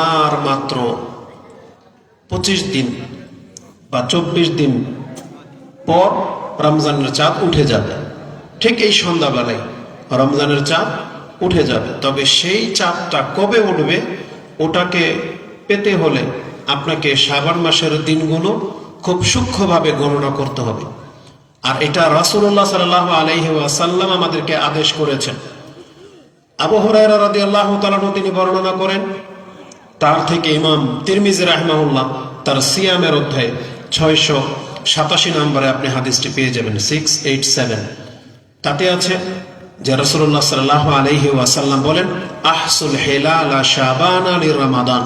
আর মাত্র 25 দিন বা 24 দিন পর রমজানের চাঁদ উঠে যাবে। ঠিক এই সন্ধ্যাবেলায় রমজানের চাঁদ উঠে যাবে। তবে সেই চাঁদটা কবে উঠবে ওটাকে পেতে হলে আপনাকে শাবান মাসের দিনগুলো খুব সূক্ষ্মভাবে গণনা করতে হবে। আর এটা রাসূলুল্লাহ সাল্লাল্লাহু আলাইহি ওয়াসাল্লাম আমাদেরকে আদেশ করেছেন। আবু হুরায়রা রাদিয়াল্লাহু তাআলা তিনি বর্ণনা করেন, তার থেকে ইমাম তিরমিজি রাহিমাহুল্লাহ তার সিয়ামের অধ্যায়ে 687 নম্বরে আপনি হাদিসটি পেয়ে যাবেন, 687। তাতে আছে যে রাসূলুল্লাহ সাল্লাল্লাহু আলাইহি ওয়াসাল্লাম বলেন, আহসুল হিলালা শাবানা লিরমাদান,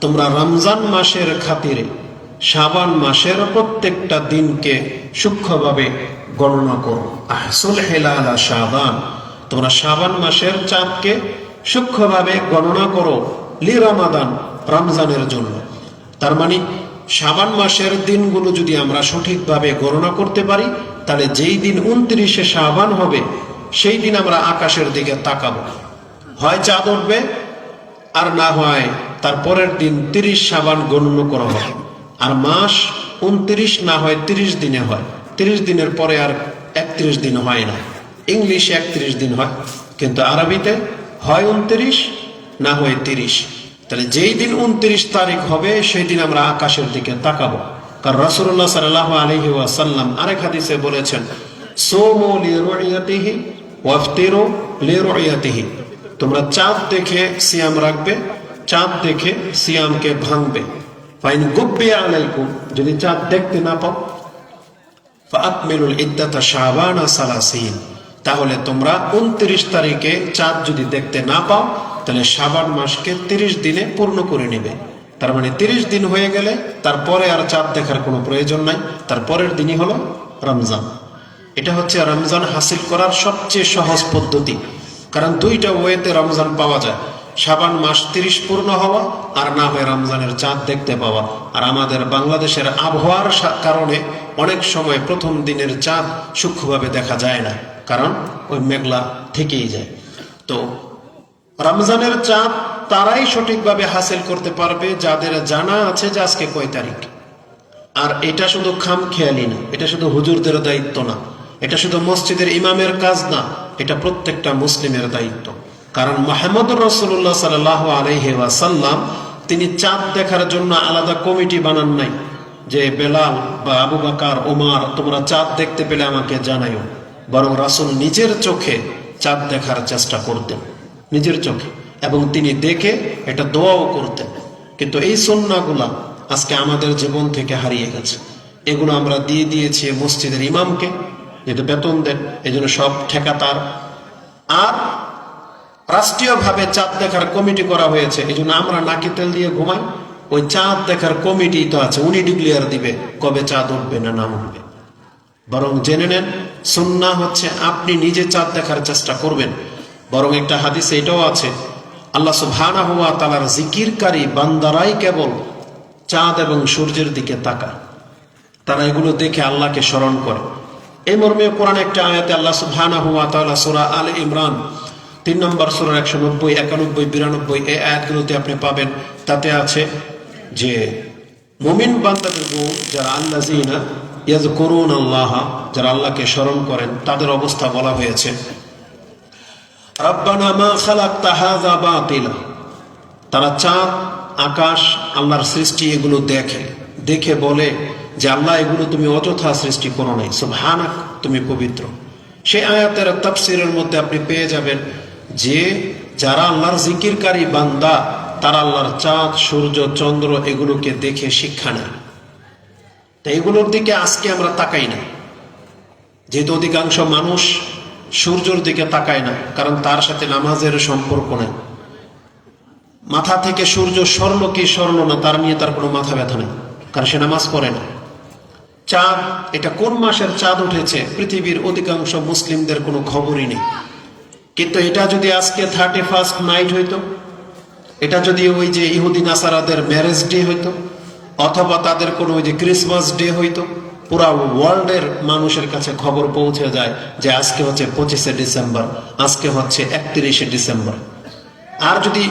তোমরা রমজান মাসের খাতিরে শাবান মাসের প্রত্যেকটা দিনকে সূক্ষ্মভাবে গণনা করো। আহসুল হিলালা শাবান, তোমরা শাবান মাসের চাঁদকে সূক্ষ্মভাবে গণনা করো লিরমাদান, রমজানের জন্য। তার মানে শাবান মাসের দিনগুলো যদি আমরা সঠিকভাবে গণনা করতে পারি, তাহলে যেই দিন 29শে শাবান হবে সেই দিন আমরা আকাশের দিকে তাকাবো, হয় চাঁদ উঠবে আর না হয় তার পরের দিন 30 শাবান গণনা করা হয়। আর মাস 29 না হয় 30 দিনে হয়, 30 দিনের পরে আর 31 দিন হয় না। ইংলিশে 31 দিন হয়, কিন্তু আরবিতে হয় 29 না হয় 30। তাহলে যেই দিন 29 তারিখ হবে সেই দিন আমরা আকাশের দিকে তাকাবো। কারণ রাসূলুল্লাহ সাল্লাল্লাহু আলাইহি ওয়াসাল্লাম আরেক হাদিসে বলেছেন, সুমু লিরুয়াতিহি ওয়াফতিরু লিরুয়াতিহি, তোমরা চাঁদ দেখে সিয়াম রাখবে, চাঁদ দেখে সিয়ামকে ভাঙবে। ফাইন গুব্বি আলাইকুম, যদি চাঁদ দেখতে না পাও, ফাআকমিলুল ইদ্দাতা শাবানা 30, তাহলে তোমরা 29 তারিখে চাঁদ যদি দেখতে না পাও তাহলে শাবান মাসকে 30 দিনে পূর্ণ করে নেবে। তার মানে 30 দিন হয়ে গেলে তারপরে আর চাঁদ দেখার কোনো প্রয়োজন নাই, তারপরের দিনই হলো রমজান। এটা হচ্ছে রমজান হাসিল করার সবচেয়ে সহজ পদ্ধতি। কারণ দুইটা ওয়েতে রমজান পাওয়া যায়, শাবান মাস 30 পূর্ণ হওয়া আর না হয় রমজানের চাঁদ দেখতে পাওয়া। আর আমাদের বাংলাদেশের আবহাওয়ার কারণে অনেক সময় প্রথম দিনের চাঁদ সূক্ষ্মভাবে দেখা যায় না, কারণ ওই মেঘলা থেকেই যায়। তো রমজানের চাঁদ তারাই সঠিকভাবে হাসিল করতে পারবে যাদের জানা আছে যে আজকে কয় তারিখ। আর এটা শুধু খামখেয়ালি না, এটা শুধু হুজুরদের দায়িত্ব না, এটা শুধু মসজিদের ইমামের কাজ না, এটা প্রত্যেকটা মুসলিমের দায়িত্ব। কারণ মুহাম্মদুর রাসূলুল্লাহ সাল্লাল্লাহু আলাইহি ওয়াসাল্লাম তিনি চাঁদ দেখার জন্য আলাদা কমিটি বানান নাই যে বেলাল বা আবু বকর ওমর তোমরা চাঁদ দেখতে পেলে আমাকে জানাইও। বরং রাসূল নিজের চোখে চাঁদ দেখার চেষ্টা করতেন, নিজের চোখে, এবং তিনি দেখে এটা দোয়াও করতেন। কিন্তু এই সুন্নাহগুলা আজকে আমাদের জীবন থেকে হারিয়ে গেছে। এগুলো আমরা দিয়ে দিয়েছি মসজিদের ইমামকে, যেটা বেতন দেন, এই জন্য সব ঠেকাতার। আর রাষ্ট্রীয়ভাবে চাঁদ দেখার কমিটি করা হয়েছে, এই জন্য আমরা নাকি তেল দিয়ে ঘুমাই। ওই চাঁদ দেখার কমিটি তো আছে, উনি ডিক্লেয়ার দিবে কবে চাঁদ উঠবে না না উঠবে। বরং জেনে নেন, সুন্নাহ হচ্ছে আপনি নিজে চাঁদ দেখার চেষ্টা করবেন। বরং একটা হাদিসে এটাও আছে, আল্লাহ সুবহানাহু ওয়া তাআলার জিকিরকারী বান্দারাই কেবল চাঁদ এবং সূর্যের দিকে তাকায়, তারা এগুলো দেখে আল্লাহকে স্মরণ করে। এই মর্মে কোরআন একটা আয়াতে আল্লাহ সুবহানাহু ওয়া তাআলা সূরা আলে ইমরান 3 নম্বর সূরার 190, 91, 92 এই আয়াতগুলোতে আপনি পাবেন। তাতে আছে যে মুমিন বান্দাদের গুণ, যারা আল্লাযিনা ইয়াযকুরুনাল্লাহ, যারা আল্লাহকে স্মরণ করেন, তাদের অবস্থা বলা হয়েছে, রাব্বানা মা খালাকতা হাযা বাতিলা, তারা চাঁদ, আকাশ, আল্লাহর সৃষ্টি এগুলো দেখে বলে যে আল্লাহ এগুলো তুমি অযথা সৃষ্টি করো নাই, সুবহানাক, তুমি পবিত্র। সেই আয়াতের তাফসীরের মধ্যে আপনি পেয়ে যাবেন যে যারা আল্লাহর জিকিরকারী বান্দা তারা আল্লাহর চাঁদ, সূর্য, চন্দ্র এগুলোকে দেখে শিক্ষা নেয়। তো এগুলোর দিকে আজকে আমরা তাকাই না, যেহেতু অধিকাংশ মানুষ সূর্যের দিকে তাকায় না, কারণ তার সাথে নামাজের সম্পর্ক নেই। মাথা থেকে সূর্য স্বর্ণ কি স্বর্ণ না তার নিয়ে তার কোনো মাথা ব্যথা নেই, কারণ সে নামাজ পড়ে না। চাঁদ, এটা কোন মাসের চাঁদ উঠেছে পৃথিবীর অধিকাংশ মুসলিমদের কোনো খবরই নেই। কিন্তু এটা যদি আজকে 31st নাইট হইতো, এটা যদি ওই যে ইহুদি নাসারাদের ম্যারেজ ডে হইতো, অথবা তাদের কোনো ওই যে ক্রিসমাস ডে হইতো, পুরা ওয়ার্ল্ডের মানুষের কাছে খবর পৌঁছে যায় যে আজকে হচ্ছে 25শে ডিসেম্বর, আজকে হচ্ছে 31শে ডিসেম্বর। আর যদি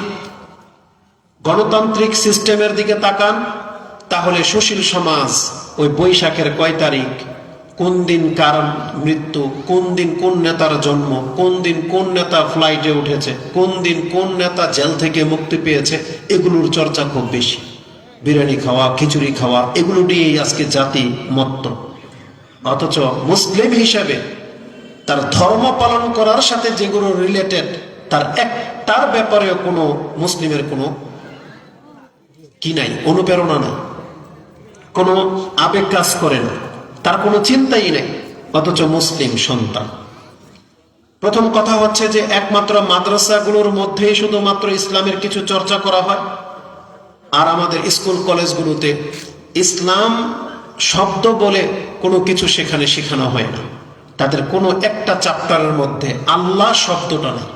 গণতান্ত্রিক সিস্টেমের দিকে তাকান, তাহলে সুশীল সমাজ ওই বৈশাখের কয় তারিখ, কোন দিন কার মৃত্যু, কোন দিন কোন নেতার জন্ম, কোন দিন কোন নেতা ফ্লাইটে উঠেছে, কোন দিন কোন নেতা জেল থেকে মুক্তি পেয়েছে, এগুলোর চর্চা খুব বেশি। বিরিয়ানি খাওয়া, খিচুড়ি খাওয়া, এগুলো নিয়েই আজকে জাতি মত্ত। অথচ মুসলিম হিসাবে তার ধর্ম পালন করার সাথে যেগুলো রিলেটেড, তার একটার ব্যাপারেও কোনো মুসলিমের কোনো কি নাই, অনুপ্রেরণা নাই, কোনো আবেগ কাজ করে না, তার কোনো চিন্তাই নেই, অথচ মুসলিম সন্তান। প্রথম কথা হচ্ছে যে একমাত্র মাদ্রাসাগুলোর মধ্যেই শুধুমাত্র ইসলামের কিছু চর্চা করা হয়, আর আমাদের স্কুল কলেজগুলোতে ইসলাম শব্দ বলে কোনো কিছু সেখানে শেখানো হয় না। তাদের কোনো একটা চ্যাপ্টারের মধ্যে আল্লাহ শব্দটা নেই।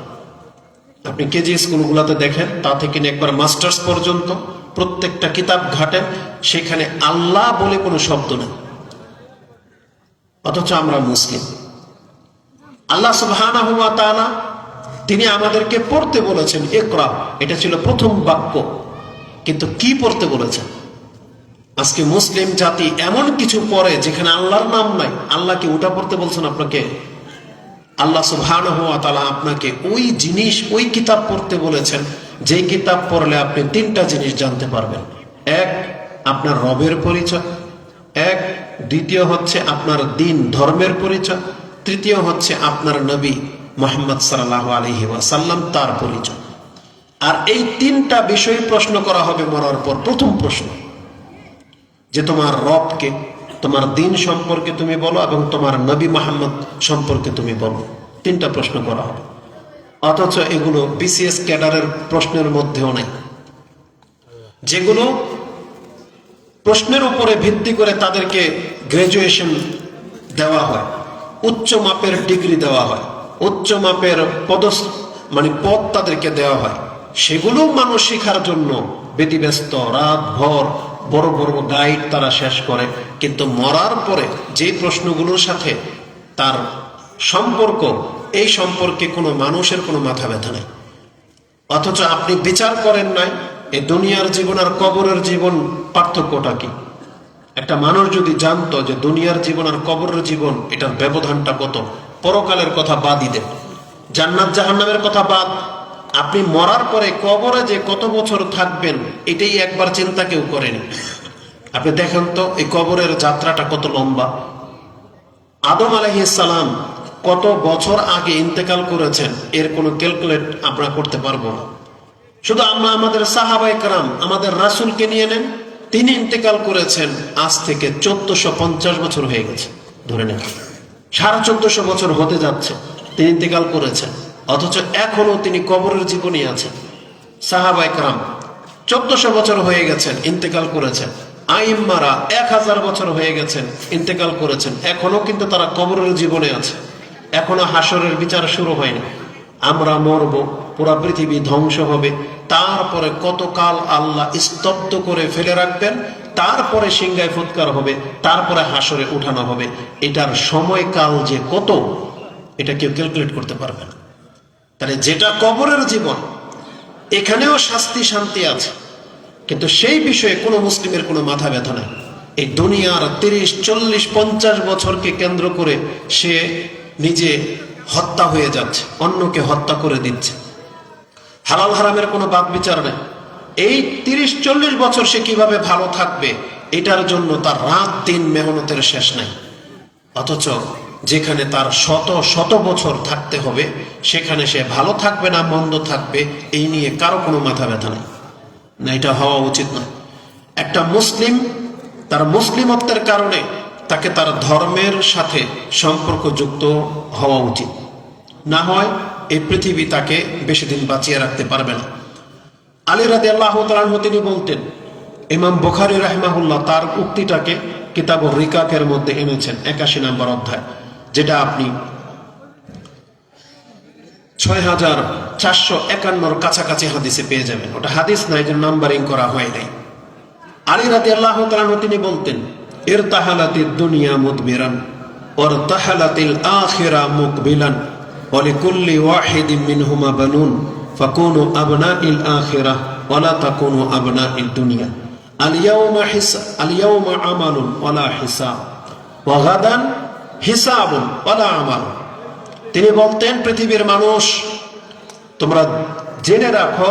আপনি কেজি স্কুলগুলোতে দেখেন, তা থেকে একবার মাস্টার্স পর্যন্ত প্রত্যেকটা কিতাব ঘাটেন, সেখানে আল্লাহ বলে কোনো শব্দ নেই। অথচ আমরা মুসলিম। আল্লাহ সুবহানাহু ওয়া তাআলা তিনি আমাদেরকে পড়তে বলেছেন, ইকরা, এটা ছিল প্রথম বাক্য, কিন্তু কি পড়তে বলেছেন? আজকে মুসলিম জাতি এমন কিছু পড়ে যেখানে আল্লাহর নাম নাই। আল্লাহ কি ওটা পড়তে বলছেন আপনাকে? আল্লাহ সুবহানাহু ওয়া তাআলা আপনাকে ওই জিনিস, ওই কিতাব পড়তে বলেছেন যেই কিতাব পড়লে আপনি তিনটা জিনিস জানতে পারবেন। এক, আপনার রবের পরিচয়। এক, দ্বিতীয় হচ্ছে আপনার দিন ধর্মের পরিচয়। তৃতীয় হচ্ছে আপনার নবী মুহাম্মদ সাল্লাল্লাহু আলাইহি ওয়াসাল্লাম, তার পরিচয়। আর এই তিনটা বিষয় প্রশ্ন করা হবে মরার পর। প্রথম প্রশ্ন যে তোমার রবকে, তোমার দিন সম্পর্কে তুমি বলো, এবং তোমার নবী মুহাম্মদ সম্পর্কে তুমি বলো। তিনটা প্রশ্ন করা হবে। অথচ এগুলো বিসিএস ক্যাডারের প্রশ্নের মধ্যেও নাই। যেগুলো প্রশ্নের উপরে ভিত্তি করে তাদেরকে গ্রাজুয়েশন দেওয়া হয়, উচ্চ মাপের ডিগ্রি দেওয়া হয়, উচ্চ মাপের পদ তাদেরকে দেওয়া হয়, সেগুলো মানুষ শেখার জন্য ব্যতিব্যস্ত, রাত ভর বড় বড় গাইড তারা শেষ করে। কিন্তু মরার পরে যে প্রশ্নগুলোর সাথে তার সম্পর্ক, এই সম্পর্কে কোনো মানুষের কোনো মাথা ব্যথা নেই। অথচ আপনি বিচার করেন নাই এই দুনিয়ার জীবন আর কবরের জীবন পার্থক্যটা কি। একটা মানুষ যদি জানতো যে দুনিয়ার জীবন আর কবরের জীবন, এটার ব্যবধানটা কত, পরকালের কথা বাদই দেন, জান্নাত জাহান্নামের কথা বাদ, আপনি মরার পরে কবরে যে কত বছর থাকবেন এটাই একবার চিন্তা কেউ করেনি। আপনি দেখেন তো এই কবরের যাত্রাটা কত লম্বা। আদম আলাইহিস সালাম কত বছর আগে ইন্তেকাল করেছেন, এর কোনো ক্যালকুলেট আমরা করতে পারবো না। শুধু আমরা আমাদের সাহাবায়ে কেরাম, আমাদের রাসূলকে নিয়ে নেন, তিনি ইন্তেকাল করেছেন আজ থেকে 1450 বছর হয়ে গেছে, ধরে নেন 1450 বছর হতে যাচ্ছে তিনি ইন্তেকাল করেছেন। অথচ এখনো তিনি কবরের জীবনই আছেন। সাহাবায়ে কেরাম 1400 বছর হয়ে গেছেন, ইন্তেকাল করেছেন। আইম্মারা 1000 বছর হয়ে গেছেন, ইন্তেকাল করেছেন, এখনো কিন্তু তারা কবরের জীবনে আছে। এখনো হাসরের বিচার শুরু হয়নি। আমরা মরব, পুরা পৃথিবী ধ্বংস হবে, তারপরে কতকাল আল্লাহ স্তব্ধ করে ফেলে রাখবেন, তারপরে সিংহায় ফুৎকার হবে, তারপরে হাসরে উঠানো হবে। এটার সময়কাল যে কত, এটা কেউ ক্যালকুলেট করতে পারবে না। তাহলে যেটা কবরের জীবন, এখানেও শাস্তি শান্তি আছে, কিন্তু সেই বিষয়ে কোনো মুসলিমের কোনো মাথা ব্যথা নাই। এই দুনিয়ার 30, 40, 50 বছরকে কেন্দ্র করে সে নিজে হত্যা হয়ে যাচ্ছে, অন্যকে হত্যা করে দিচ্ছে। হালাল হারামের কোনো বাদ বিচার নেই। এই 30-40 বছর সে কিভাবে ভালো থাকবে, এটার জন্য তার রাত দিন মেহনতের শেষ নাই। অথচ যেখানে তার শত শত বছর থাকতে হবে, সেখানে সে ভালো থাকবে না মন্দ থাকবে, এই নিয়ে কারো কোনো মাথা ব্যথা নেই। না, এটা হওয়া উচিত নয়। একটা মুসলিম তার মুসলিমত্বের কারণে তাকে তার ধর্মের সাথে সম্পর্কযুক্ত হওয়া উচিত, না হয় এই পৃথিবী তাকে বেশি দিন বাঁচিয়ে রাখতে পারবে না। আলী রাদিয়াল্লাহু তাআলা আনহু তিনি বলতেন, ইমাম বুখারী রাহিমাহুল্লাহ তার উক্তিটাকে কিতাবুর রিকাকের মধ্যে এনেছেন 81 নম্বর অধ্যায়, যেটা আপনি 6451 কাছাকাছি হাদিসে পেয়ে যাবেন। ওটা হাদিস নাই, যে নাম্বারিং করা হয় নাই। আলী রাদিয়াল্লাহু তাআলা আনহু তিনি বলতেন, ইরতাহালাতিদ দুনিয়া মুদবিরান ওয়ারতাহালাতিল আখিরা মুকবিলান ওয়া লিকুল্লি ওয়াহিদিন মিনহুমা বানুন ফাকুনু আবনাইল আখিরাহ ওয়ালা তাকুনু আবনাইদ দুনিয়া। আল ইয়াউমা আমালুন ওয়ালা হিসাব ওয়া গাদান হিসাবুন ওয়ালা আমাল। তিনি বলতেন, পৃথিবীর মানুষ, তোমরা জেনে রাখো,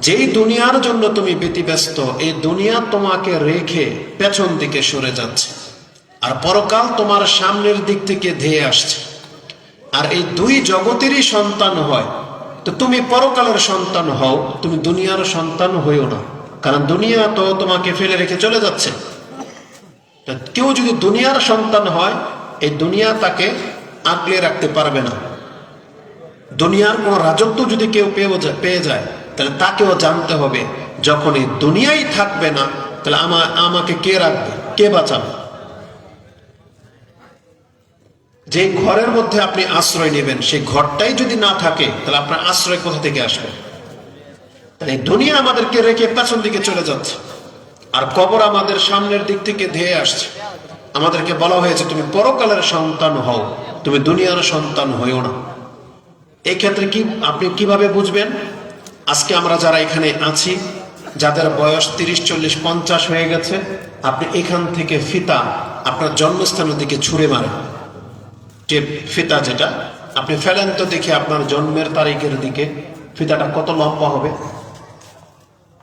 যেই দুনিয়ার জন্য তুমি ব্যতিব্যস্ত, এই দুনিয়া তোমাকে রেখে পেছন দিকে সরে যাচ্ছে, আর পরকাল তোমার সামনের দিক থেকে ধেয়ে আসছে। আর এই দুই জগতেরই সন্তান হয়, তো তুমি পরকালের সন্তান হও, তুমি দুনিয়ার সন্তান হইও না, কারণ দুনিয়া তো তোমাকে ফেলে রেখে চলে যাচ্ছে। কেউ যদি দুনিয়ার সন্তান হয়, এই দুনিয়া তাকে আঁকড়ে রাখতে পারবে না। দুনিয়ার কোন রাজত্ব যদি কেউ পেয়ে যায়, তাহলে তাকেও জানতে হবে, যখন এই দুনিয়াই থাকবে না, তাহলে আমাকে কে রাখবে, কে বাঁচাবে? যে ঘরের মধ্যে আপনি আশ্রয় নেবেন, সেই ঘরটাই যদি না থাকে, তাহলে আপনার আশ্রয় কোথা থেকে আসবে? তাহলে দুনিয়া আমাদেরকে রেখে পেছন দিকে চলে যাচ্ছে, আর কবর আমাদের সামনের দিক থেকে ধেয়ে আসছে। আমাদেরকে বলা হয়েছে, তুমি পরকালের সন্তান হও, তুমি দুনিয়ার সন্তান হইও না। এই ক্ষেত্রে কি আপনি কিভাবে বুঝবেন? আজকে আমরা যারা এখানে আছি, যাদের বয়স 30, 40, 50 হয়ে গেছে, আপনি এখান থেকে ফিতা আপনার জন্মস্থানের দিকে ছুঁড়ে মারেন। যে ফিতা যেটা আপনি ফেলেন, তো দেখি আপনার জন্মের তারিখের দিকে ফিতাটা কত লম্বা হবে।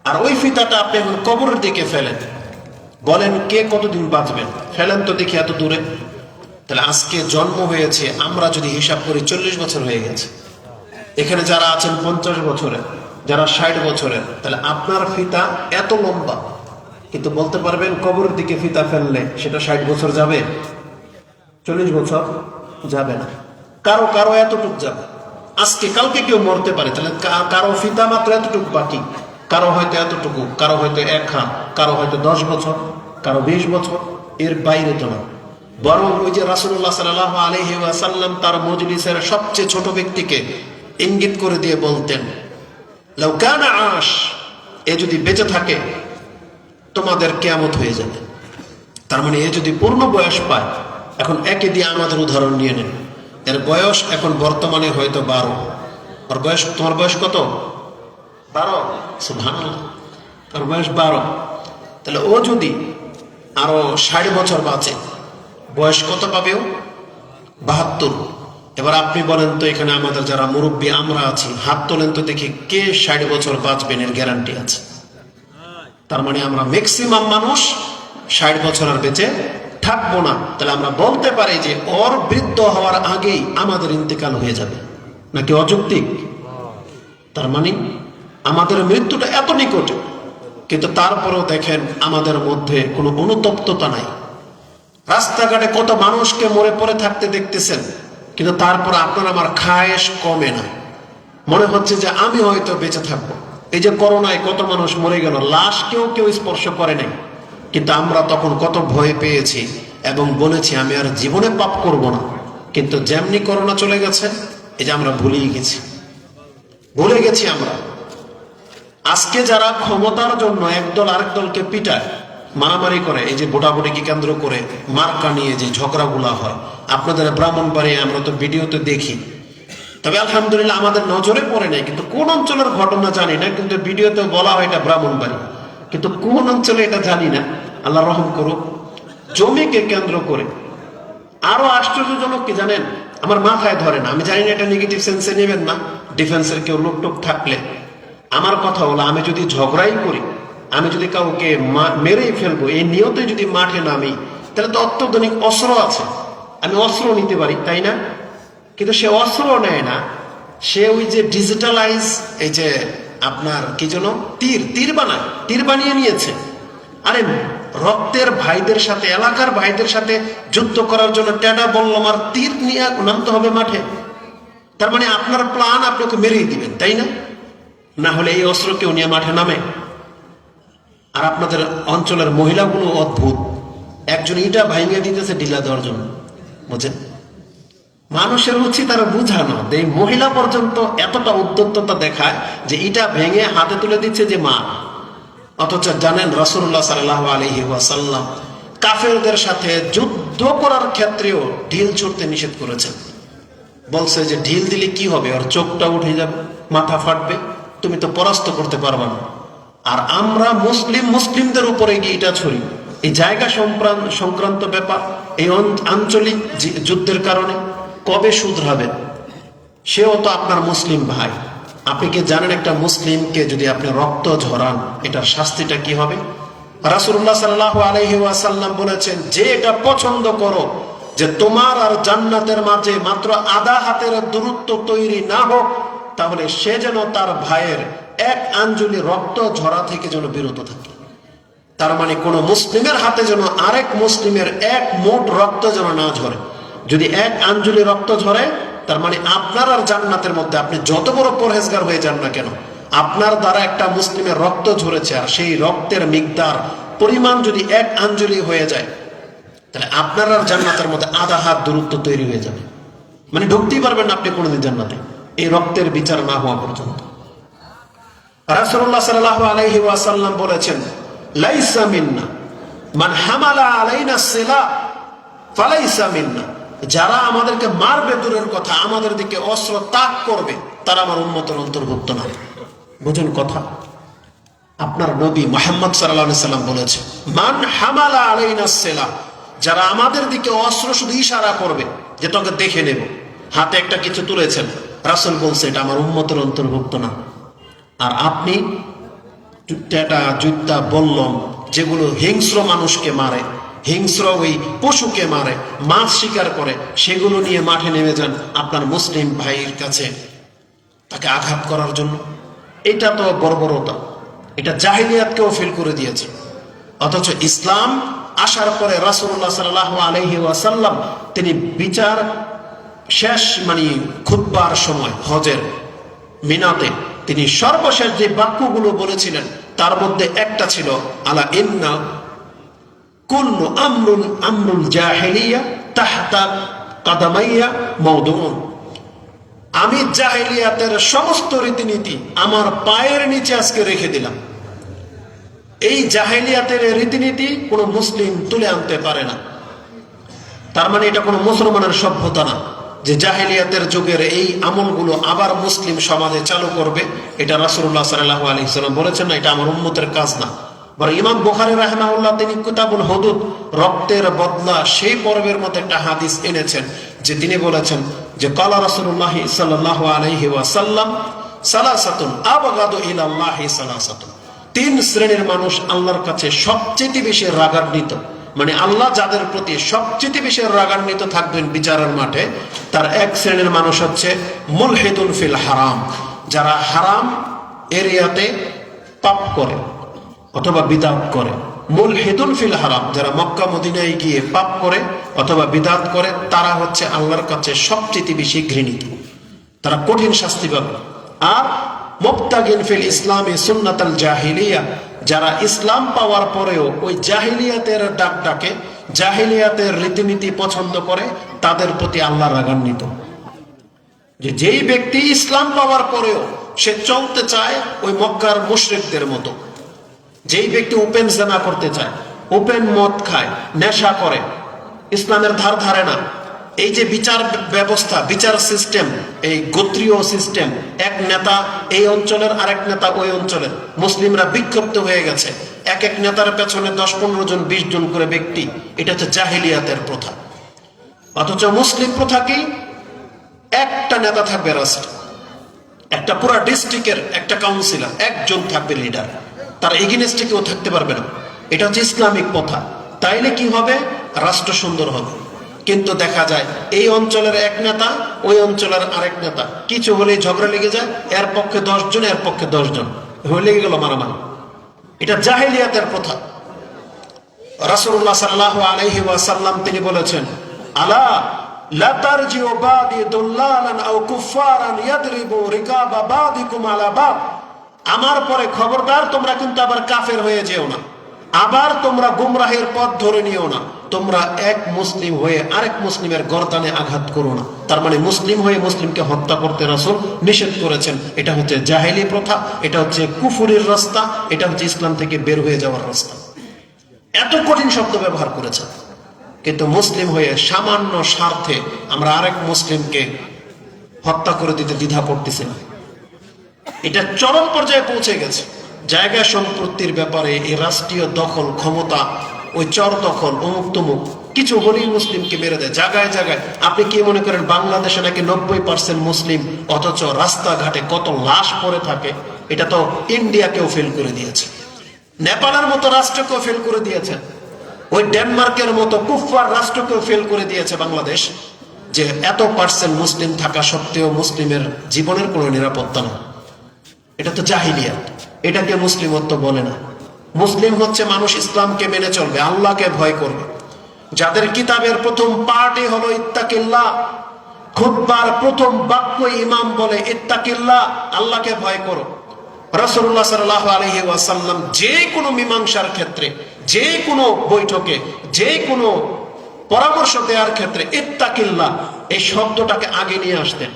আর ওই ফিতাটা আপনি এখন কবরের দিকে ফেলেন, বলেন কে কতদিন বাঁচবেন? ফেলেন তো দেখি এত দূরে। তাহলে আজকে জন্ম হয়েছে, আমরা যদি হিসাব করি 40 বছর হয়ে গেছে। এখানে যারা আছেন 50 বছরের, যারা 60 বছরের, তাহলে আপনার ফিতা এত লম্বা, কিন্তু বলতে পারবেন কবরের দিকে ফিতা ফেললে সেটা 60 বছর যাবে? 40 বছর যাবে না। কারো কারো এতটুক যাবে। আজকে কালকে কেউ মরতে পারে, তাহলে কারো ফিতা মাত্র এতটুকু বাকি, কারো হয়তো এতটুকু, কারো হয়তো 1 হাত, কারো হয়তো 10 বছর, কারো 20 বছর, এর বাইরে তো না। বরং ওই যে রাসূলুল্লাহ সাল্লাল্লাহু আলাইহি ওয়াসাল্লাম তার মজলিসের সবচেয়ে ছোট ব্যক্তিকে ইঙ্গিত করে দিয়ে বলতেন, লাউ কানা আশ, এ যদি বেঁচে থাকে তোমাদের কিয়ামত হয়ে যাবে। তার মানে এ যদি পূর্ণ বয়স পায়, এখন একে দিয়ে আমাদের উদাহরণ নিয়ে নেন, এর বয়স এখন বর্তমানে হয়তো 12। ওর বয়স, তোমার বয়স কত? 12? সুবহানাল্লাহ, ওর বয়স 12। তাহলে ও যদি আরো 60 বছর বাঁচে, বয়স কত পাবে ও? 72। এবার আপনি বলেন তো, এখানে আমাদের যারা মুরব্বী আমরা আছি, হাত তোলেন তো দেখি কে 60 বছর বাঁচবেন এর গ্যারান্টি আছে? তার মানে আমরা ম্যাক্সিমাম মানুষ 60 বছর আর বেঁচে থাকবো না। তাহলে আমরা বলতে পারি যে ওর বৃদ্ধ হওয়ার আগেই আমাদের ইন্তেকাল হয়ে যাবে, নাকি অযৌক্তিক? তার মানে আমাদের মৃত্যুটা এত নিকটে, কিন্তু তারপরেও দেখেন আমাদের মধ্যে কোনো অনুতপ্ততা নাই। রাস্তাঘাটে কত মানুষকে মরে পড়ে থাকতে দেখতেছেন, কিন্তু তারপর আপনার আমার খায়েশ কমে না। মনে হচ্ছে যে আমি হয়তো বেঁচে থাকবো। এই যে করোনায় কত মানুষ মরে গেল, লাশ কেউ স্পর্শ করে নাই, কিন্তু আমরা তখন কত ভয় পেয়েছি এবং বলেছি আমি আর জীবনে পাপ করব না। কিন্তু যেমনি করোনা চলে গেছে, এই যে আমরা ভুলে গেছি আমরা। আজকে যারা ক্ষমতার জন্য একদল আরেক দলকে পিটায়, মারামারি করে, এই যে ভোটাভুটিকে কেন্দ্র করে মার্কা নিয়ে যে ঝগড়াগুলা হয়, আপনাদের ব্রাহ্মণবাড়িয়ায় আমরা তো ভিডিওতে দেখি। তবে আলহামদুলিল্লাহ আমাদের নজরে পড়ে নাই, কিন্তু কোন অঞ্চলের ঘটনা জানি না, কিন্তু ভিডিওতে বলা হয় এটা ব্রাহ্মণবাড়ি, কিন্তু কোন অঞ্চলে এটা জানি না। আল্লাহ রহম করুক। জমিকে কেন্দ্র করে আরো আশ্চর্যজনক কি জানেন, আমার মাথায় ধরে না, আমি জানি না এটা নেগেটিভ সেন্সে নেবেন না, ডিফেন্সের কেউ লোকটোক থাকলে। আমার কথা হলো, আমি যদি ঝগড়াই করি, আমি যদি কাউকে মেরেই ফেলবো এই নিয়তে যদি মাঠে নামি, তাহলে তো অত্যাধুনিক অস্ত্র আছে, আমি অস্ত্র নিতে পারি, তাই না? কিন্তু সে অস্ত্র নেয় না, সে ওই যে ডিজিটালাইজ, এই যে আপনার কি যেন তীর বানিয়ে নিয়েছে। আরে রক্তের ভাইদের সাথে, এলাকার ভাইদের সাথে যুদ্ধ করার জন্য টেডা বললাম আর তীর নিয়ে নামতে হবে মাঠে। তার মানে আপনার প্ল্যান আপনাকে মেরেই দিবেন, তাই না? না হলে এই অস্ত্র কেউ নিয়ে মাঠে নামে? আর আপনাদের অঞ্চলের মহিলাগুলো অদ্ভুত, একজন ইটা ভাঙিয়ে দিতেছে ঢিলা দেওয়ার জন্য, বুঝেন? মানুষের উচিত তারা বুঝানো, এই মহিলা পর্যন্ত এতটা উদ্যত্ততা দেখায় যে ইটা ভেঙে হাতে তুলে দিচ্ছে যে মা। অথচ জানেন রাসূলুল্লাহ সাল্লাল্লাহু আলাইহি ওয়াসাল্লাম কাফেরদের সাথে যুদ্ধ করার ক্ষেত্রেও ঢিল ছুড়তে নিষেধ করেছেন। বলছে যে ঢিল দিলে কি হবে, ওর চোখটা উঠে যাবে, মাথা ফাটবে, তুমি তো পরাস্ত করতে পারবে না। আর আমরা মুসলিমদের উপরে গিয়ে এটা ছড়ি, এই জায়গা সংক্রান্ত ব্যাপার, এই আঞ্চলিক যুদ্ধের কারণে কবে শুধরাবে? সেও তো আপনার মুসলিম ভাই। আপনি কি জানেন একটা মুসলিমকে যদি আপনি রক্ত ঝরান, এটার শাস্তিটা কি হবে? রাসূলুল্লাহ সাল্লাল্লাহু আলাইহি ওয়াসাল্লাম বলেছেন, যে এটা পছন্দ করো যে তোমার আর জান্নাতের মাঝে মাত্র আধা হাতের দূরত্ব তৈরি না হোক, তাহলে সে যেন তার ভাইয়ের এক আঞ্জলি রক্ত ঝরা থেকে যেন বিরত থাকে। তার মানে কোন মুসলিমের হাতে যেন আরেক মুসলিমের এক মোট রক্ত যেন না ঝরে। যদি এক আঞ্জলি রক্ত ঝরে, তার মানে আপনার আর জান্নাতের মধ্যে, আপনি যত বড় পরহেজগার হয়ে যান না কেন, আপনার দ্বারা একটা মুসলিমের রক্ত ঝরেছে, আর সেই রক্তের মিকদার পরিমাণ যদি এক আঞ্জলি হয়ে যায়, তাহলে আপনার আর জান্নাতের মধ্যে আধা হাত দূরত্ব তৈরি হয়ে যাবে। মানে ঢুকতেই পারবেন না আপনি কোনোদিন জান্নাতে, এই রক্তের বিচার না হওয়া পর্যন্ত। রাসূলুল্লাহ সাল্লাল্লাহু আলাইহি ওয়াসাল্লাম বলেছেন, লাইসা মিন্না মান হামালা আলাইনা সিলা ফালাইসা মিন্না, যারা আমাদেরকে মারবে দূরের কথা, আমাদের দিকে অস্ত্র তাক করবে, তারা আমার উম্মতের অন্তর্ভুক্ত না। বুঝুন কথা, আপনার নবী মুহাম্মদ সাল্লাল্লাহু আলাইহি সাল্লাম বলেছে, মান হামালা আলাইনা সিলা, যারা আমাদের দিকে অস্ত্র শুধু ইশারা করবে যে তোকে দেখে নেব, হাতে একটা কিছু তুলেছেন, রাসূল বলছে এটা আমার উম্মতের অন্তর্ভুক্ত না। আর আপনি জুতা বললাম যেগুলো হিংস্র মানুষকে মারে, হিংস্র ওই পশুকে মারে, মাছ শিকার করে, সেগুলো নিয়ে মাঠে নেমে যান আপনার মুসলিম ভাইয়ের কাছে তাকে আঘাত করার জন্য। এটা তো বর্বরতা, এটা জাহিলিয়াতকেও ফিল করে দিয়েছে। অথচ ইসলাম আসার পরে রাসূলুল্লাহ সাল্লাল্লাহু আলাইহি ওয়াসাল্লাম তিনি বিচার শেষ, মানে খুতবার সময় হজের মিনাতে তিনি সর্বশেষ যে বাক্যগুলো বলেছিলেন, তার মধ্যে একটা ছিল, আলা ইন্না কুল্লু আমরুল জাহিলিয়া তাহতা কাদামাইয়া মাউদুন, আমি জাহিলিয়াতের সমস্ত রীতিনীতি আমার পায়ের নিচে আজকে রেখে দিলাম। এই জাহিলিয়াতের রীতিনীতি কোনো মুসলিম তুলে আনতে পারে না। তার মানে এটা কোনো মুসলমানের সভ্যতা না যে জাহিলিয়াতের যুগের এই আমলগুলো আবার মুসলিম সমাজে চালু করবে। এটা রাসূলুল্লাহ সাল্লাল্লাহু আলাইহি ওয়াসাল্লাম বলেছেন না, এটা আমার উম্মতের কাজ না। বরং ইমাম বুখারী রাহিমাহুল্লাহ তিনি কিতাবুল হুদুদ, রক্তের বদলা, সেই পর্বের মধ্যে একটা হাদিস এনেছেন যে তিনি বলেছেন যে কালা রাসূলুল্লাহ সাল্লাল্লাহু আলাইহি ওয়াসাল্লাম সালাসাতুন আবগাদু ইলাল্লাহি সালাসাতুন, তিন শ্রেণীর মানুষ আল্লাহর কাছে সবচেয়ে বেশি রাগান্বিত, মানে আল্লাহ যাদের প্রতি সবচেয়ে বেশি রাগান্বিত থাকবেন বিচারের মাঠে, তার এক শ্রেণীর মানুষ হচ্ছে মুলহিদুন ফিল হারাম, যারা হারাম এরিয়াতে পাপ করে অথবা বিদআত করে। মুলহিদুন ফিল হারাম, যারা মক্কা মদিনায় গিয়ে পাপ করে অথবা বিদআত করে, তারা হচ্ছে আল্লাহর কাছে সবচেয়ে বেশি ঘৃণিত, তারা কঠিন শাস্তি পাবে। আর মুবতাগিন ফিল ইসলামে সুন্নাতাল জাহিলিয়া, যারা ইসলাম পাওয়ার পরেও ওই জাহিলিয়াতের ডাকে, জাহিলিয়াতের রীতিনীতি পছন্দ করে, তাদের প্রতি আল্লাহ রাগান্বিত। যেই ব্যক্তি ইসলাম পাওয়ার পরেও সে চলতে চায় ওই মক্কার মুশরিকদের মতো, যেই ব্যক্তি ওপেন জানা করতে চায়, ওপেন মদ খায়, নেশা করে, ইসলামের ধার ধারে না, এই যে বিচার ব্যবস্থা, বিচার সিস্টেম, এই গোত্রীয় সিস্টেম, এক নেতা এই অঞ্চলের, আরেক নেতা ওই অঞ্চলের, মুসলিমরা বিক্ষিপ্ত হয়ে গেছে, এক এক নেতার পেছনে 10-15 জন 20 জন করে ব্যক্তি, এটা হচ্ছে জাহিলিয়াতের প্রথা। অথচ মুসলিম প্রথা কি? একটা নেতা থাকবে রাষ্ট্র, একটা পুরো ডিস্ট্রিক্টের একটা কাউন্সিলর, একজন থাকবে লিডার, তার এগেইনস্টে কেউ থাকতে পারবে না। এটা হচ্ছে ইসলামিক প্রথা। তাইলে কি হবে? রাষ্ট্র সুন্দর হবে। কিন্তু দেখা যায় এই অঞ্চলের এক নেতা, ওই অঞ্চলের আরেক নেতা, কিছু হলেই ঝগড়া লেগে যায়, এর পক্ষে 10 জন, এর পক্ষে 10 জন, হয়ে লেগে গেল মারামারি। এটা জাহিলিয়াতের প্রথা। রাসূলুল্লাহ সাল্লাল্লাহু আলাইহি ওয়াসাল্লাম তিনি বলেছেন, আলা লা তারজিউ বাদি দুল্লালান আও কুফারান ইয়াদরিবু রিকাবা বাদিকুম আলা বাদ, আমার পরে খবরদার তোমরা কিন্তু আবার কাফের হয়ে যেও না, আবার তোমরা গুমরাহের পথ ধরে নিও না, তোমরা এক মুসলিম হয়ে আরেক মুসলিমের গর্দানে আঘাত করো না। তার মানে মুসলিম হয়ে মুসলিমকে হত্যা করতে রাসূল নিষেধ করেছেন। এটা হচ্ছে জাহেলি প্রথা, এটা হচ্ছে কুফুরের রাস্তা, এটা হচ্ছে ইসলাম থেকে বের হয়ে যাওয়ার রাস্তা। এত কঠিন শব্দ ব্যবহার করেছেন, কিন্তু মুসলিম হয়ে সামান্য স্বার্থে আমরা আরেক মুসলিমকে হত্যা করে দিতে দ্বিধা করতেছি না। এটা চরম পর্যায়ে পৌঁছে গেছে। জায়গা সম্পত্তির ব্যাপারে এই রাষ্ট্রীয় দখল ক্ষমতা, ওই চর দখল, অমুক তমুক, কিছু হলেই মুসলিমকে মেরে দেয় জায়গায় জায়গায়। আপনি কি মনে করেন বাংলাদেশে নাকি 90% মুসলিম, অথচ রাস্তাঘাটে কত লাশ পড়ে থাকে? এটা তো ইন্ডিয়াকেও ফেল করে দিয়েছে, নেপালের মতো রাষ্ট্রকেও ফেল করে দিয়েছে, ওই ডেনমার্কের মতো কুফফার রাষ্ট্রকেও ফেল করে দিয়েছে বাংলাদেশ, যে এত পার্সেন্ট মুসলিম থাকা সত্ত্বেও মুসলিমের জীবনের কোনো নিরাপত্তা নেই। এটা তো জাহিলিয়াত, এটাকে মুসলিমত্ব বলে না। মুসলিম হচ্ছে মানুষ ইসলামকে মেনে চলবে, আল্লাহকে ভয় করবে, যাদের কিতাবের প্রথম পার্টই হলো ইত্তাকিল্লাহ। খুতবার প্রথম বাক্য ইমাম বলে ইত্তাকিল্লাহ, আল্লাহকে ভয় করো। রাসূলুল্লাহ সাল্লাল্লাহু আলাইহি ওয়াসাল্লাম যে কোনো মীমাংসার ক্ষেত্রে, যে কোনো বৈঠকে, যে কোনো পরামর্শ দেওয়ার ক্ষেত্রে ইত্তাকিল্লাহ এই শব্দটাকে আগে নিয়ে আসতেন।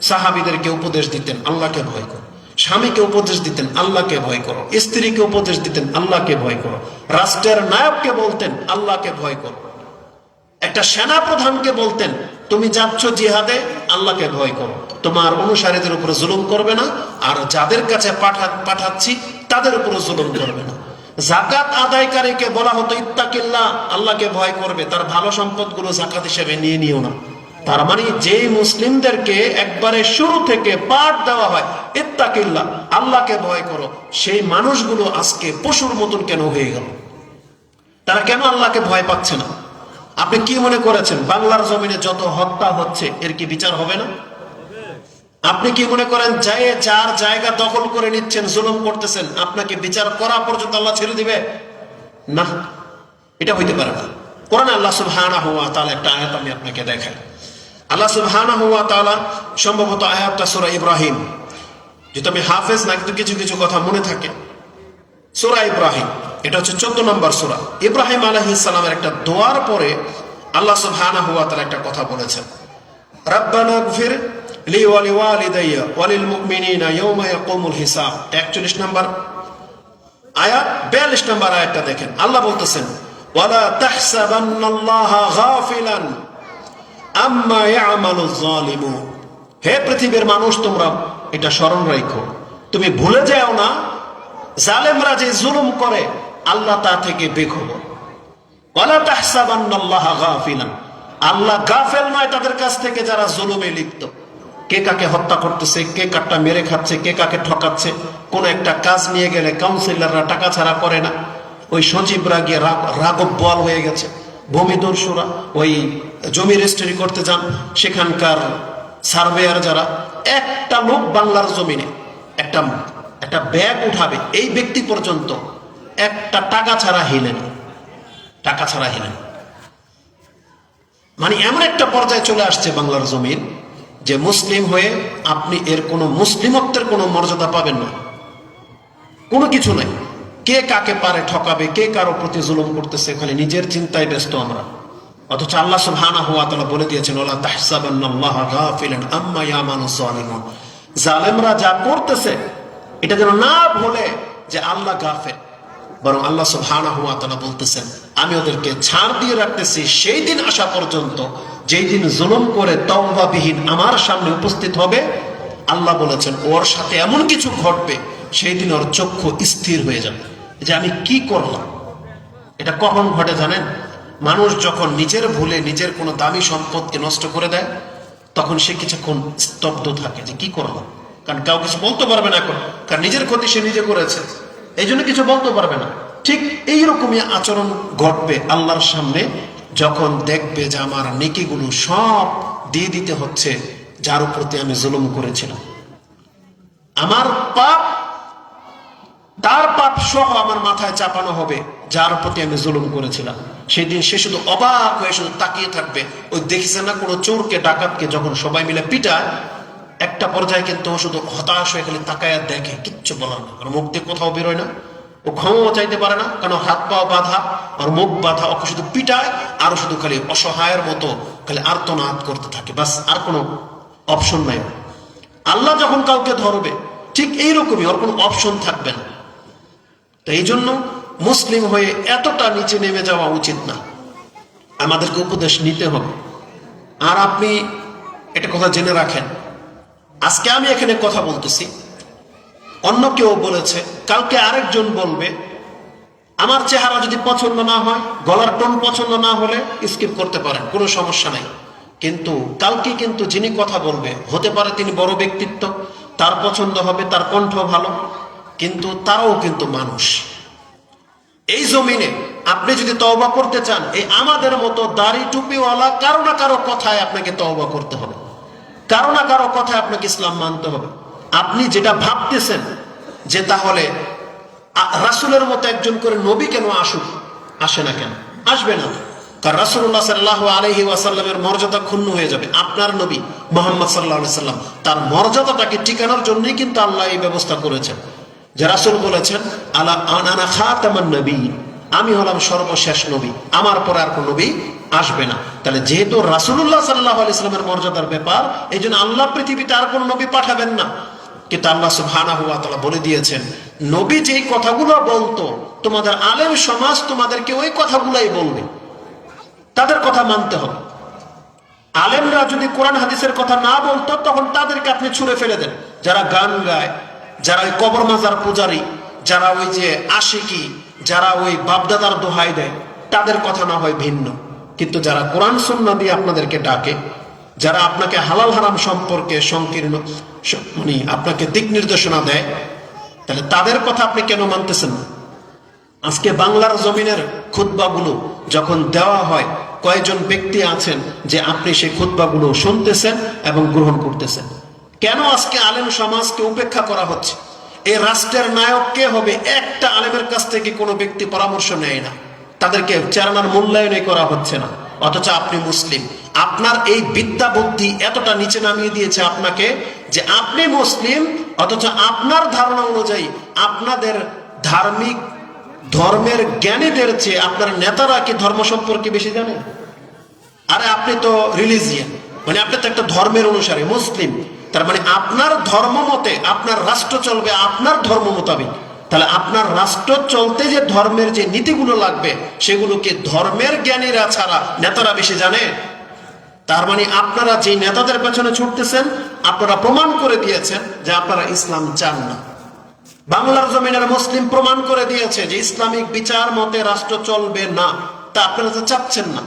সাহাবীদেরকে উপদেশ দিতেন আল্লাহকে ভয় করো, স্বামীকে উপদেশ দিতেন আল্লাহকে ভয় করো, স্ত্রীকে উপদেশ দিতেন আল্লাহকে ভয় করো, রাষ্ট্রের নায়ককে বলতেন আল্লাহকে ভয় করো, একটা সেনা প্রধানকে বলতেন তুমি যাচ্ছ জিহাদে, আল্লাহকে ভয় করো, তোমার অনুসারীদের উপরে জুলুম করবে না, আর যাদের কাছে পাঠাচ্ছি তাদের উপরে জুলুম করবে না। যাকাত আদায়কারীকে বলা হতো ইত্তাকিল্লাহ, আল্লাহকে ভয় করবে, তার ভালো সম্পদগুলো যাকাত হিসেবে নিয়ে নিও না। তার মানে যে মুসলিমদেরকে একবারে শুরু থেকে পাঠ দেওয়া হয় ইত্তাকিল্লাহ, আল্লাহকে ভয় করো, সেই মানুষগুলো আজকে পশুর মতন কেন হয়ে গেল? তারা কেন আল্লাহকে ভয় পাচ্ছে না? আপনি কি মনে করেছেন বাংলার জমিনে যত হত্যা হচ্ছে এর কি বিচার হবে না? আপনি কি মনে করেন যার জায়গা দখল করে নিচ্ছেন, জুলুম করতেছেন, আপনাকে বিচার করা পর্যন্ত আল্লাহ ছেড়ে দিবে না? এটা হইতে পারে না। কোরআনে আল্লাহ সুবহানাহু ওয়া তাআলা একটা আয়াত আমি আপনাকে দেখাই। আল্লাহ সুবহানাহু ওয়া তাআলা, সম্ভবত আয়াতটা সূরা ইব্রাহিম, যেটা আমি হাফেজ না, কিন্তু কিছু কিছু কথা মনে থাকে। সূরা ইব্রাহিম, এটা হচ্ছে 14 নম্বর সূরা। ইব্রাহিম আলাইহিস সালামের একটা দোয়ার পরে আল্লাহ সুবহানাহু ওয়া তাআলা একটা কথা বলেছেন, রাব্বানা গফির লি ওয়া লিওয়ালিদাইয়া ওয়া লিল মুমিনিনা ইয়াওমা ইয়াকুমুল হিসাব। 41 নম্বর আয়াত, 42 নম্বর আয়াতটা দেখেন। আল্লাহ বলতেছেন, ওয়ালা তাহসাবান্নাল্লাহা গাফিলান আম্মা ইয়ামালুয যালিমুন। হে পৃথিবীর মানুষ, তোমরা এটা স্মরণ রাখো, তুমি ভুলে যাও না জালেমরা যে জুলুম করে আল্লাহ তা থেকে বেখবর। ওয়ালা তাহসাবান্নাল্লাহা গাফিলান, আল্লাহ গাফেল নয় তাদের কাছ থেকে যারা জুলুমে লিপ্ত। কে কাকে হত্যা করতেছে, কে কারটা মেরে খাচ্ছে, কে কাকে ঠকাচ্ছে। কোন একটা কাজ নিয়ে গেলে কাউন্সিলররা টাকা ছাড়া করে না, ওই সচিবরা গিয়ে রাগব বল হয়ে গেছে। ভূমিদস্যুরা ওই জমি রেজিস্ট্রি করতে যান, সেখানকার সার্ভেয়ার যারা, একটা লোক বাংলার জমিনে একটা ব্যাগ উঠাবে এই ব্যক্তি পর্যন্ত একটা টাকা ছাড়া হিলেন, টাকা ছাড়া হিলেন। মানে এমন একটা পর্যায়ে চলে আসছে বাংলার জমিন যে মুসলিম হয়ে আপনি এর কোনো মুসলিমত্বের কোনো মর্যাদা পাবেন না, কোনো কিছু নাই। কে কাকে পারে ঠকাবে, কে কারো প্রতি জুলুম করতেছে, খালি নিজের চিন্তায় ব্যস্ত আমরা। অথচ আল্লাহ সুবহানাহু ওয়া তাআলা বলে দিয়েছেন, ওয়ালা তাহসাবান্নাল্লাহা গাফিলান আম্মা ইয়ামালুয যালিমুন। জালেমরা যা করতেছে এটা যেন না ভুলে যে আল্লাহ গাফেল, বরং আল্লাহ সুবহানাহু ওয়া তাআলা বলতেছেন, আমি ওদেরকে ছাড় দিয়ে রাখতেছি সেই দিন আসা পর্যন্ত যেই দিন জুলুম করে তওবাবিহীন আমার সামনে উপস্থিত হবে। আল্লাহ বলেছেন ওর সাথে এমন কিছু ঘটবে সেই দিন ওর চক্ষু স্থির হয়ে যাবে যে আমি কি করলাম। এটা কখন ঘটে জানেন? মানুষ যখন নিজের ভুলে নিজের কোনো দামি সম্পদকে নষ্ট করে দেয়, তখন সে কিছুক্ষণ স্তব্ধ থাকে যে কি করলাম, কারণ কাউ কিছু বলতে পারবে না এখন, কারণ নিজের ক্ষতি সে নিজে করেছে, এই জন্য কিছু বলতে পারবে না। ঠিক এইরকমই আচরণ ঘটবে আল্লাহর সামনে, যখন দেখবে যে আমার নেকিগুলো সব দিয়ে দিতে হচ্ছে যার প্রতি আমি জুলুম করেছিলাম। আমার পাপ, তার পাপ সহ আমার মাথায় চাপানো হবে যার প্রতি আমি জুলুম করেছিলাম। সেদিন সে শুধু অবাক হয়ে শুধু তাকিয়ে থাকবে। ওই দেখছেন না কোনো চোরকে, ডাকাতকে যখন সবাই মিলে পিটায়, একটা পর্যায়ে কিন্তু শুধু হতাশ হয়ে খালি তাকায়া দেখে, কিচ্ছু বলার না, কারণ মুখ দিয়ে কোথাও বেরোয় না, ও ক্ষমাও চাইতে পারে না, কারণ হাত পা বাঁধা আর মুখ বাঁধা, ওকে শুধু পিটায় আর শুধু খালি অসহায়ের মতো খালি আর্তনাদ করতে থাকে, বাস আর কোনো অপশন নাই। আল্লাহ যখন কাউকে ধরবে ঠিক এইরকমই, ওর কোনো অপশন থাকবে না। তো এই জন্য মুসলিম হয়ে এতটা নিচে নেমে যাওয়া উচিত না, আমাদেরকে উপদেশ নিতে হবে। আর আপনি একটা কথা জেনে রাখেন, আজকে আমি এখানে কথা বলতেছি, অন্য কেউ বলেছে, কালকে আরেকজন বলবে। আমার চেহারা যদি পছন্দ না হয়, গলার টোন পছন্দ না হলে স্কিপ করতে পারেন, কোনো সমস্যা নাই। কিন্তু কালকে কিন্তু যিনি কথা বলবে, হতে পারে তিনি বড় ব্যক্তিত্ব, তার পছন্দ হবে, তার কণ্ঠ ভালো, কিন্তু তারাও কিন্তু মানুষ। এই জমিনে আপনি যদি তওবা করতে চান, এই আমাদের মতো দাড়ি টুপিওয়ালা কারো না কারো কথায় আপনাকে তওবা করতে হবে, কারো না কারো কথায় আপনাকে ইসলাম মানতে হবে। আপনি যেটা ভাবতেছেন যে তাহলে রাসূলের মতো একজন করে নবী কেন আসুক, আসে না কেন? আসবে না, কারণ রাসূলুল্লাহ সাল্লাল্লাহু আলাইহি ওয়াসাল্লামের মর্যাদা ক্ষুণ্ণ হয়ে যাবে। আপনার নবী মুহাম্মদ সাল্লাল্লাহু আলাইহি সাল্লাম, তার মর্যাদাটাকে টিকানোর জন্যই কিন্তু আল্লাহ এই ব্যবস্থা করেছেন, যে রাসূল বলেছেন আলা আনা খাতামান নবী, আমি হলাম সর্বশেষ নবী, আমার পরে আর কোন নবী আসবে না। তাহলে যেহেতু রাসূলুল্লাহ সাল্লাল্লাহু আলাইহি সাল্লামের মর্যাদার ব্যাপার, এই জন্য আল্লাহ পৃথিবীতে আর কোন নবী পাঠাবেন না। কিন্তু আল্লাহ সুবহানাহু ওয়া তাআলা বলে দিয়েছেন, নবী যেই কথাগুলো বলতো, তোমাদের আলেম সমাজ তোমাদেরকে ওই কথাগুলাই বলবে, তাদের কথা মানতে হবে। আলেমরা যদি কোরআন হাদিসের কথা না বলতো, তখন তাদেরকে আপনি ছুঁড়ে ফেলে দেন। যারা গান গায়, যারা ওই কবর মাজার পূজারী, যারা ওই যে আশিকি, যারা ওই বাপদাদার দোহাই দেয়, তাদের কথা না হয় ভিন্ন। কিন্তু যারা কোরআন সুন্নাহ দিয়ে আপনাদেরকে ডাকে, যারা আপনাকে হালাল হারাম সম্পর্কে সংকীর্ণ মানে আপনাকে দিক নির্দেশনা দেয়, তাহলে তাদের কথা আপনি কেন মানতেছেন না? আজকে বাংলার জমিনের খুতবাগুলো যখন দেওয়া হয়, কয়েকজন ব্যক্তি আছেন যে আপনি সেই খুতবাগুলো শুনতেছেন এবং গ্রহণ করতেছেন। কেন আজকে আলেম সমাজকে উপেক্ষা করা হচ্ছে? এই রাষ্ট্রের নায়ক কে হবে? একটা আলেমের কাছ থেকে কোনো ব্যক্তি পরামর্শ নেয় না, তাদেরকে চেরানার মূল্যায়নই করা হচ্ছে না। অথচ আপনি মুসলিম, আপনার এই বিদ্যা বুদ্ধি এতটা নিচে নামিয়ে দিয়েছে আপনাকে যে আপনি মুসলিম, অথচ আপনার ধারণা অনুযায়ী আপনাদের ধার্মিক ধর্মের জ্ঞানীদের চেয়ে আপনার নেতারা কি ধর্ম সম্পর্কে বেশি জানে? আরে আপনি তো রিলিজিয়ান, মানে আপনি তো একটা ধর্মের অনুসারী, মুসলিম। তার মানে আপনার ধর্ম মতে আপনার রাষ্ট্র চলবে আপনার ধর্ম মোতাবেক। তাহলে আপনার রাষ্ট্র চলতে যে ধর্মের যে নীতিগুলো লাগবে, সেগুলোকে ধর্মের জ্ঞানীরা ছাড়া নেতারা বেশি জানে। তার মানে আপনারা যে নেতাদের পেছনে ছুটতেছেন, আপনারা প্রমাণ করে দিয়েছেন যে আপনারা ইসলাম চান না। বাংলার জমিনের মুসলিম প্রমাণ করে দিয়েছে যে ইসলামিক বিচার মতে রাষ্ট্র চলবে না, তা আপনারা তো চাচ্ছেন না।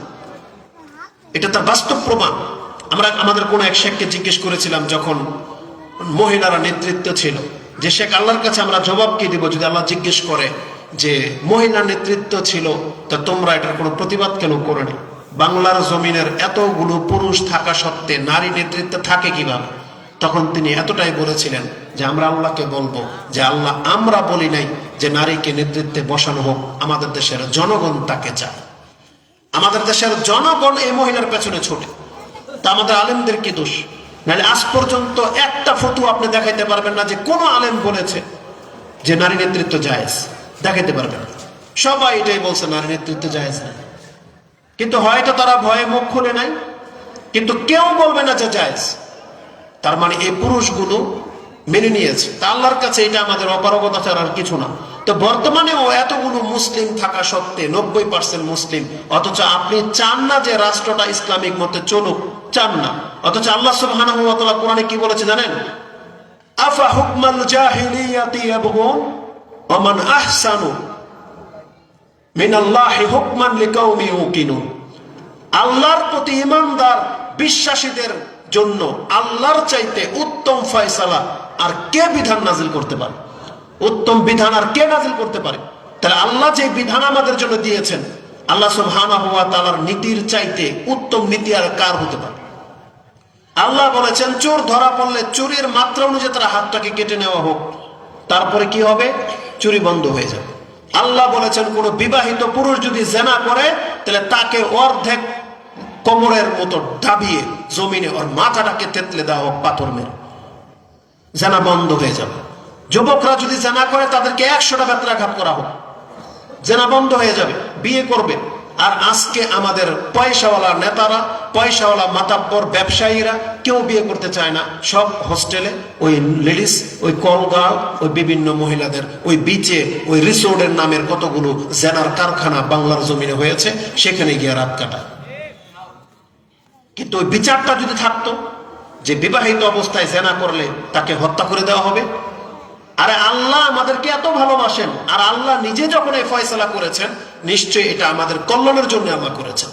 এটা তার বাস্তব প্রমাণ। আমরা আমাদের কোন এক শেখকে জিজ্ঞেস করেছিলাম, যখন মহিলারা নেতৃত্ব ছিল, যে শেখ আল্লাহর কাছে আমরা জবাব কি দিব যদি আল্লাহ জিজ্ঞেস করে যে মহিলা নেতৃত্ব ছিল, তা তোমরা এটার কোনো প্রতিবাদ কেন করেনি? বাংলার জমিনের এতগুলো পুরুষ থাকা সত্ত্বে নারী নেতৃত্বে থাকে কিভাবে? তখন তিনি এতটাই বলেছিলেন যে আমরা আল্লাহকে বলবো যে আল্লাহ, আমরা বলি নাই যে নারীকে নেতৃত্বে বসানো হোক, আমাদের দেশের জনগণ তাকে চায়। আমাদের দেশের জনগণ এই মহিলার পেছনে ছোটে, তা আমাদের আলেমদের কি দোষ? নাহলে আজ পর্যন্ত একটা ফতোয়া আপনি দেখাইতে পারবেন না যে কোনো আলেম বলেছে যে নারী নেতৃত্ব জায়েজ, দেখাইতে পারবেন না। সবাই এটাই বলছে নারী নেতৃত্ব জায়েজ না, কিন্তু হয়তো তারা ভয়ে মুখ খুলে নাই, কিন্তু কেউ বলবে না যে জায়েজ। তার মানে এই পুরুষগুলো মেনে নিয়েছে, তা আল্লাহর কাছে এটা আমাদের অপারগতা ছাড়া আর কিছু না। তো বর্তমানেও এতগুলো মুসলিম থাকা সত্ত্বে 90% মুসলিম, অথচ আপনি চান না যে রাষ্ট্রটা ইসলামিক মতে চলুক, চান না। অথচ আল্লাহ সুবহানাহু ওয়া তাআলা কোরআনে কি বলেছে জানেন? আফা হুকমাল জাহিলিয়াতি ইয়াবগুন ওয়া মান আহসানু মিনাল্লাহি হুকমান লিকাউমি ইউকিনুন। আল্লাহর প্রতি ঈমানদার বিশ্বাসীদের জন্য আল্লাহর চাইতে উত্তম ফয়সালা আর কে বিধান নাজিল করতে পারে? উত্তম বিধান আর কে নাজিল করতে পারে? তাহলে আল্লাহ যে বিধান আমাদের জন্য দিয়েছেন, আল্লাহ সুবহানাহু ওয়া তাআলার নীতির চাইতে উত্তম নীতি আর কার হতে পারে? আল্লাহ বলেছেন চোর ধরা পড়লে চুরির মাত্রা অনুযায়ী তার হাতটাকে কেটে নেওয়া হোক, তারপরে কি হবে? চুরি বন্ধ হয়ে যাবে। আল্লাহ বলেছেন কোন বিবাহিত পুরুষ যদি জিনা করে, তাহলে তাকে অর্ধেক কোমরের মতো দাবিয়ে জমিনে ওর মাথাটাকে তেতলে দেওয়া হোক পাথর মেরে, জিনা বন্ধ হয়ে যাবে। যুবকরা যদি জিনা করে তাদেরকে 100টা বেত্রাঘাত করা হোক, জিনা বন্ধ হয়ে যাবে, বিয়ে করবে। আর আজকে আমাদের পয়সাওয়ালা নেতারা, পয়সাওয়ালা মাতাব্বর ব্যবসায়ীরা কেউ বিয়ে করতে চায় না, সব হোস্টেলে ওই লেডিস, ওই কলগার্ল, ওই বিভিন্ন মহিলাদের ওই বিচে, ওই রিসোর্টের নামের কতগুলো জেনার কারখানা বাংলার জমিনে হয়েছে, সেখানে গিয়ে রাত কাটায়। কিন্তু ওই বিচারটা যদি থাকতো যে বিবাহিত অবস্থায় জেনা করলে তাকে হত্যা করে দেওয়া হবে, আরে আল্লাহ আমাদেরকে এত ভালোবাসেন, আর আল্লাহ নিজে যখন এই ফয়সালা করেছেন, নিশ্চয়ই এটা আমাদের কল্যাণের জন্য আল্লাহ করেছেন,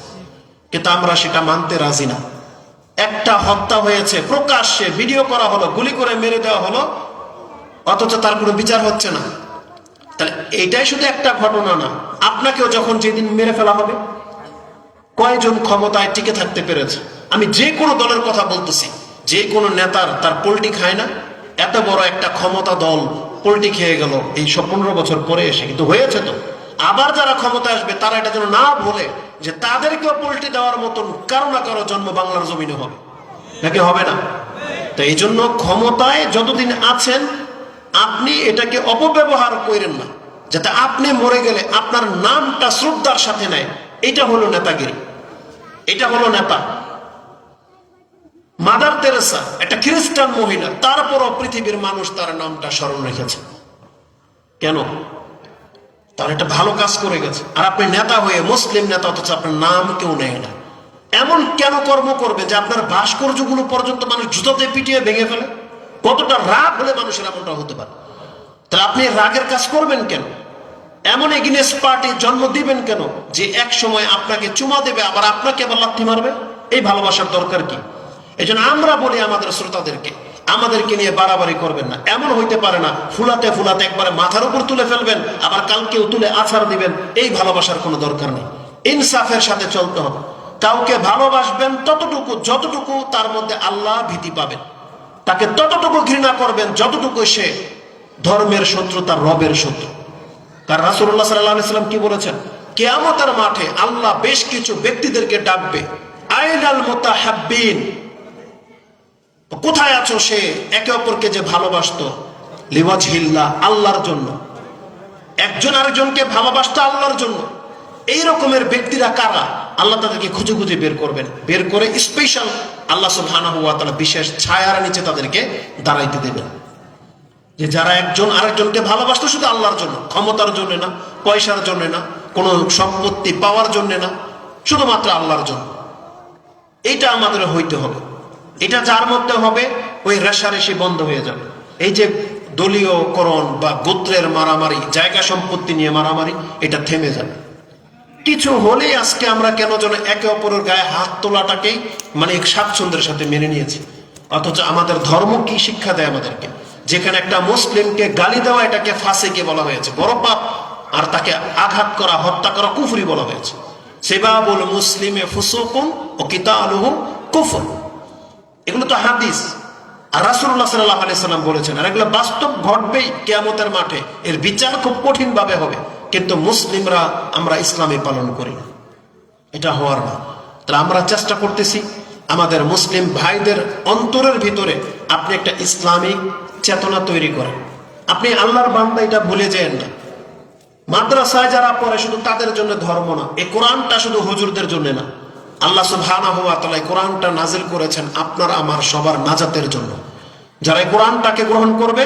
কিন্তু আমরা সেটা মানতে রাজি না। একটা হত্যা হয়েছে, প্রকাশ্যে ভিডিও করা হলো, গুলি করে মেরে দেওয়া হলো, অথচ তার কোনো বিচার হচ্ছে না। তাহলে এইটাই শুধু একটা ঘটনা না, আপনাকেও যখন যেদিন মেরে ফেলা হবে, কয়জন ক্ষমতায় টিকে থাকতে পেরেছে? আমি যে কোনো দলের কথা বলতেছি, যে কোনো নেতার তার পোল্টি খায় না? এত বড় একটা ক্ষমতা দল পোল্টি খেয়ে গেল এই 15 বছর পরে এসে, কিন্তু হয়েছে তো। আবার যারা ক্ষমতা আসবে তারা এটা যেন না ভুলে যে তাদেরকেও পোল্টি দেওয়ার মতন কারো না কারো জন্ম বাংলার জমিনে হবে, নাকি হবে না? তো এই জন্য ক্ষমতায় যতদিন আছেন আপনি এটাকে অপব্যবহার করেন না, যাতে আপনি মরে গেলে আপনার নামটা শ্রদ্ধার সাথে নেয়। এটা হলো নেতাগিরি, এটা হলো নেতা। মাদার তেরেসা একটা খ্রিস্টান মহিলা, তারপরও পৃথিবীর মানুষ তার নামটা স্মরণ রেখেছে। কেন? তার একটা ভালো কাজ করে গেছে। আর আপনি নেতা হয়ে, মুসলিম নেতা, অথচ আপনার নাম কেউ নেয় না। এমন কেন কর্ম করবে যে আপনার ভাস্কর্যগুলো পর্যন্ত মানুষ জুতোতে পিটিয়ে ভেঙে ফেলে? কতটা রাগ হলে মানুষের এমনটা হতে পারে? তাহলে আপনি রাগের কাজ করবেন কেন? এমন এগেইনস্ট পার্টি জন্ম দিবেন কেন যে এক সময় আপনাকে চুমা দেবে, আবার আপনাকে আবার লাথি মারবে? এই ভালোবাসার দরকার কি? এই জন্য আমরা বলি আমাদের শ্রোতাদেরকে, আমাদেরকে নিয়ে বাড়াবাড়ি করবেন না। এমন হইতে পারে না ফুলাতে ফুলাতে একবারে মাথার উপর তুলে ফেলবেন, আবার কালকেও তুলে আছাড় দিবেন। এই ভালোবাসার কোনো দরকার নেই। ইনসাফের সাথে চলতে হবে। কাউকে ভালোবাসবেন ততটুকু যতটুকু তার মধ্যে আল্লাহ ভীতি পাবেন, তাকে ততটুকু ঘৃণা করবেন যতটুকু সে ধর্মের শত্রু, তার রবের শত্রু। কারণ রাসূলুল্লাহ সাল্লাল্লাহু আলাইহি ওয়াসাল্লাম কি বলেছেন? কিয়ামতের মাঠে আল্লাহ বেশ কিছু ব্যক্তিদেরকে ডাকবে, আইনাল মুতাহাব্বিন, কোথায় আছো? সে একে অপরকে যে ভালোবাসতো, লিওয়াজহিল্লাহ, আল্লাহর জন্য। একজন আরেকজনকে ভালোবাসতো আল্লাহর জন্য। এই রকমের ব্যক্তিরা কারা? আল্লাহ তাদেরকে খুঁজে খুঁজে বের করবেন, বের করে স্পেশাল আল্লাহ সুবহানাহু ওয়া তাআলা বিশেষ ছায়ার নিচে তাদেরকে দাঁড়াইতে দেবেন। যে যারা একজন আরেকজনকে ভালোবাসতো শুধু আল্লাহর জন্য, ক্ষমতার জন্য না, পয়সার জন্য না, কোনো সম্পত্তি পাওয়ার জন্য না, শুধুমাত্র আল্লাহর জন্য। এটা আমাদের হইতে হবে। এটা যার মধ্যে হবে, ওই রেশারেশি বন্ধ হয়ে যাবে। এই যে দলীয়করণ বা গোত্রের মারামারি, জায়গা সম্পত্তি নিয়ে মারামারি, এটা থেমে যাবে। কিছু হলেই আজকে আমরা কেন যেন একে অপরের গায়ে হাত তোলাটাকেই মানে স্বাচ্ছন্দ্যের সাথে মেনে নিয়েছি। অথচ আমাদের ধর্ম কি শিক্ষা দেয় আমাদেরকে? যেখানে একটা মুসলিমকে গালি দেওয়া, এটাকে ফাসিকি বলা হয়েছে, বড় পাপ। আর তাকে আঘাত করা, হত্যা করা কুফরি বলা হয়েছে। সিবাবুল মুসলিমে ফুসুকুন ও কিতালুহু কুফর। এগুলো তো হাদিস, আর রাসূলুল্লাহ সাল্লাল্লাহু আলাইহি সাল্লাম বলেছেন। আর এগুলো বাস্তব ঘটবেই কিয়ামতের মাঠে। এর বিচার খুব কঠিন ভাবে হবে। কিন্তু মুসলিমরা আমরা ইসলামে পালন করি না, এটা হওয়ার না। তাহলে আমরা চেষ্টা করতেছি আমাদের মুসলিম ভাইদের অন্তরের ভিতরে আপনি একটা ইসলামিক চেতনা তৈরি করেন। আপনি আল্লাহর বান্দা, এটা ভুলে যেন না। মাদ্রাসায় যারা পড়ে শুধু তাদের জন্য ধর্ম না, এই কোরআনটা শুধু হুজুরদের জন্য না। আল্লাহ সুবহানাহু ওয়া তাআলা কোরআনটা নাজিল করেছেন আপনার আমার সবার নাজাতের জন্য। যারা এই কোরআনটাকে গ্রহণ করবে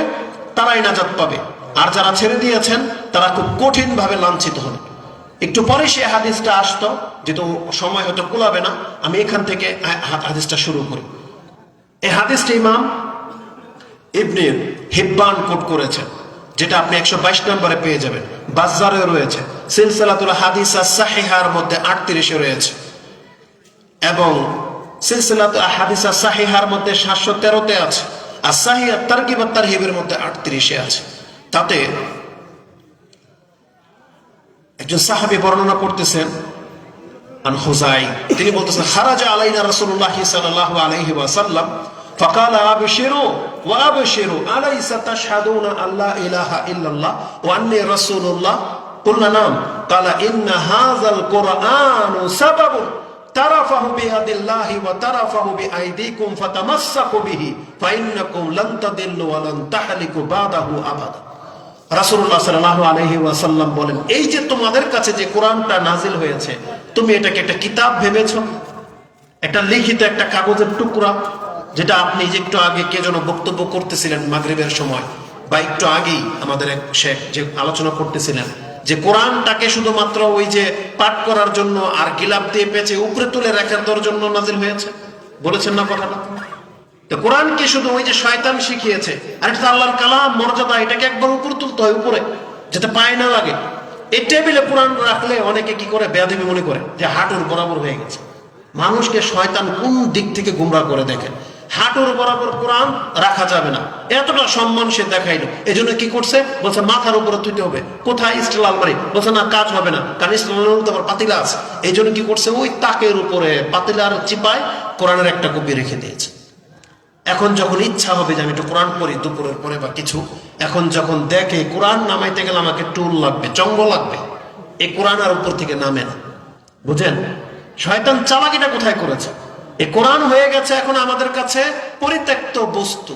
তারাই নাজাত পাবে, আর যারা ছেড়ে দিয়েছেন তারা খুব কঠিন ভাবে লাঞ্ছিত হবে। একটু পরে সে হাদিসটা আসতো, যেহেতু সময় হয়তো কুলাবে না, আমি এখান থেকে হাদিসটা শুরু করি। এই হাদিসটা ইমাম ইবনে হিব্বান কোট করেছেন, যেটা আপনি 122 নম্বরে পেয়ে যাবেন। বাজ্জারে রয়েছে, সিলসিলাতুল হাদিস সাহিহার মধ্যে 38-এ রয়েছে, এবং সিলসিলাতুল হাদিস সাহিহার মধ্যে 713-তে আছে, আর সাহিহ তারগিব ওয়াত তারহিবের মধ্যে 38-এ আছে। তাতে একজন সাহাবী বর্ণনা করতেছেন, আন খুজাই, তিনি বলতেছেন, খারাজা আলাইনা রাসূলুল্লাহ সাল্লাল্লাহু আলাইহি ওয়াসাল্লাম ফাকালা আবশিরু ওয়া আবশিরু আলাইসা তাশহাদুনা আল্লা ইলাহা ইল্লাল্লাহ ওয়া আন্নী রাসূলুল্লাহ? কুলনা নাম। ক্বালা ইন্না হাযাল কুরআনু সাবাবুন তারাফাহু বিয়াদিল্লাহি ওয়া তারাফাহু বিআইদিকুম ফাতামাসসাকু বিহি ফাইন্নাকুম লান তাদিল্লু ওয়া লান তাহলিকু বাদাহু আবাদা। রাসূলুল্লাহ সাল্লাল্লাহু আলাইহি ওয়াসাল্লাম বলেন, এই যে তোমাদের কাছে যে কোরআনটা নাজিল হয়েছে, তুমি এটাকে একটা কিতাব ভেবেছো, একটা লিখিত একটা কাগজের টুকরা, যেটা আপনি যে একটু আগে কে যেন বক্তব্য করতেছিলেন মাগরিবের সময়, বা একটু আগেই আমাদের এক শেখ যে আলোচনা করতেছিলেন যে কোরআনটাকে শুধুমাত্র ওই যে পাঠ করার জন্য আর গিলাপ দিয়ে পেঁচে উপরে তুলে রাখার জন্য নাজিল হয়েছে, বলেছেন না কথাটা? তো কোরআন কি শুধু ওই যে শয়তান শিখিয়েছে, আর এটা আল্লাহর কালাম, মর্যাদা, এটাকে একবার উপরে তুলতে হয়, উপরে যাতে পায়ে না লাগে। এই টেবিলে কোরআন রাখলে অনেকে কি করে, বেয়াদবি মনে করে যে হাঁটুর বরাবর হয়ে গেছে। মানুষকে শয়তান কোন দিক থেকে গুমরাহ করে দেখে। হাঁটুর বরাবর কোরআন রাখা যাবে না, এতটা সম্মান সে দেখাইলো। এই জন্য কি করছে, বলছে মাথার উপরে তুলতে হবে। কোথায়? স্টিল আলমারি। বলছে না, কাজ হবে না, কারণ স্টিল আলমারি তোমার পাতিলা আছে। এই জন্য কি করছে, ওই তাকের উপরে পাতিলার চিপায় কোরআনের একটা কপি রেখে দিয়েছে। এখন যখন ইচ্ছা হবে যে আমি একটু কোরআন পড়ি দুপুরের পরে বা কিছু, এখন যখন দেখে কোরআন নামাইতে গেলে আমাকে টুল লাগবে, চঙ্গ লাগবে, এই কোরআন আর উপর থেকে নামে না। বুঝেন শয়তান চালাকিটা কোথায় করেছে? এই কোরআন হয়ে গেছে এখন আমাদের কাছে পরিত্যক্ত বস্তু।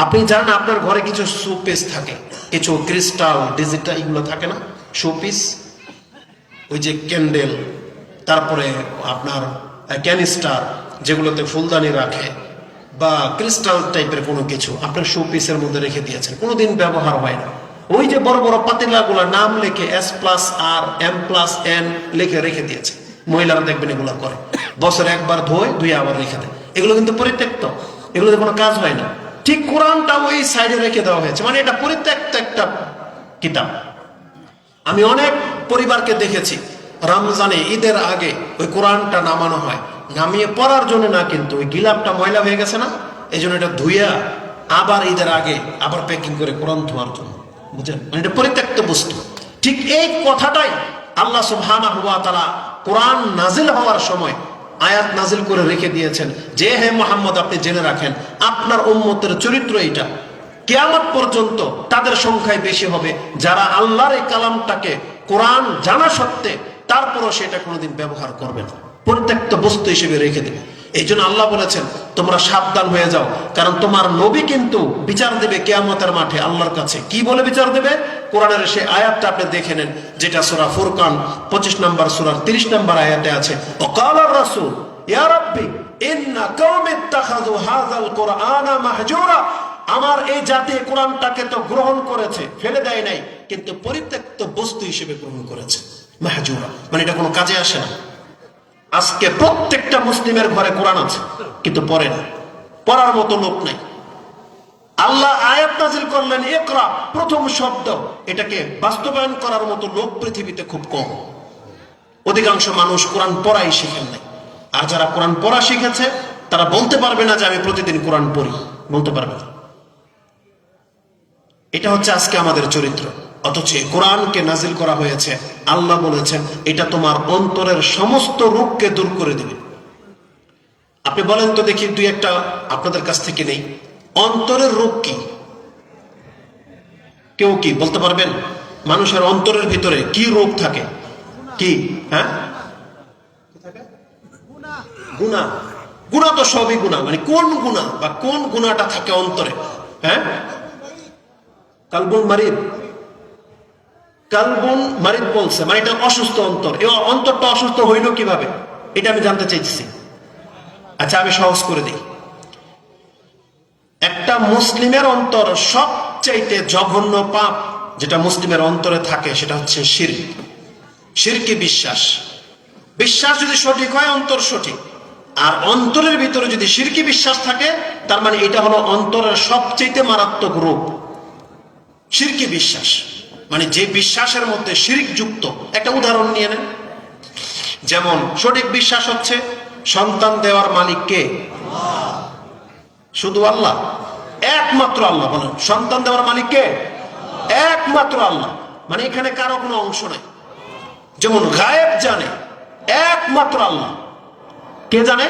আপনি জানেন আপনার ঘরে কিছু শোপিস থাকে, কিছু ক্রিস্টাল, ডিজিটাল, এগুলো থাকে না শোপিস, ওই যে ক্যান্ডেল, তারপরে আপনার ক্যানিস্টার, যেগুলোতে ফুলদানি রাখে, বা ক্রিস্টাল টাইপের কোনো কিছু আপনার শোপিসের মধ্যে রেখে দিয়েছেন, কোনোদিন ব্যবহার হয় না। ওই যে বড় বড় পাতিলাগুলা নাম লিখে S+R M+N লিখে রেখে দিয়েছে। মহিলারা দেখবেন এগুলো করে, বছরে একবার ধোয়, ধুয়ে আবার রেখে দেয়। এগুলো কিন্তু পরিত্যক্ত, এগুলোতে কোনো কাজ হয় না। ঠিক কোরআনটা ওই সাইডে রেখে দেওয়া হয়েছে, মানে এটা পরিত্যক্ত একটা কিতাব। আমি অনেক পরিবারকে দেখেছি রমজানে, ঈদের আগে ওই কোরআনটা নামানো হয়, নামিয়ে পড়ার জন্য না, কিন্তু ওই গিলাপটা ময়লা হয়ে গেছে না, এই জন্য এটা ধুইয়া আবার ঈদের আগে আবার প্যাকিং করে কোরআন ধোয়ার জন্য। বুঝলেন, মানে এটা পরিত্যক্ত বস্তু। ঠিক এই কথাটাই আল্লাহ সুবহানাহু ওয়া তাআলা কোরআন নাজিল হওয়ার সময় আয়াত নাজিল করে রেখে দিয়েছেন যে হে মুহাম্মদ, আপনি জেনে রাখেন আপনার উম্মতের চরিত্র এটা, কিয়ামত পর্যন্ত তাদের সংখ্যায় বেশি হবে যারা আল্লাহর এই কালামটাকে কোরআন জানা সত্ত্বে তারপরও সেটা কোনোদিন ব্যবহার করবে না, পরিত্যক্ত বস্তু হিসেবে রেখে দেবে। এই জন্য আল্লাহ বলেছেন তোমরা সাবধান হয়ে যাও, কারণ তোমার নবী কিন্তু বিচার দেবে কিয়ামতের মাঠে আল্লাহর কাছে। কি বলে বিচার দেবে? কোরআনের সেই আয়াতটা আপনি দেখে নেন, যেটা সূরা ফুরকান 25 নম্বর সূরার 30 নম্বর আয়াতে আছে, ওয়াকালার রাসূল ইয়া রাব্বি ইন্না কওমি ইত্তাখাযু হাযাল কুরআনা মাহজুরা। আমার এই জাতি কোরআনটাকে তো গ্রহণ করেছে, ফেলে দেয় নাই, কিন্তু পরিত্যক্ত বস্তু হিসেবে গ্রহণ করেছে। মাহজুরা মানে এটা কোনো কাজে আসে না। আজকে প্রত্যেকটা মুসলিমের ঘরে কোরআন আছে, কিন্তু পড়ে না, পড়ার মতো লোক নাই। আল্লাহ আয়াত নাযিল করলেন ইকরা, প্রথম শব্দ, এটাকে বাস্তবায়ন করার মতো লোক পৃথিবীতে খুব কম। অধিকাংশ মানুষ কোরআন পড়াই শিখেন নাই। আর যারা কোরআন পড়া শিখেছে তারা বলতে পারবে না যে আমি প্রতিদিন কোরআন পড়ি, বলতে পারবে না। এটা হচ্ছে আজকে আমাদের চরিত্র। অথচ কোরআনকে নাজিল করা হয়েছে, আল্লাহ বলেছেন এটা তোমার অন্তরের সমস্ত রোগকে দূর করে দিবে। আপনি বলেন তো দেখি, দুই একটা আপনাদের কাছ থেকে নেই, অন্তরের রোগ কি? কেউ কি বলতে পারবেন? মানুষের অন্তরের ভিতরে কি রোগ থাকে? কি? হ্যাঁ, গুনাহ। গুনাহ তো সবই গুনাহ, মানে কোন গুনাহ বা কোন গুনাহটা থাকে অন্তরে? হ্যাঁ, কালবুন মারিদ, কালবুন মারিদ বলছে, মানে এটা অসুস্থ অন্তর। এই অন্তরটা অসুস্থ হইল কিভাবে, এটা আমি জানতে চাইছি। আচ্ছা, আমি সহজ করে দিই। একটা মুসলিমের অন্তর সবচাইতে জঘন্য পাপ যেটা মুসলিমের অন্তরে থাকে সেটা হচ্ছে শিরক, শিরকি বিশ্বাস। বিশ্বাস যদি সঠিক হয় অন্তর সঠিক, আর অন্তরের ভিতরে যদি শিরকি বিশ্বাস থাকে তার মানে এটা হলো অন্তরের সবচাইতে মারাত্মক রোগ। শিরকি বিশ্বাস মানে যে বিশ্বাসের মধ্যে শিরক যুক্ত। একটা উদাহরণ নিয়ে নেন, যেমন সঠিক বিশ্বাস হচ্ছে সন্তান দেওয়ার মালিক কে? শুধু আল্লাহ, একমাত্র আল্লাহ। বলেন, সন্তান দেওয়ার মালিক কে? একমাত্র আল্লাহ। মানে এখানে কারো কোনো অংশ নাই। যেমন গায়েব জানে একমাত্র আল্লাহ। কে জানে?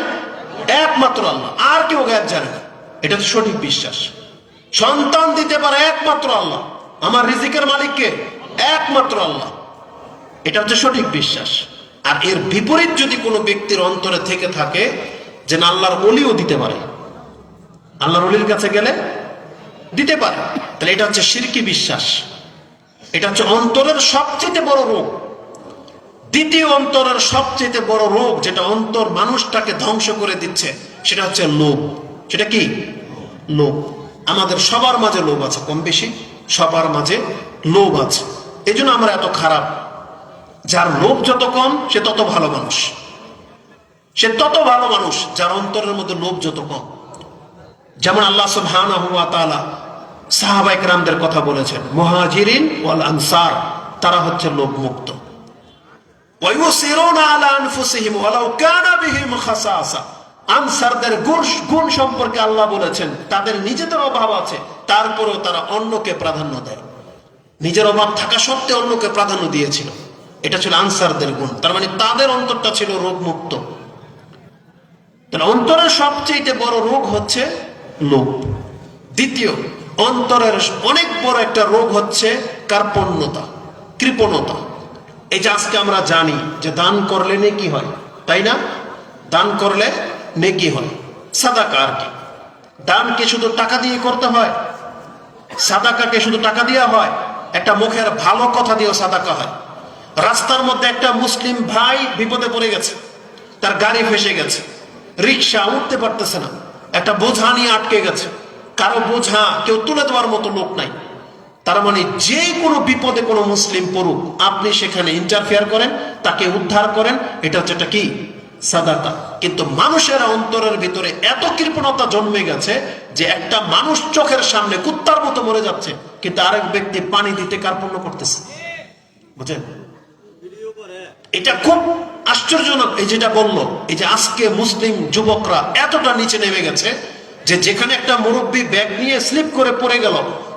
একমাত্র আল্লাহ, আর কেউ গায়েব জানে না। এটা তো সঠিক বিশ্বাস। সন্তান দিতে পারে একমাত্র আল্লাহ। আমার রিজিকের মালিক কে? একমাত্র আল্লাহ। এটা হচ্ছে সঠিক বিশ্বাস। আর এর বিপরীত যদি কোনো ব্যক্তির অন্তরে থেকে থাকে যে না, আল্লাহর ওলিও দিতে পারে, আল্লাহর ওলির কাছে গেলে দিতে পারে, তাহলে এটা হচ্ছে শিরকি বিশ্বাস। এটা হচ্ছে অন্তরের সবচেয়ে বড় রোগ। দ্বিতীয় অন্তরের সবচেয়ে বড় রোগ যেটা অন্তর মানুষটাকে ধ্বংস করে দিচ্ছে সেটা হচ্ছে লোভ। সেটা কি? লোভ। আমাদের সবার মাঝে লোভ আছে, কম বেশি সবার মাঝে লোভ আছে। এই জন্য আমরা এত খারাপ। যার লোভ যত কম সে তত ভালো মানুষ, সে তত ভালো মানুষ যার অন্তরের মধ্যে লোভ যত কম। যেমন আল্লাহ সুবহানাহু ওয়া তাআলা সাহাবায়ে কেরামদের কথা বলেছেন, মুহাজিরিন ওয়াল আনসার, তারা হচ্ছে লোভ মুক্ত। ওয়া ইউসিরুনা আলা আনফুসিহিম ওয়ালাউ কানা বিহিম খাসাসা, আনসারদের গুণ সম্পর্কে আল্লাহ বলেছেন তাদের নিজেদের অভাব আছে, তারপরেও তারা অন্যকে প্রাধান্য দেয়। নিজের অভাব থাকা সত্ত্বেও অন্যকে প্রাধান্য দিয়েছিল, এটা ছিল আনসারদের গুণ। তার মানে তাদের অন্তরটা ছিল রোগ মুক্ত। তাহলে অন্তরের সবচেয়ে বড় রোগ হচ্ছে লোভ। দ্বিতীয়, অন্তরের অনেক বড় একটা রোগ হচ্ছে কার্পণ্যতা, কৃপণতা। এই যে আজকে আমরা জানি যে দান করলে নেকি হয়, তাই না? দান করলে নেকি হয়। সাদাকা আর কি? দান কি শুধু টাকা দিয়ে করতে হয়? সাদাকাকে শুধু টাকা দিয়ে হয়? একটা মুখের ভালো কথা দিয়েও সাদাকা হয়। রাস্তার মধ্যে একটা মুসলিম ভাই বিপদে পড়ে গেছে, তার গাড়ি ফেসে গেছে, রিক্সা উঠতে পারতেছে না, একটা বোঝা নিয়ে আটকে গেছে, কারো বোঝা কেউ তুলে দেওয়ার মতো লোক নাই। তার মানে যে কোনো বিপদে কোনো মুসলিম পড়ুক, আপনি সেখানে ইন্টারফেয়ার করেন, তাকে উদ্ধার করেন, এটা হচ্ছে একটা কি? সাদাকা। কিন্তু মানুষের অন্তরের ভিতরে এত কৃপণতা জন্মে গেছে যে একটা মানুষ চোখের সামনে কুত্তার মতো মরে যাচ্ছে, কিন্তু আরেক ব্যক্তি পানি দিতে কার্পণ্য করতেছে। বুঝছেন? এটা খুব আশ্চর্যজনক। এই যেটা বললো, এই যে আজকে মুসলিম যুবকরা এতটা নিচে নেমে গেছে যে যেখানে একটা মুরব্বী ব্যাগ নিয়ে স্লিপ করে পড়ে গেল,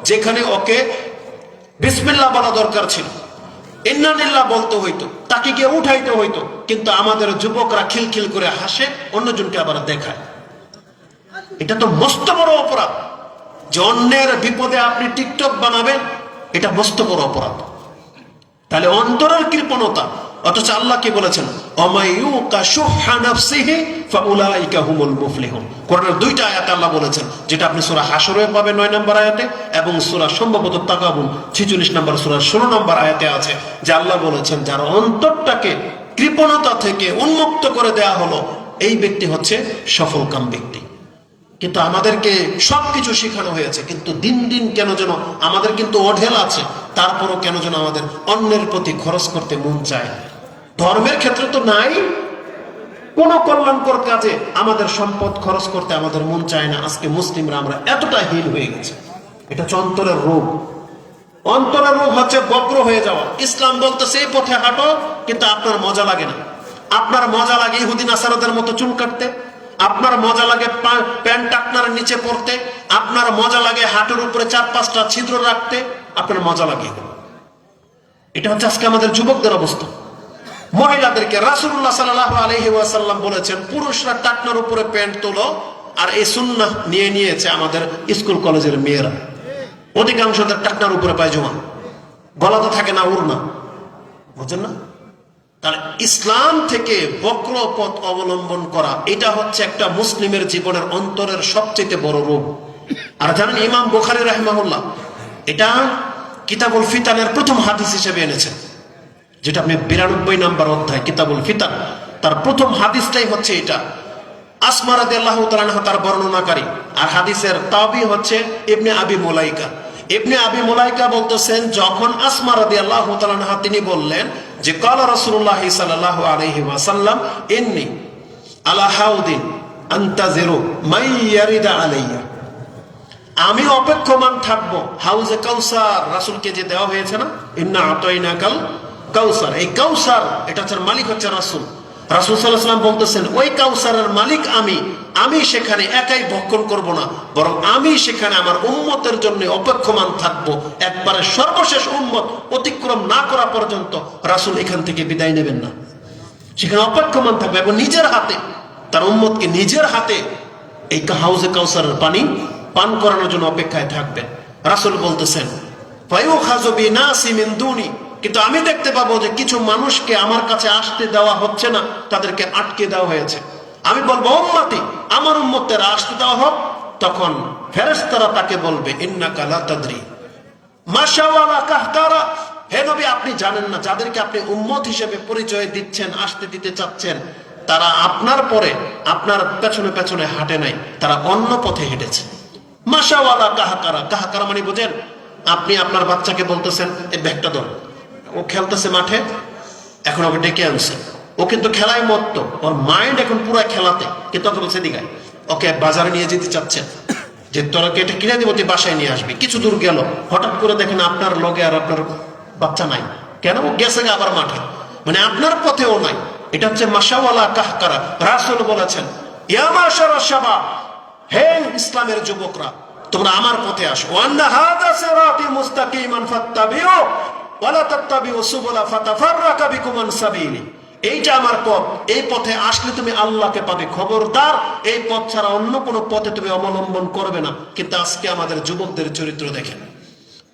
যেখানে ওকে বিসমিল্লাহ বলা দরকার ছিল, ইন্নালিল্লাহ বলতে হইতো, তাকে গিয়ে উঠাইতে হইতো, কিন্তু আমাদের যুবকরা খিলখিল করে হাসে, অন্যজনকে আবার দেখায়। এটা তো মস্ত বড় অপরাধ যে অন্যের বিপদে আপনি টিকটক বানাবেন, এটা মস্ত বড় অপরাধ। তাহলে অন্তরের কৃপণতা। অথচ আল্লাহ কি বলেছেন? অমাইয়ুকা শুহা নাফসিহি ফাউলাইকা হুমুল মুফলিহুন। কোরআনের দুইটা আয়াতে আল্লাহ বলেছেন, যেটা আপনি সূরা হাশরে পাবেন 9 নম্বর আয়াতে, এবং সূরা সম্ভবত তাকাবুন 46 নম্বর সূরা 16 নম্বর আয়াতে আছে, যে আল্লাহ বলেছেন যার অন্তরটাকে কৃপণতা থেকে উন্মুক্ত করে দেয়া হলো, এই ব্যক্তি হচ্ছে সফলকাম ব্যক্তি। কিন্তু আমাদেরকে সবকিছু শেখানো হয়েছে, কিন্তু দিন দিন কেন যেন আমাদের কিন্তু অঢেল আছে, তারপরও কেন যেন আমাদের অন্যের প্রতি খরচ করতে মন চায়। ধর্মের ক্ষেত্রে তো নাই, কোন কল্যাণকর কাজে আমাদের সম্পদ খরচ করতে আমাদের মন চায় না। আজকে মুসলিমরা আমরা এতটা হীন হয়ে গেছে। এটা হচ্ছে অন্তরের রোগ। অন্তরের রোগ হচ্ছে বক্র হয়ে যাওয়া। ইসলাম বলতেছে এই পথে হাঁটো, কিন্তু আপনার মজা লাগে না। আপনার মজা লাগে ইহুদি নাসারাদের মতো চুল কাটতে, আপনার মজা লাগে প্যান্ট আপনার নিচে পড়তে, আপনার মজা লাগে হাঁটুর উপরে 4-5টা ছিদ্র রাখতে, আপনার মজা লাগে। এটা হচ্ছে আজকে আমাদের যুবকদের অবস্থা। মহিলাদেরকে রাসূলুল্লাহ সাল্লাল্লাহু আলাইহি ওয়াসাল্লাম বলেছেন, পুরুষরা টাকনার উপরে প্যান্ট তোলো, আর এই সুন্নাহ নিয়ে নিয়েছে আমাদের স্কুল কলেজের মেয়েরা। অধিকাংশদের টাকনার উপরে পায়জামা, গলা তো থাকে না, উড়না। বুঝছেন না? তাহলে ইসলাম থেকে বক্র পথ অবলম্বন করা, এটা হচ্ছে একটা মুসলিমের জীবনের অন্তরের সবচেয়ে বড় রোগ। আর জানেন, ইমাম বুখারী রাহিমাহুল্লাহ এটা কিতাবুল ফিতানের প্রথম হাদিস হিসেবে এনেছেন, যেটা আপনি 92 নম্বর অধ্যায় কিতাবুল ফিতান, তার প্রথম হাদিসটাই হচ্ছে এটা। আসমা রাদিয়াল্লাহু তাআলা আনহা তার বর্ণনাকারী, আর হাদিসের তাবি হচ্ছে ইবনে আবি মুলাইকা। ইবনে আবি মুলাইকা বলতেছেন, যখন আসমা রাদিয়াল্লাহু তাআলা আনহা তিনি বললেন যে ক্বালা রাসূলুল্লাহ সাল্লাল্লাহু আলাইহি ওয়াসাল্লাম ইন্নী আলা হাউদিন আনতাজিরু মান ইয়ারিদা আলাইয়া, আমি অপেক্ষমান থাকবো হাউজে কাউসার, রাসূলকে যে দেওয়া হয়েছে না, ইন্না আতাইনাকাল কাউসার, এই কাউসার এটার মালিক হচ্ছে রাসূল। রাসূল সাল্লাল্লাহু আলাইহি ওয়াসাল্লাম বলতেছেন, ওই কাউসারের মালিক আমি সেখানে একাই ভক্ষণ করব না, বরং আমি সেখানে আমার উম্মতের জন্য অপেক্ষমান থাকবো, একবারে সর্বশেষ উম্মত অতিক্রম না করা পর্যন্ত রাসূল এখান থেকে বিদায় নেবেন না, সেখানে অপেক্ষমান থাকবে এবং নিজের হাতে তার উম্মতকে নিজের হাতে এই হাউজে কাউসারের পানি পান করানোর জন্য অপেক্ষায় থাকবেন। রাসূল বলতেছেন, ফায়ুখাযু বিনাসি মিন দুনি, কিন্তু আমি দেখতে পাবো যে কিছু মানুষকে আমার কাছে আসতে দেওয়া হচ্ছে না, তাদেরকে আটকে দেওয়া হয়েছে। আমি বলবো, উম্মতি, আমার উম্মতের আসতে দেওয়া হোক। তখন ফেরেশতারা তাকে বলবে, ইন্নাকা লা তাদরি মাশাওয়ালা কাহকারা, হে নবী, আপনি জানেন না, যাদেরকে আপনি উম্মত হিসেবে পরিচয় দিচ্ছেন, আসতে দিতে চাচ্ছেন, তারা আপনার পরে আপনার পেছনে পেছনে হাঁটে নাই, তারা অন্য পথে হেঁটেছে। মাশাওয়ালা কাহকারা, কাহকারা মানে বোঝেন? আপনি আপনার বাচ্চাকে বলতেছেন, এই ব্যাগটা ধর, ও খেলতেছে মাঠে, এখন ওকে ডেকে আনছে, ও কিন্তু খেলায় মত্ত, ওর মাইন্ড এখন পুরো খেলাতে, কিন্তু ওকে বলছে দিঘায়, ওকে বাজারে নিয়ে যেতে চাচ্ছেন, যে তোরাকে এটা কিনে দিব, তুই বাসায় নিয়ে আসবি। কিছু দূর গেল, হঠাৎ করে দেখেন আপনার লগে আর আপনার বাচ্চা নাই। কেন? গেছে আবার মাঠে, মানে আপনার পথেও নাই। এটা হচ্ছে মাশাওয়ালা কাহকারা। রাসূল বলেছেন, ইয়া মাশারা শাবাব, হে ইসলামের যুবকরা, তোমরা আমার পথে আসো। ওয়ান্না হাযা সিরাতি মুস্তাকিমান ফাত্তাবিউ ওয়ালা তাত্তাবিউ সুবুলা ফাতাফাররাকা বিকুম আন সাবিলি। এইটা আমার পথ, এই পথে আসলে তুমি আল্লাহকে পাবে। খবরদার, এই পথ ছাড়া অন্য কোনো পথে তুমি অবলম্বন করবে না। কিন্তু আজকে আমাদের যুবকদের চরিত্র দেখেন,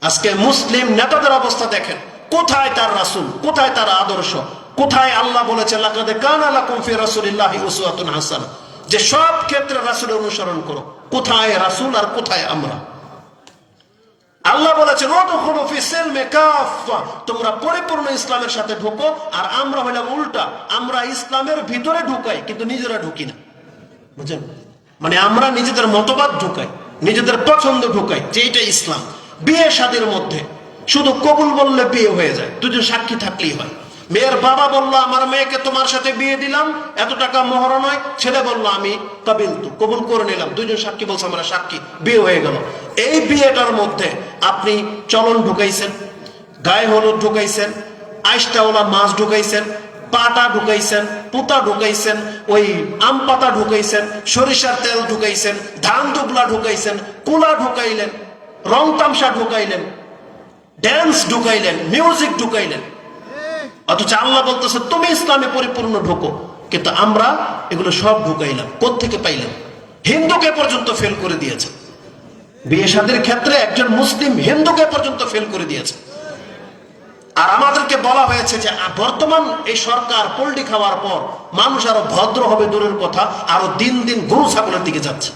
আজকে মুসলিম নেতাদের অবস্থা দেখেন। কোথায় তার রাসূল, কোথায় তার আদর্শ, কোথায় আল্লাহ বলেছে লাকাদ কানা লাকুম ফি রাসূলিল্লাহি উসওয়াতুন হাসানাহ, যে সব ক্ষেত্রে রাসূলের অনুসরণ করো। কোথায় রাসূল আর কোথায় আমরা? আল্লাহ বলেছেন উদখুলু ফি সিলমি কাফা, তোমরা পরিপূর্ণ ইসলামের সাথে ঢুকো। আর আমরা হইলাম উল্টা, আমরা ইসলামের ভিতরে ঢুকাই কিন্তু নিজেরা ঢুকি না। বুঝছেন? মানে আমরা নিজেদের মতবাদ ঢুকাই, নিজেদের পছন্দ ঢুকাই, যে এটা ইসলাম। বিয়ে শাদীর মধ্যে শুধু কবুল বললে বিয়ে হয়ে যায়, দুজন সাক্ষী থাকলেই হয়। মেয়ের বাবা বললো আমার মেয়েকে তোমার সাথে বিয়ে দিলাম, এত টাকা মোহর নয়। ছেলে বললো আমি কাবিলতু, কবুল করে নিলাম। দুইজন সাক্ষী বলছে আমরা সাক্ষী, বিয়ে হয়ে গেল। এই বিয়েটার মধ্যে আপনি চলন ঢুকাইছেন, গায়ে হলুদ ঢুকাইছেন, আইসটাওয়ালা মাছ ঢুকাইছেন, পাটা ঢুকাইছেন, পুতা ঢুকাইছেন, ওই আম পাতা ঢুকাইছেন, সরিষার তেল ঢুকাইছেন, ধান দুবলা ঢুকাইছেন, কুলা ঢুকাইলেন, রং তামসা ঢুকাইলেন, ড্যান্স ঢুকাইলেন, মিউজিক ঢুকাইলেন। অথচ আল্লাহ বলতেছে তুমি ইসলামে পরিপূর্ণ ঢুকো। কিন্তু আমরা এগুলো সব ঢুকাইলাম। কোত্থেকে পাইলাম? হিন্দুকে পর্যন্ত ফেল করে দিয়েছে। বিয়ে শাদীর ক্ষেত্রে একজন মুসলিম হিন্দুকে পর্যন্ত ফেল করে দিয়েছে। আর আমাদেরকে বলা হয়েছে যে বর্তমান এই সরকার পল্টি খাওয়ার পর মানুষ আরো ভদ্র হবে দূরের কথা, আরো দিন দিন গরু ছাগলের দিকে যাচ্ছে।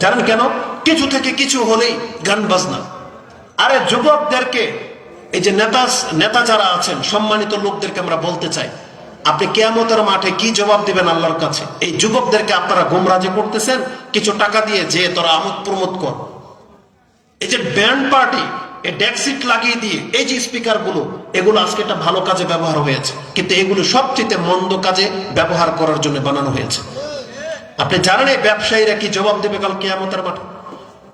জানেন কেন? কিছু থেকে কিছু হলেই গান বাজনা। আরে যুবকদেরকে, এই যে নেতা যারা আছেন, সম্মানিত লোকদেরকে আমরা বলতে চাই, আপনি কিয়ামতের মাঠে কি জবাব দিবেন আল্লাহর কাছে? এই যুবকদেরকে আপনারা গোমরাজি করতেছেন কিছু টাকা দিয়ে, যে তোরা আমোদ প্রমোদ কর। এই যে ব্যান্ড পার্টি, এই ডেক্সিট লাগিয়ে দিয়ে এই যে স্পিকার গুলো, এগুলো আজকে একটা ভালো কাজে ব্যবহার হয়েছে, কিন্তু এগুলো সবচেয়ে মন্দ কাজে ব্যবহার করার জন্য বানানো হয়েছে। আপনি জানেন এই ব্যবসায়ীরা কি জবাব দেবে কাল কিয়ামতের মাঠে?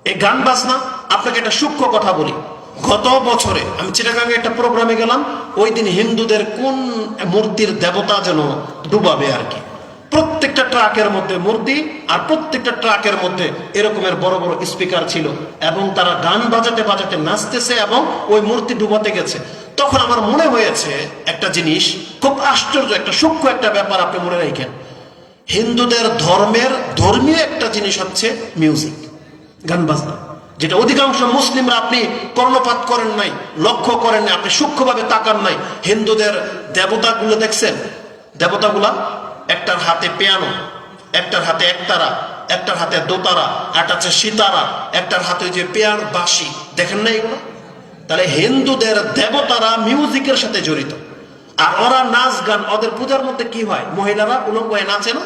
এই গান বাজনা। আপনাকে একটা সূক্ষ্ম কথা বলি, গত বছরে আমি চিটাগাঙ্গে একটা প্রোগ্রামে গেলাম। ওই দিন হিন্দুদের কোন মূর্তির দেবতা যেন ডুবাবে আর কি। প্রত্যেকটা ট্রাকের মধ্যে মূর্তি, আর প্রত্যেকটা ট্রাকের মধ্যে এরকমের বড় বড় স্পিকার ছিল, এবং তারা গান বাজাতে বাজাতে নাচতেছে এবং ওই মূর্তি ডুবাতে গেছে। তখন আমার মনে হয়েছে একটা জিনিস, খুব আশ্চর্য, একটা সূক্ষ্ম একটা ব্যাপার আপনি মনে রাখেন। হিন্দুদের ধর্মীয় একটা জিনিস হচ্ছে মিউজিক, গান বাজনা, যেটা অধিকাংশ মুসলিমরা আপনি কর্ণপাত করেন নাই, লক্ষ্য করেন নাই, আপনি সূক্ষ্মভাবে তাকান নাই। হিন্দুদের দেবতাগুলো দেখছেন? দেবতাগুলা একটার হাতে পিয়ানো, একটার হাতে একতারা, একটার হাতে দোতারা, একটা হচ্ছে সিতারা, একটার হাতে যে পিয়ানো বাঁশি, দেখেন না এগুলো? তাহলে হিন্দুদের দেবতারা মিউজিকের সাথে জড়িত। আর ওরা নাচ গান, ওদের পূজার মধ্যে কি হয়? মহিলারা উলঙ্গ হয়ে নাচে না?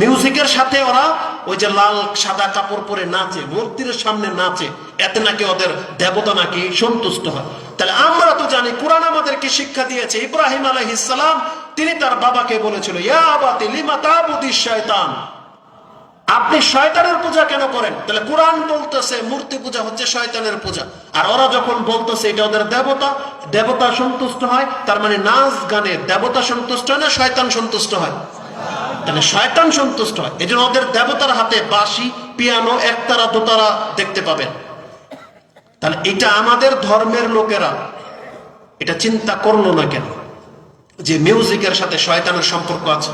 মিউজিকের সাথে ওরা ওই যে লাল সাদা কাপড় পরে নাচে, মূর্তির সামনে নাচে, এতে নাকি ওদের দেবতা নাকি সন্তুষ্ট হয়। তাহলে আমরা তো জানি, কোরআন আমাদেরকে শিক্ষা দিয়েছে, ইব্রাহিম আলাইহিস সালাম তিনি তার বাবাকে বলেছিল, ইয়া আবাতি লিমা তা'বুদিশ শায়তান, আপনি শয়তানের পূজা কেন করেন? তাহলে কোরআন বলতেছে মূর্তি পূজা হচ্ছে শয়তানের পূজা। আর ওরা যখন বলতেছে এটা ওদের দেবতা, দেবতা সন্তুষ্ট হয়, তার মানে নাচ গানে দেবতা সন্তুষ্ট হয় না শয়তান সন্তুষ্ট হয়? তাহলে শয়তান সন্তুষ্ট হয়। এই জন্য ওদের দেবতার হাতে বাঁশি, পিয়ানো, একতারা, দোতারা দেখতে পাবেন। তাহলে এটা আমাদের ধর্মের লোকেরা এটা চিন্তা করলো না কেন যে মিউজিকের সাথে শয়তানের সম্পর্ক আছে?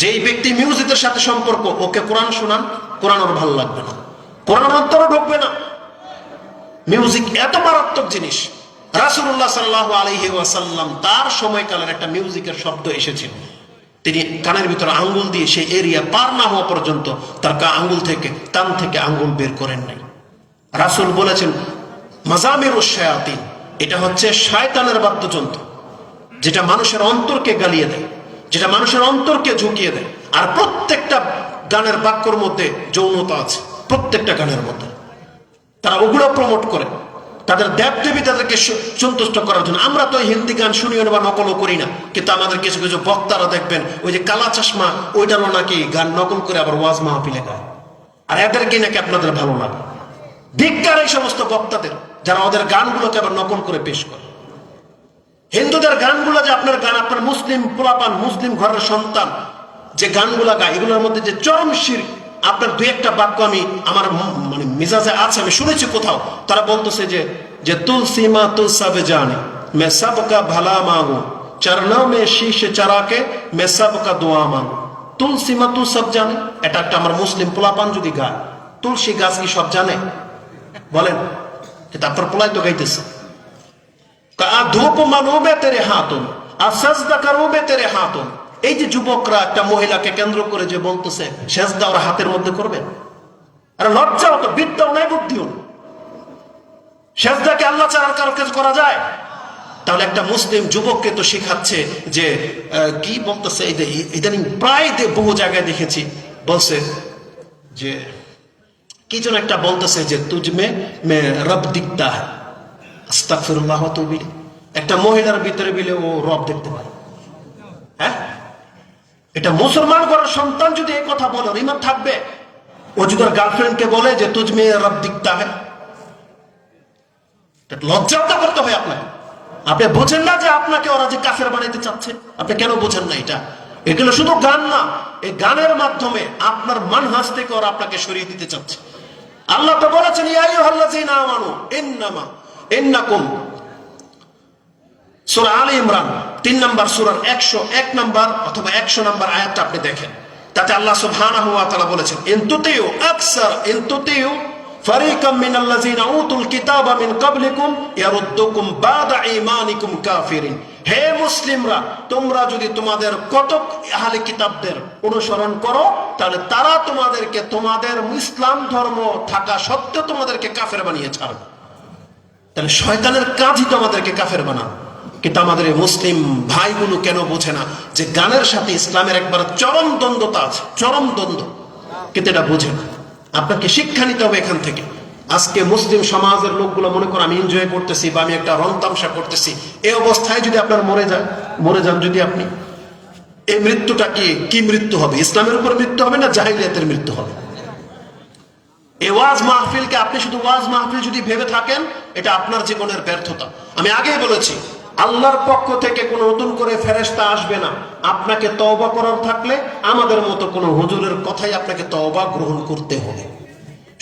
যেই ব্যক্তি মিউজিকের সাথে সম্পর্ক, ওকে কোরআন শোনান, কোরআন ওর ভালো লাগবে না, কোরআন অন্তরে ঢুকবে না। মিউজিক এত মারাত্মক জিনিস। রাসূলুল্লাহ সাল্লাল্লাহু আলাইহি ওয়াসাল্লাম তার সময়কালের একটা মিউজিকের শব্দ এসেছিল, তিনি কানের ভিতরে আঙ্গুল দিয়ে সেই এরিয়া পার না হওয়া পর্যন্ত তার আঙ্গুল থেকে, কান থেকে আঙ্গুল বের করেন নাই। রাসূল বলেছেন মাজামিরুশ শায়াতিন, এটা হচ্ছে শয়তানের বাদ্যযন্ত্র, যেটা মানুষের অন্তরকে গালিয়ে দেয়, যেটা মানুষের অন্তরকে ঝুঁকিয়ে দেয়। আর প্রত্যেকটা গানের বাক্যর মধ্যে যৌনতা আছে, প্রত্যেকটা গানের মধ্যে। তারা ওগুলো প্রমোট করে তাদের দেবদেবী, তাদেরকে সন্তুষ্ট করার জন্য। আমরা তো হিন্দি গান শুনিও না বা নকলও করি না, কিন্তু আমাদের কিছু কিছু বক্তারা দেখবেন ওই যে কালা চশমা, ওইটারও নাকি গান নকল করে আবার ওয়াজ মাহফিলে গায়। আর এদেরকে নাকি আপনাদের ভালো লাগে। ধিক্কার এই সমস্ত বক্তাদের যারা ওদের গানগুলোকে আবার নকল করে পেশ করে। হিন্দুদের গানগুলো যে আপনার গান, আপনার মুসলিম পোলাপান, মুসলিম ঘরের সন্তান যে গানগুলা গায়, এগুলোর মধ্যে যে চরম শিরক। আপনার দুই একটা বাক্য আমি আমার মানে মিজাজে আছে, আমি শুনেছি কোথাও, তারা বলতেছে যে তুলসী মা তুলসাবে জানে মে সবকা ভালা মাগো, চরনা মে শীশ চারাকে মে সবকা দোয়া মাগো। তুলসী মা তু সব জানে, এটা একটা আমার মুসলিম পোলাপান যদি গায়, তুলসী গাছ কি সব জানে? বলেন, এটা আপনার পোলাই তো গাইতেছে। ধূপ মানবে তেরে হাতুন আর সাজদা করবে তেরে হাতুন। এই যে যুবকরা একটা মহিলাকে কেন্দ্র করে যে বলতেছে সেজদা ওরা হাতের মধ্যে করবে, আরে লজ্জাও তো, বিদ্যাও নাই, বুদ্ধিও না। সেজদাকে আল্লাহ ছাড়া আর কারো কাছে করা যায়? তাহলে একটা মুসলিম যুবককে তো শিখাচ্ছে যে কি বলতেছে, ইদানিং প্রায় বহু জায়গায় দেখেছি বলছে যে কি যেন একটা বলতেছে যে তুজমে মে রব দিখতা হ্যায়, আস্তাগফিরুল্লাহ ওয়া তুবু ইলাইহি। একটা মহিলার ভিতরে বিলে ও রব দেখতে পারে। হ্যাঁ, এটা মুসলমান ঘরের সন্তান যদি এই কথা বলে, ইমান থাকবে? ও যদি ওর গার্লফ্রেন্ডকে বলে যে তুজমে রব দিখতা হ্যায়, লজ্জাও তো করতে হয় আপনাকে। আপনি বোঝেন না যে আপনাকে ওরা যে কাফের বানাইতে চাচ্ছে? আপনি কেন বোঝেন না? এগুলো শুধু গান না, এই গানের মাধ্যমে আপনার মানহাজ থেকে ওরা আপনাকে সরিয়ে দিতে চাচ্ছে। আল্লাহ তো বলেছেন ইয়া আইয়ুহাল্লাযীনা আমানু ইন্নাকুম, সূরা আলে ইমরান 3 নম্বর সূরার 101 নম্বর অথবা 100 নম্বর আয়াতটা আপনি দেখেন। তাতে আল্লাহ সুবহানাহু ওয়া তাআলা বলেছেন ইনতুতিউ ফারিকাম মিনাল্লাযীনা উতুল কিতাবা মিন ক্বাবলিকুম ইয়ারুদ্দুকুম বাদা ঈমানিকুম কাফিরিন। হে মুসলিমরা, তোমরা যদি তোমাদের কতক আহলে কিতাবদের অনুসরণ করো, তাহলে তারা তোমাদেরকে তোমাদের ইসলাম ধর্ম থাকা সত্ত্বেও তোমাদেরকে কাফের বানিয়ে ছাড়বে। তাহলে শয়তানের কাজই তো আমাদেরকে কাফের বানানো। কিন্তু আমাদের এই মুসলিম ভাইগুলো কেন বোঝে না যে গানের সাথে ইসলামের একবার চরম দ্বন্দ্বতা আছে, চরম দ্বন্দ্ব, কিন্তু এটা বোঝে না। আপনাকে শিক্ষা নিতে হবে এখান থেকে। আজকে মুসলিম সমাজের লোকগুলো মনে করে আমি এনজয় করতেছি বা আমি একটা রং তামসা করতেছি, এই অবস্থায় যদি আপনার মরে যান যদি আপনি, এই মৃত্যুটা কি মৃত্যু হবে? ইসলামের উপর মৃত্যু হবে না জাহিলিয়াতের মৃত্যু হবে? এই ওয়াজ মাহফিলকে আপনি শুধু ওয়াজ মাহফিল যদি ভেবে থাকেন, এটা আপনার জীবনের ব্যর্থতা। আমি আগেই বলেছি, আল্লাহর পক্ষ থেকে কোনো নতুন করে ফেরেশতা আসবে না। আপনাকে তওবা করার থাকলে আমাদের মতো কোনো হুজুরের কথাই আপনাকে তওবা গ্রহণ করতে হবে।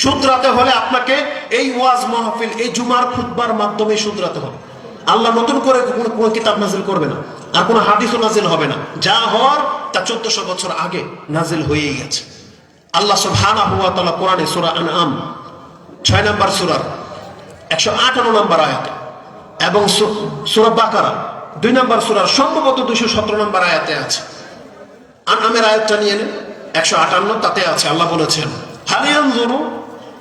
শুধরাতে হলে আপনাকে এই ওয়াজ মাহফিল, এই জুমার খুতবার মাধ্যমে শুধরাতে হবে। আল্লাহ নতুন করে কোনো কিতাব নাজিল করবে না, আর কোনো হাদিসও নাজিল হবে না। যা হওয়ার তা 1400 বছর আগে নাজিল হয়েই গেছে। আল্লাহ সুবহানাহু ওয়া তাআলা কোরআনে সূরা আনআম 6 নম্বর সূরার 158 নম্বর আয়াতে এবং সূরা বাকারা 2 নম্বর সূরার সম্ভবত 217 নম্বর আয়াতে আছে। আনআমের আয়াতটা নিয়ে নেন, 158, তাতে আছে আল্লাহ বলেছেন হাল ইয়ানজুরু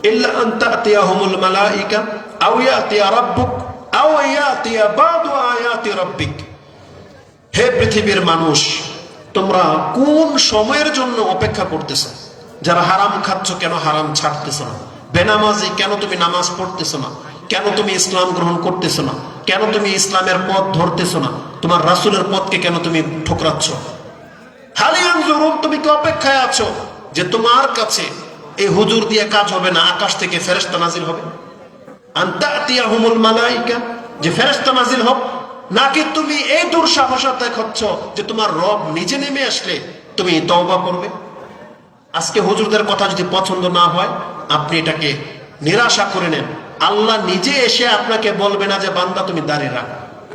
ইল্লা আন তা'তিয়াহুমুল মালাইকা আও ইয়াতিয়া রাব্বুক আও ইয়াতিয়া বাদু আয়াতি রাব্বিক। হে পৃথিবীর মানুষ, তোমরা কোন সময়ের জন্য অপেক্ষা করতেছ? যারা হারাম খাচ্ছ কেন হারাম ছাড়তেছ না? বেনামাজি কেন তুমি নামাজ পড়তেছ না? কেন তুমি ইসলাম গ্রহণ করতেছ না? কেন তুমি ইসলামের পথ ধরতেছ না? তোমার রাসূলের পথকে কেন তুমি ঠুকরাচ্ছ? হাল ইয়ানজুরু, তুমি কি অপেক্ষায় আছো যে তোমার কাছে এই হুজুর দিয়ে কাজ হবে না, আকাশ থেকে ফেরেশতা নাজিল হবে? আন তা'তিয়াহুমুল মালাইকা, যে ফেরেশতা নাজিল হোক, নাকি তুমি এই দুঃসাহসতা দেখাচ্ছ যে তোমার রব নিজে নেমে আসলে তুমি তওবা করবে? আজকে হুজুরদের কথা যদি পছন্দ না হয়, আপনি এটাকে নিরাশা করে নেন। আল্লাহ নিজে এসে আপনাকে বলবে না যে বান্দা তুমি দাঁড়িয়ে রাখ,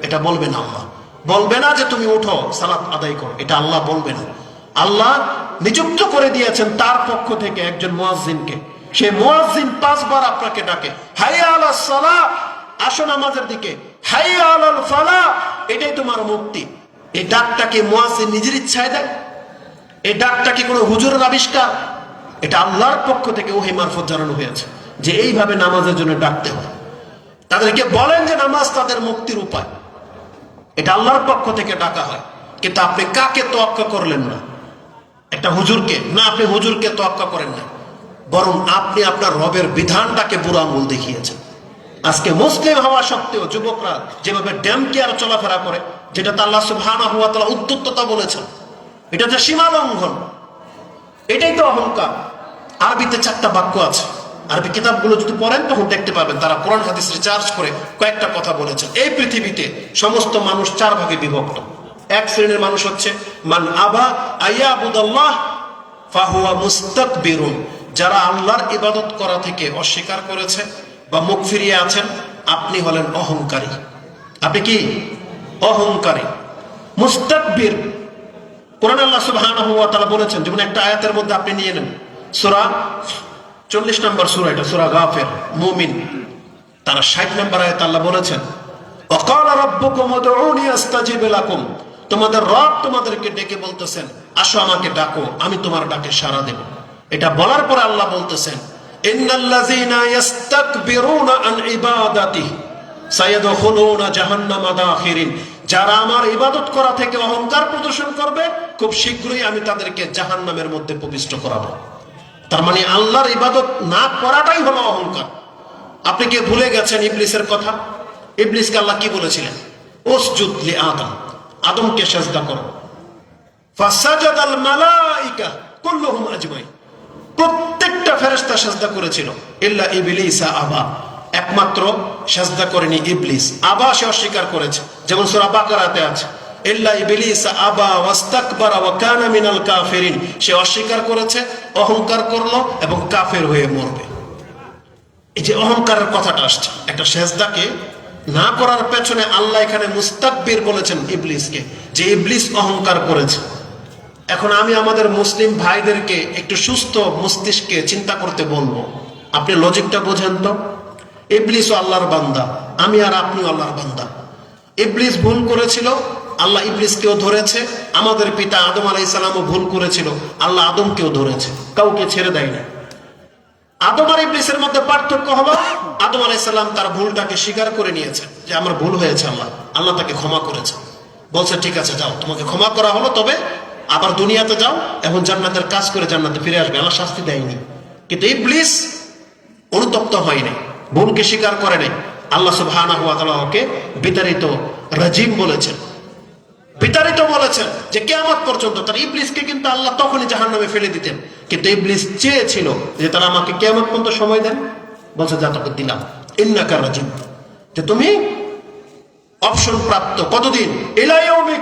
এটা বলবে না। আল্লাহ বলবে না যে তুমি উঠো সালাত আদায় করো, এটা আল্লাহ বলবে না। আল্লাহ নিযুক্ত করে দিয়েছেন তার পক্ষ থেকে একজন মুয়াজ্জিনকে। সেই মুয়াজ্জিন 5 বার আপনাকে ডাকে, হাইয়া আলাস সালাহ, আসো নামাজের দিকে, হাইয়া আলাল ফালাহ, এটাই তোমার মুক্তি। এই ডাকটা কি মুয়াজ্জিন নিজের ইচ্ছায় দেয়? এই ডাকটা কি কোনো হুজুরের আবিষ্কার? এটা আল্লাহর পক্ষ থেকে ওহী মারফত জানানো হয়েছে যে এইভাবে নামাজের জন্য ডাকতে হয়। তাদেরকে বলেন যে নামাজ তাদের মুক্তির উপায়, এটা আল্লাহর পক্ষ থেকে ডাকা হয়। কিন্তু আপনি কাকে তোয়াক্কা করলেন না? একটা হুজুরকে না, আপনি হুজুরকে তোয়াক্কা করেন না, বরং আপনি আপনার রবের বিধানটাকে বুড়ো আঙুল দেখিয়েছেন। আজকে মুসলিম হওয়া সত্ত্বেও যুবকরা যেভাবে ড্যামকে আর চলাফেরা করে, যেটাতে আল্লাহ সুবহানাহু ওয়া তাআলা উদ্যততা বলেছেন, এটা যে সীমা লঙ্ঘন, এটাই তো অহংকার। আরবিতে 4টা বাক্য আছে। আরবি কিতাবগুলো যদি পড়েন তখন দেখতে পাবেন তারা কোরআন হাদিস রিসার্চ করে কয়েকটা কথা বলেছেন। এই পৃথিবীতে সমস্ত মানুষ 4 ভাগে বিভক্ত। এক শ্রেণীর মানুষ হচ্ছে মান আবা আয়াবুদাল্লাহ ফাহুয়া মুস্তাকবিরুন, যারা আল্লাহর ইবাদত করা থেকে অস্বীকার করেছে বা মুখ ফিরিয়ে আছেন, আপনি হলেন অহংকারী। আপনি কি অহংকারী, মুস্তাকবির। কোরআন আল্লাহ সুবহানাহু ওয়া তাআলা বলেছেন, যেমন একটা আয়াতের মধ্যে আপনি নিয়ে নেন সূরা 40 নম্বর সূরা, এটা সূরা গাফির মুমিন, তার 60 নম্বর আয়াতে আল্লাহ বলেছেন ওয়াকালা রাব্বুকুম উদউনি আস্তাজিব লাকুম, তোমাদের রব তোমাদেরকে ডেকে বলতেছেন আসো আমাকে ডাকো, আমি তোমার ডাকে সাড়া দেব। এটা বলার পরে আল্লাহ বলতেছেন ইন্নাল্লাযীনা ইস্তাকবিরুনা আন ইবাদাতিহি সায়াদখুলুনা জাহান্নামা দাখিরিন, যারা আমার ইবাদত করা থেকে অহংকার প্রদর্শন করবে খুব শীঘ্রই আমি তাদেরকে জাহান্নামের মধ্যে প্রবিষ্ট করাবো। তার মানে আল্লাহর ইবাদত না করাটাই হলো অহংকার। আপনি কি ভুলে গেছেন ইবলিসের কথা? ইবলিসকে আল্লাহ কি বলেছিলেন? উসজুদ লি আদম, আদমকে সিজদা করো। ফাসাজাদাল মালাইকা কুল্লুহুম আজমাইন, প্রত্যেকটা ফেরেশতা সিজদা করেছিল ইল্লা ইবলিসা আবা, একমাত্র সিজদা করেনি ইবলিস। আবা, সে অস্বীকার করেছে, যেমন সূরা বাকারাতে আছে ইল্লা ইবলিসা আবা ওয়াস্তাকবারা ওয়া কানা মিনাল কাফিরিন, সে অস্বীকার করেছে, অহংকার করলো এবং কাফের হয়ে মরবে। এই যে অহংকারের কথাটা আসছে, একটা সিজদাকে না করার পেছনে আল্লাহ এখানে মুস্তাকবির বলেছেন ইবলিসকে, যে ইবলিস অহংকার করেছে। এখন আমি আমাদের মুসলিম ভাইদেরকে একটু সুস্থ মস্তিষ্কে চিন্তা করতে বলবো, আপনি লজিকটা বোঝেন তো। ইবলিসও আল্লাহর বান্দা, আমি আর আপনিও আল্লাহর বান্দা। ইবলিস ভুল করেছিল, আল্লাহ ইবলিসকেও ধরেছে। আমাদের পিতা আদম আলাইহিস সালামও ভুল করেছিল, আল্লাহ আদমকেও ধরেছে, কাউকে ছেড়ে দেয়নি। আদম আর ইবলিসের মধ্যে পার্থক্য হলো আদম আলাইহিস সালাম তার ভুলটাকে স্বীকার করে নিয়েছেন, যে আমার ভুল হয়েছে, আল্লাহ তাকে ক্ষমা করেছে, বলছে ঠিক আছে যাও, তোমাকে ক্ষমা করা হলো, তবে আবার দুনিয়াতে যাও, এখন জান্নাতের কাজ করে জান্নাতে ফিরে আসবে, আল্লাহ শাস্তি দেয়নি। কিন্তু ইবলিস অনুতপ্ত হয়নি, ভুলকে স্বীকার করে নাই। আল্লাহ সুবহানাহু ওয়া তাআলা ওকে বিতাড়িত রাজিম বলেছেন, বিতাড়িত বলেছেন যে কিয়ামত পর্যন্ত। তার ইবলিসকে কিন্তু আল্লাহ তখনই জাহান্নামে ফেলে দিতেন, কিন্তু ইবলিস চেয়েছিল যে তারা আমাকে কিয়ামত পর্যন্ত সময় দেন, বলছে যা তোকে দিলাম ইন্নাকা রাজিম, যে তুমি অপশন প্রাপ্ত। কতদিন? ইলা ইয়াউমি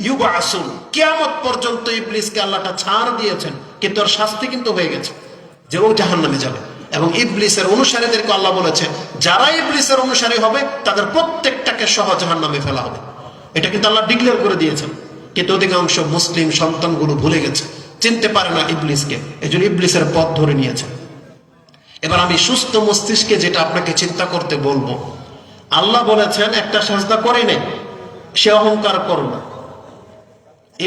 ইউবআসুন, কিয়ামত পর্যন্ত ইবলিসকে আল্লাহটা ছাড় দিয়েছেন, কিন্তু ওর শাস্তি কিন্তু হয়ে গেছে, যে ও জাহান্নামে যাবে। এবং ইবলিসের অনুসারীদেরকে আল্লাহ বলেছে যারা ইবলিসের অনুসারী হবে তাদের প্রত্যেকটাকে সহ জাহান্নামে ফেলা হবে। এটা কিন্তু আল্লাহ ডিক্লেয়ার করে দিয়েছেন, কিন্তু অধিকাংশ মুসলিম সন্তানগুলো ভুলে গেছে, চিনতে পারে না ইবলিসকে, এজন্য ইবলিসের পথ ধরে নিয়েছে। এবার আমি সুস্থ মস্তিষ্কে যেটা আপনাকে চিন্তা করতে বলবো, আল্লাহ বলেছেন একটা সাজদা করে নেই, সে অহংকার করো না।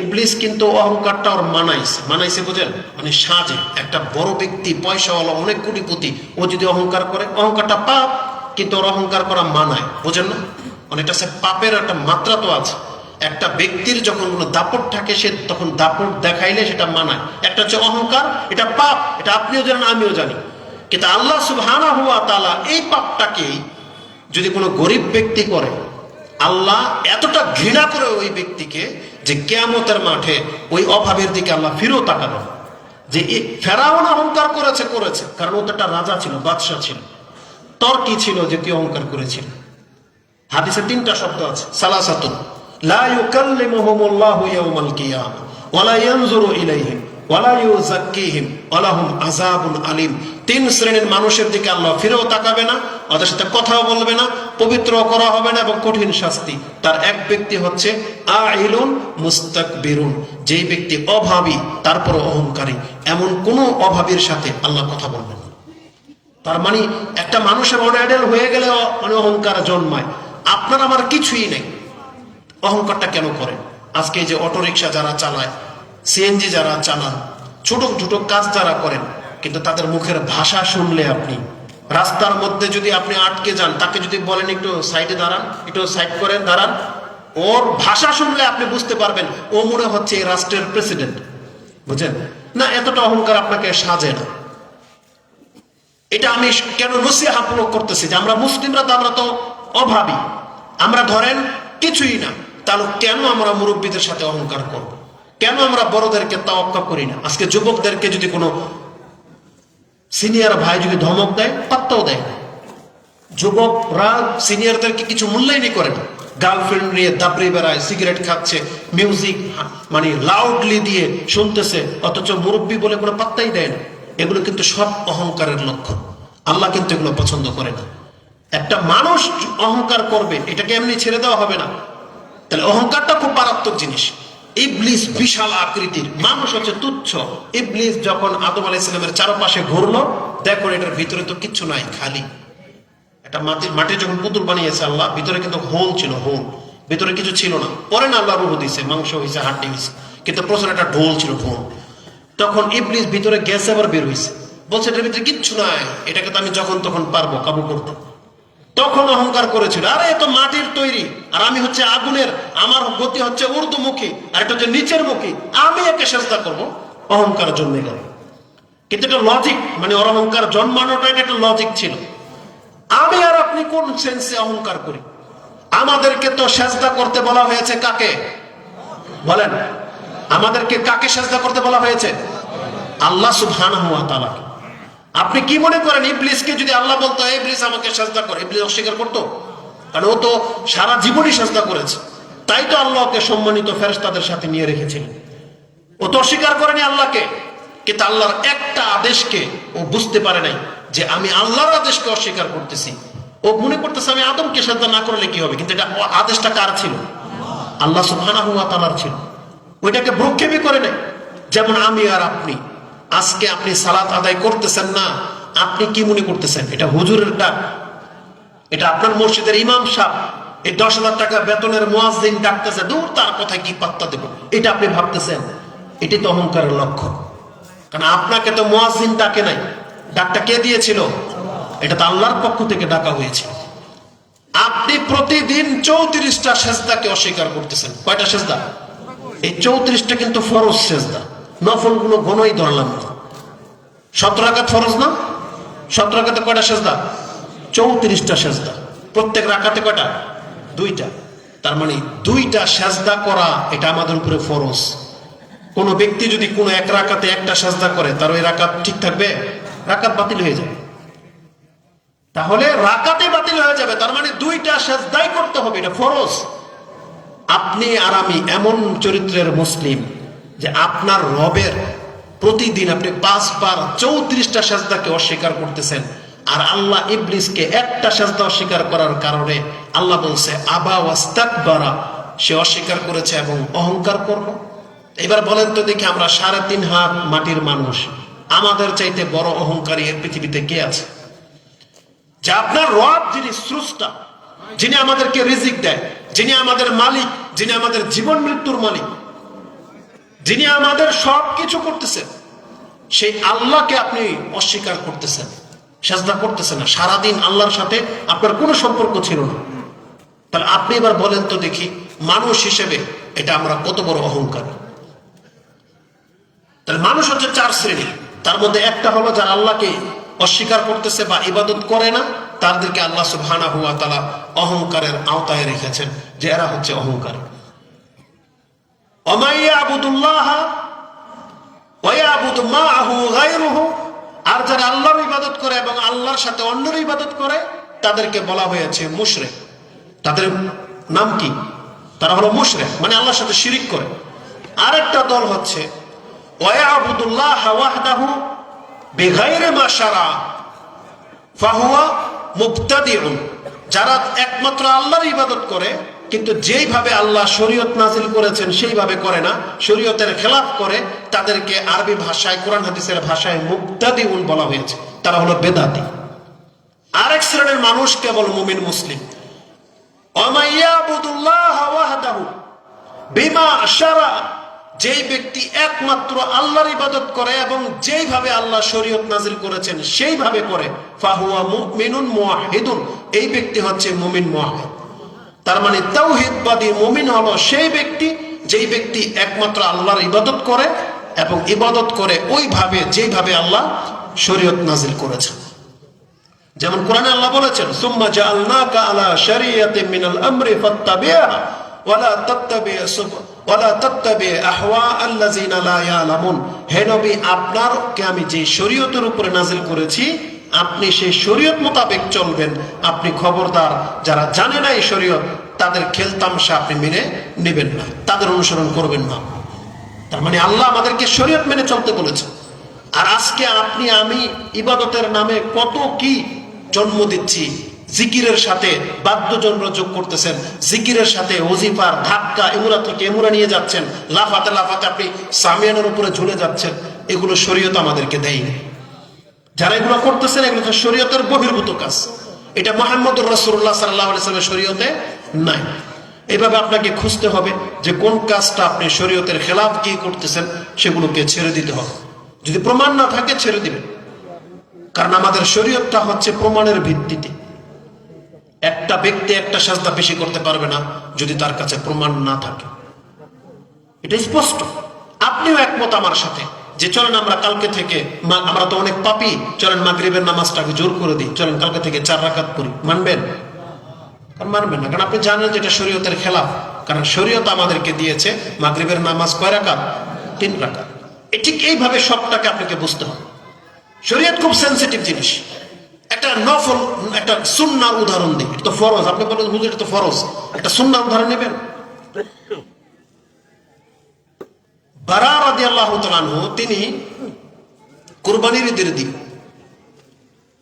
ইবলিস কিন্তু অহংকারটা ওর মানাইছে বুঝেন, মানে সাজে। একটা বড় ব্যক্তি, পয়সাওয়ালা, অনেক কোটিপতি, ও যদি অহংকার করে, অহংকারটা পাপ, কিন্তু ওর অহংকার করা মানায়, বুঝেন না? অনেকটা সে পাপের একটা মাত্রা তো আছে। একটা ব্যক্তির যখন কোনো দাপট থাকে, সে তখন দাপট দেখাইলে সেটা মানায়। একটা হচ্ছে অহংকার, এটা পাপ, এটা আপনিও জানেন আমিও জানি। কিন্তু আল্লাহ সুবহানাহু ওয়া তাআলা এই পাপটাকেই যদি কোনো গরিব ব্যক্তি করে, আল্লাহ এতটা ঘৃণা করে ওই ব্যক্তিকে যে কিয়ামতের মাঠে ওই অভাবের দিকে আল্লাহ ফিরেও তাকাবে। যে ফেরাউন অহংকার করেছে, কারণ ও তো একটা রাজা ছিল, বাদশা ছিল। তোর কি ছিল যে তুই অহংকার করেছিল? হাদিসে 3টা শব্দ আছে, সালাসাতুন লা ইউকাল্লিমুহুমুল্লাহু ইয়াওমাল কিয়ামা ওয়া লা ইয়ানজুরু ইলাইহিম ওয়া লা ইউযাক্কিহিম ওয়া লাহুম আযাবুন আলীম। 3 শ্রেণীর মানুষের দিকে আল্লাহ ফিরেও তাকাবে না, ওদের সাথে কথাও বলবে না, পবিত্র করা হবে না, এবং কঠিন শাস্তি। তার এক ব্যক্তি হচ্ছে আইলুন মুস্তাকবিরুন, যেই ব্যক্তি অভাবী তারপর অহংকারী। এমন কোন অভাবীর সাথে আল্লাহ কথা বলবেন না। তার মানে একটা মানুষের অনাইডল হয়ে গেলে মানে অহংকার জন্মায়। আপনার আমার কিছুই নেই, অহংকারটা কেন করেন? আজকে যে অটোরিকশা যারা চালায়, সিএনজি যারা চালান, ছোট ছোট কাজ যারা করেন, কিন্তু তাদের মুখের ভাষা শুনলে, আপনি রাস্তার মধ্যে যদি আপনি আটকে যান, তাকে যদি বলেন একটু সাইডে দাঁড়ান, একটু সাইড করেন, দাঁড়ান, ওর ভাষা শুনলে আপনি বুঝতে পারবেন ও মনে হচ্ছে এই রাষ্ট্রের প্রেসিডেন্ট, বুঝেন না? এতটা অহংকার আপনাকে সাজে না। এটা আমি কেন নসিহত করতেছি যে আমরা মুসলিমরা তো, আমরা তো অভাবী, আমরা ধরেন কিছুই না, তাহলে কেন আমরা মুরব্বীদের সাথে অহংকার করব? কেন আমরা বড়দেরকে তাওয়াক্কা করি না? আজকে যুবকদেরকে যদি কোনো সিনিয়র ভাই যদি ধমক দেয় পাত্তাও দেয় না। যুবকরা সিনিয়রদেরকে কিছু মূল্যায়নই করে না। গার্লফ্রেন্ড নিয়ে দাবড়ে বেড়ায়, সিগারেট খাচ্ছে, মিউজিক মানে লাউডলি দিয়ে শুনতেছে, অথচ মুরব্বী বলে কোনো পাত্তাই দেয় না। এগুলো কিন্তু সব অহংকারের লক্ষণ। আল্লাহ কিন্তু এগুলো পছন্দ করে না। একটা মানুষ অহংকার করবে, এটাকে এমনি ছেড়ে দেওয়া হবে না। তাহলে অহংকারটা খুব মারাত্মক জিনিস। ইবলিস বিশাল আকৃতির, মানুষ হচ্ছে তুচ্ছ। ইবলিস যখন আদম আলাইহিস সালামের চারপাশে ঘুরলো, দেখো এটার ভিতরে তো কিচ্ছু নাই, খালি একটা মাটি যখন পুতুল বানিয়েছে আল্লাহ, ভিতরে কিন্তু হোল ছিল, হোল, ভিতরে কিছু ছিল না। পরে না আল্লাহ রূহ দিয়েছে, মাংস হয়েছে, হাড্ডি হয়েছে, কিন্তু প্রচুর একটা ঢোল ছিল, ঢোল। তখন ইবলিস ভিতরে গেছে, আবার বের হয়েছে, বলছে এটার ভিতরে কিচ্ছু নাই, এটাকে তো আমি যখন তখন পারবো কাবু করতে। তখন অহংকার করেছিল, আরে এ তো মাটির তৈরি, আর আমি হচ্ছে আগুনের, আমার গতি হচ্ছে ঊর্ধ্বমুখী, আর এটা হচ্ছে নিচের মুখী, আমি একে চেষ্টা করবো। অহংকার জন্মে গেল। কিন্তু এটা লজিক, মানে ওর অহংকার জন্মানোটা এটা একটা লজিক ছিল। আমি আর আপনি কোন সেন্সে অহংকার করি? আমাদেরকে তো সেজদা করতে বলা হয়েছে কাকে বলেন? আমাদেরকে কাকে সেজদা করতে বলা হয়েছে? আল্লাহ সুবহানাহু ওয়া তাআলাকে। আপনি কি মনে করেন ইবলিসকে যদি আল্লাহ বলতো ইবলিস আমাকে সেজদা করে, ইবলিস অস্বীকার করতো? কারণ ও তো সারা জীবনই সেজদা করেছে, তাই তো আল্লাহকে সম্মানিত ফেরেশতাদের সাথে নিয়ে রেখেছিলেন। ও তো অস্বীকার করেনি আল্লাহকে, কিন্তু আল্লাহর একটা আদেশকে ও বুঝতে পারে নাই যে আমি আল্লাহর আদেশকে অস্বীকার করতেছি। ও মনে করতেছে আমি আদমকে সেজদা না করলে কি হবে, কিন্তু এটা আদেশটা কার ছিল? আল্লাহ সুবহানাহু ওয়া তাআলার ছিল। ওইটাকে ভ্রুক্ষেপই করে নেয়। যেমন আমি আর আপনি, আজকে আপনি সালাত আদায় করতেছেন না, আপনি কি মনে করতেছেন এটা হুজুরের ডাক, এটা আপনার মসজিদের ইমাম সাহেব, এই 10,000 টাকা বেতনের মুয়াজ্জিন ডাকতেছে, দূর তার কথায় কি পাত্তা দেব, এটা আপনি ভাবতেছেন। এটাই তো অহংকারের লক্ষণ। কারণ আপনাকে তো মুয়াজ্জিন ডাকে নাই, ডাকটা কে দিয়েছিল? এটা তো আল্লাহর পক্ষ থেকে ডাকা হয়েছে। আপনি প্রতিদিন 34টা সেজদাকে অস্বীকার করতেছেন। কয়টা সেজদা? এই 34টা কিন্তু ফরজ সেজদা, নফল গুলো গণই ধরলাম না। 17 রাকাত ফরজ না? 17 রাকাতে কয়টা সেজদা? 34টা সেজদা। প্রত্যেক রাকাতে কয়টা? 2টা। তার মানে 2টা সেজদা করা এটা আমাদের উপরে ফরজ। কোন ব্যক্তি যদি কোনো এক রাকাতে একটা সেজদা করে, তার ওই রাকাত ঠিক থাকবে? রাকাত বাতিল হয়ে যাবে। তাহলে রাকাতে বাতিল হয়ে যাবে, তার মানে 2টা সেজদাই করতে হবে, এটা ফরজ। আপনি আর আমি এমন চরিত্রের মুসলিম যে আপনার রবের প্রতিদিন আপনি 5 বার 34টা সেজদাকে অস্বীকার করতেছেন, আর আল্লাহ ইবলিসকে একটা সেজদা অস্বীকার করার কারণে আল্লাহ বলছে আবা ওয়াস্তাকবারা, সে অস্বীকার করেছে এবং অহংকার করলো। এবার বলেন তো দেখি, আমরা 3.5 হাত মাটির মানুষ, আমাদের চাইতে বড় অহংকারী এর পৃথিবীতে কে আছে? যে আপনার রব, যিনি স্রষ্টা, যিনি আমাদেরকে রিজিক দেয়, যিনি আমাদের মালিক, যিনি আমাদের জীবন মৃত্যুর মালিক, যিনি আমাদের সব কিছু করতেছেন, সেই আল্লাহকে আপনি অস্বীকার করতেছেন, সেজদা করতেছেন না। সারাদিন আল্লাহর সাথে আপনার কোনো সম্পর্ক ছিল না। তাহলে আপনি এবার বলেন তো দেখি, মানুষ হিসেবে এটা আমরা কত বড় অহংকার। তাহলে মানুষ হচ্ছে 4 শ্রেণী। তার মধ্যে একটা হলো যারা আল্লাহকে অস্বীকার করতেছে বা ইবাদত করে না, তাদেরকে আল্লাহ সুবহানাহু ওয়া তাআলা অহংকারের আওতায় রেখেছেন, যে এরা হচ্ছে অহংকার। অমাইয়াবুদুল্লাহ ওয়া ইয়াবুদু মাআহু গায়রুহু, আর যারা আল্লাহর ইবাদত করে এবং আল্লাহর সাথে অন্যের ইবাদত করে, তাদেরকে বলা হয়েছে মুশরিক। তাদের নাম কি? তারা হলো মুশরিক, মানে আল্লাহর সাথে শিরিক করে। আরেকটা দল হচ্ছে ওয়া ইয়াবুদুল্লাহ ওয়াহদাহু বিগাইরি মা শারা ফাহুয়া মুবতাদিউন, যারা একমাত্র আল্লাহর ইবাদত করে কিন্তু যেইভাবে আল্লাহ শরীয়ত নাজিল করেছেন সেইভাবে করে না, শরীয়তের খেলাফ করে, তাদেরকে আরবি ভাষায়, কোরআন হাদিসের ভাষায় মুবতাদিউন বলা হয়েছে। তারা হলো বেদাতি। আরেক শ্রেণীর মানুষ কেবল মুমিন মুসলিম। ওয়ামাইয়াবুদুল্লাহ ওয়াহদাহু বিমা শারা, যেই ব্যক্তি একমাত্র আল্লাহর ইবাদত করে এবং যেইভাবে আল্লাহ শরীয়ত নাজিল করেছেন সেইভাবে করে, ফাহুয়া মুমিনুন মুওয়াহিদুন, এই ব্যক্তি হচ্ছে মুমিন মুওয়াহিদ। তার মানে তাওহীদবাদী মুমিন হলো সেই ব্যক্তি, যেই ব্যক্তি একমাত্র আল্লাহর ইবাদত করে এবং ইবাদত করে ওইভাবে যেইভাবে আল্লাহ শরীয়ত নাজিল করেছেন। যেমন কোরআনে আল্লাহ বলেছেন সুম্মা জাআলনাকা আলা শারিয়াতিন মিনাল আমরি ফাত্তাবি'হা ওয়ালা তাত্তাবি আহওয়া আল্লাযিনা লা ইয়ালামুন। হে নবী, আপনারকে আমি যে শরীয়তের উপরে নাজিল করেছি আপনি সেই শরীয়ত মোতাবেক চলবেন। আপনি খবরদার যারা জানে না এই শরীয়ত তাদের খেলতামশা আপনি মেনে নেবেন না, তাদের অনুসরণ করবেন না। তার মানে আল্লাহ আমাদেরকে শরীয়ত মেনে চলতে বলেছে। আর আজকে আপনি আমি ইবাদতের নামে কত কি জন্ম দিচ্ছি, জিকিরের সাথে বাদ্যযন্ত্র যোগ করতেছেন, জিকিরের সাথে ওজিফার ধাক্কা এমুরা থেকে এমুরা নিয়ে যাচ্ছেন, লাফাতে লাফাতে আপনি সামিয়ানের উপরে ঝুলে যাচ্ছেন। এগুলো শরীয়ত আমাদেরকে দেয়নি। যারা এগুলো করতেছেন এগুলো তো শরীয়তের বহির্ভূত কাজ। এটা মুহাম্মদুর রাসূলুল্লাহ সাল্লাল্লাহু আলাইহি ওয়াসাল্লামের শরীয়তে নাই। এইভাবে আপনাকে খুঁজতে হবে যে কোন কাজটা আপনি শরীয়তের খেলাফ কি করতেছেন, সেগুলোকে ছেড়ে দিতে হবে। যদি প্রমাণ না থাকে ছেড়ে দিবেন, কারণ আমাদের শরীয়তটা হচ্ছে প্রমাণের ভিত্তিতে। একটা ব্যক্তি একটা সাজদা বেশি করতে পারবে না যদি তার কাছে প্রমাণ না থাকে, এটা স্পষ্ট। আপনিও একমত আমার সাথে যে চলেন আমরা কালকে থেকে, আমরা তো অনেক পাপী, চলেন মাগরিবের নামাজটাকে জোর করে দিই, চলেন কালকে থেকে 4 রাকাত পড়ি। মানবেন? মানবেন না, কারণ আপনি জানেন যে এটা শরীয়তের খেলাফ। কারণ শরীয়ত আমাদেরকে দিয়েছে মাগরিবের নামাজ কয় রাকাত? 3 রাকাত। ঠিক এইভাবে সবটাকে আপনাকে বুঝতে হবে। শরীয়ত খুব সেন্সিটিভ জিনিস। একটা নফল, একটা সুন্নাহর উদাহরণ দিই। এটা তো ফরজ, আপনি বলেন হুজুর এটা তো ফরজ, একটা সুন্নাহর উদাহরণ নেবেন। বারা রাদিয়াল্লাহু তাআলা আনহু তিনি কুরবানির ঈদের দিন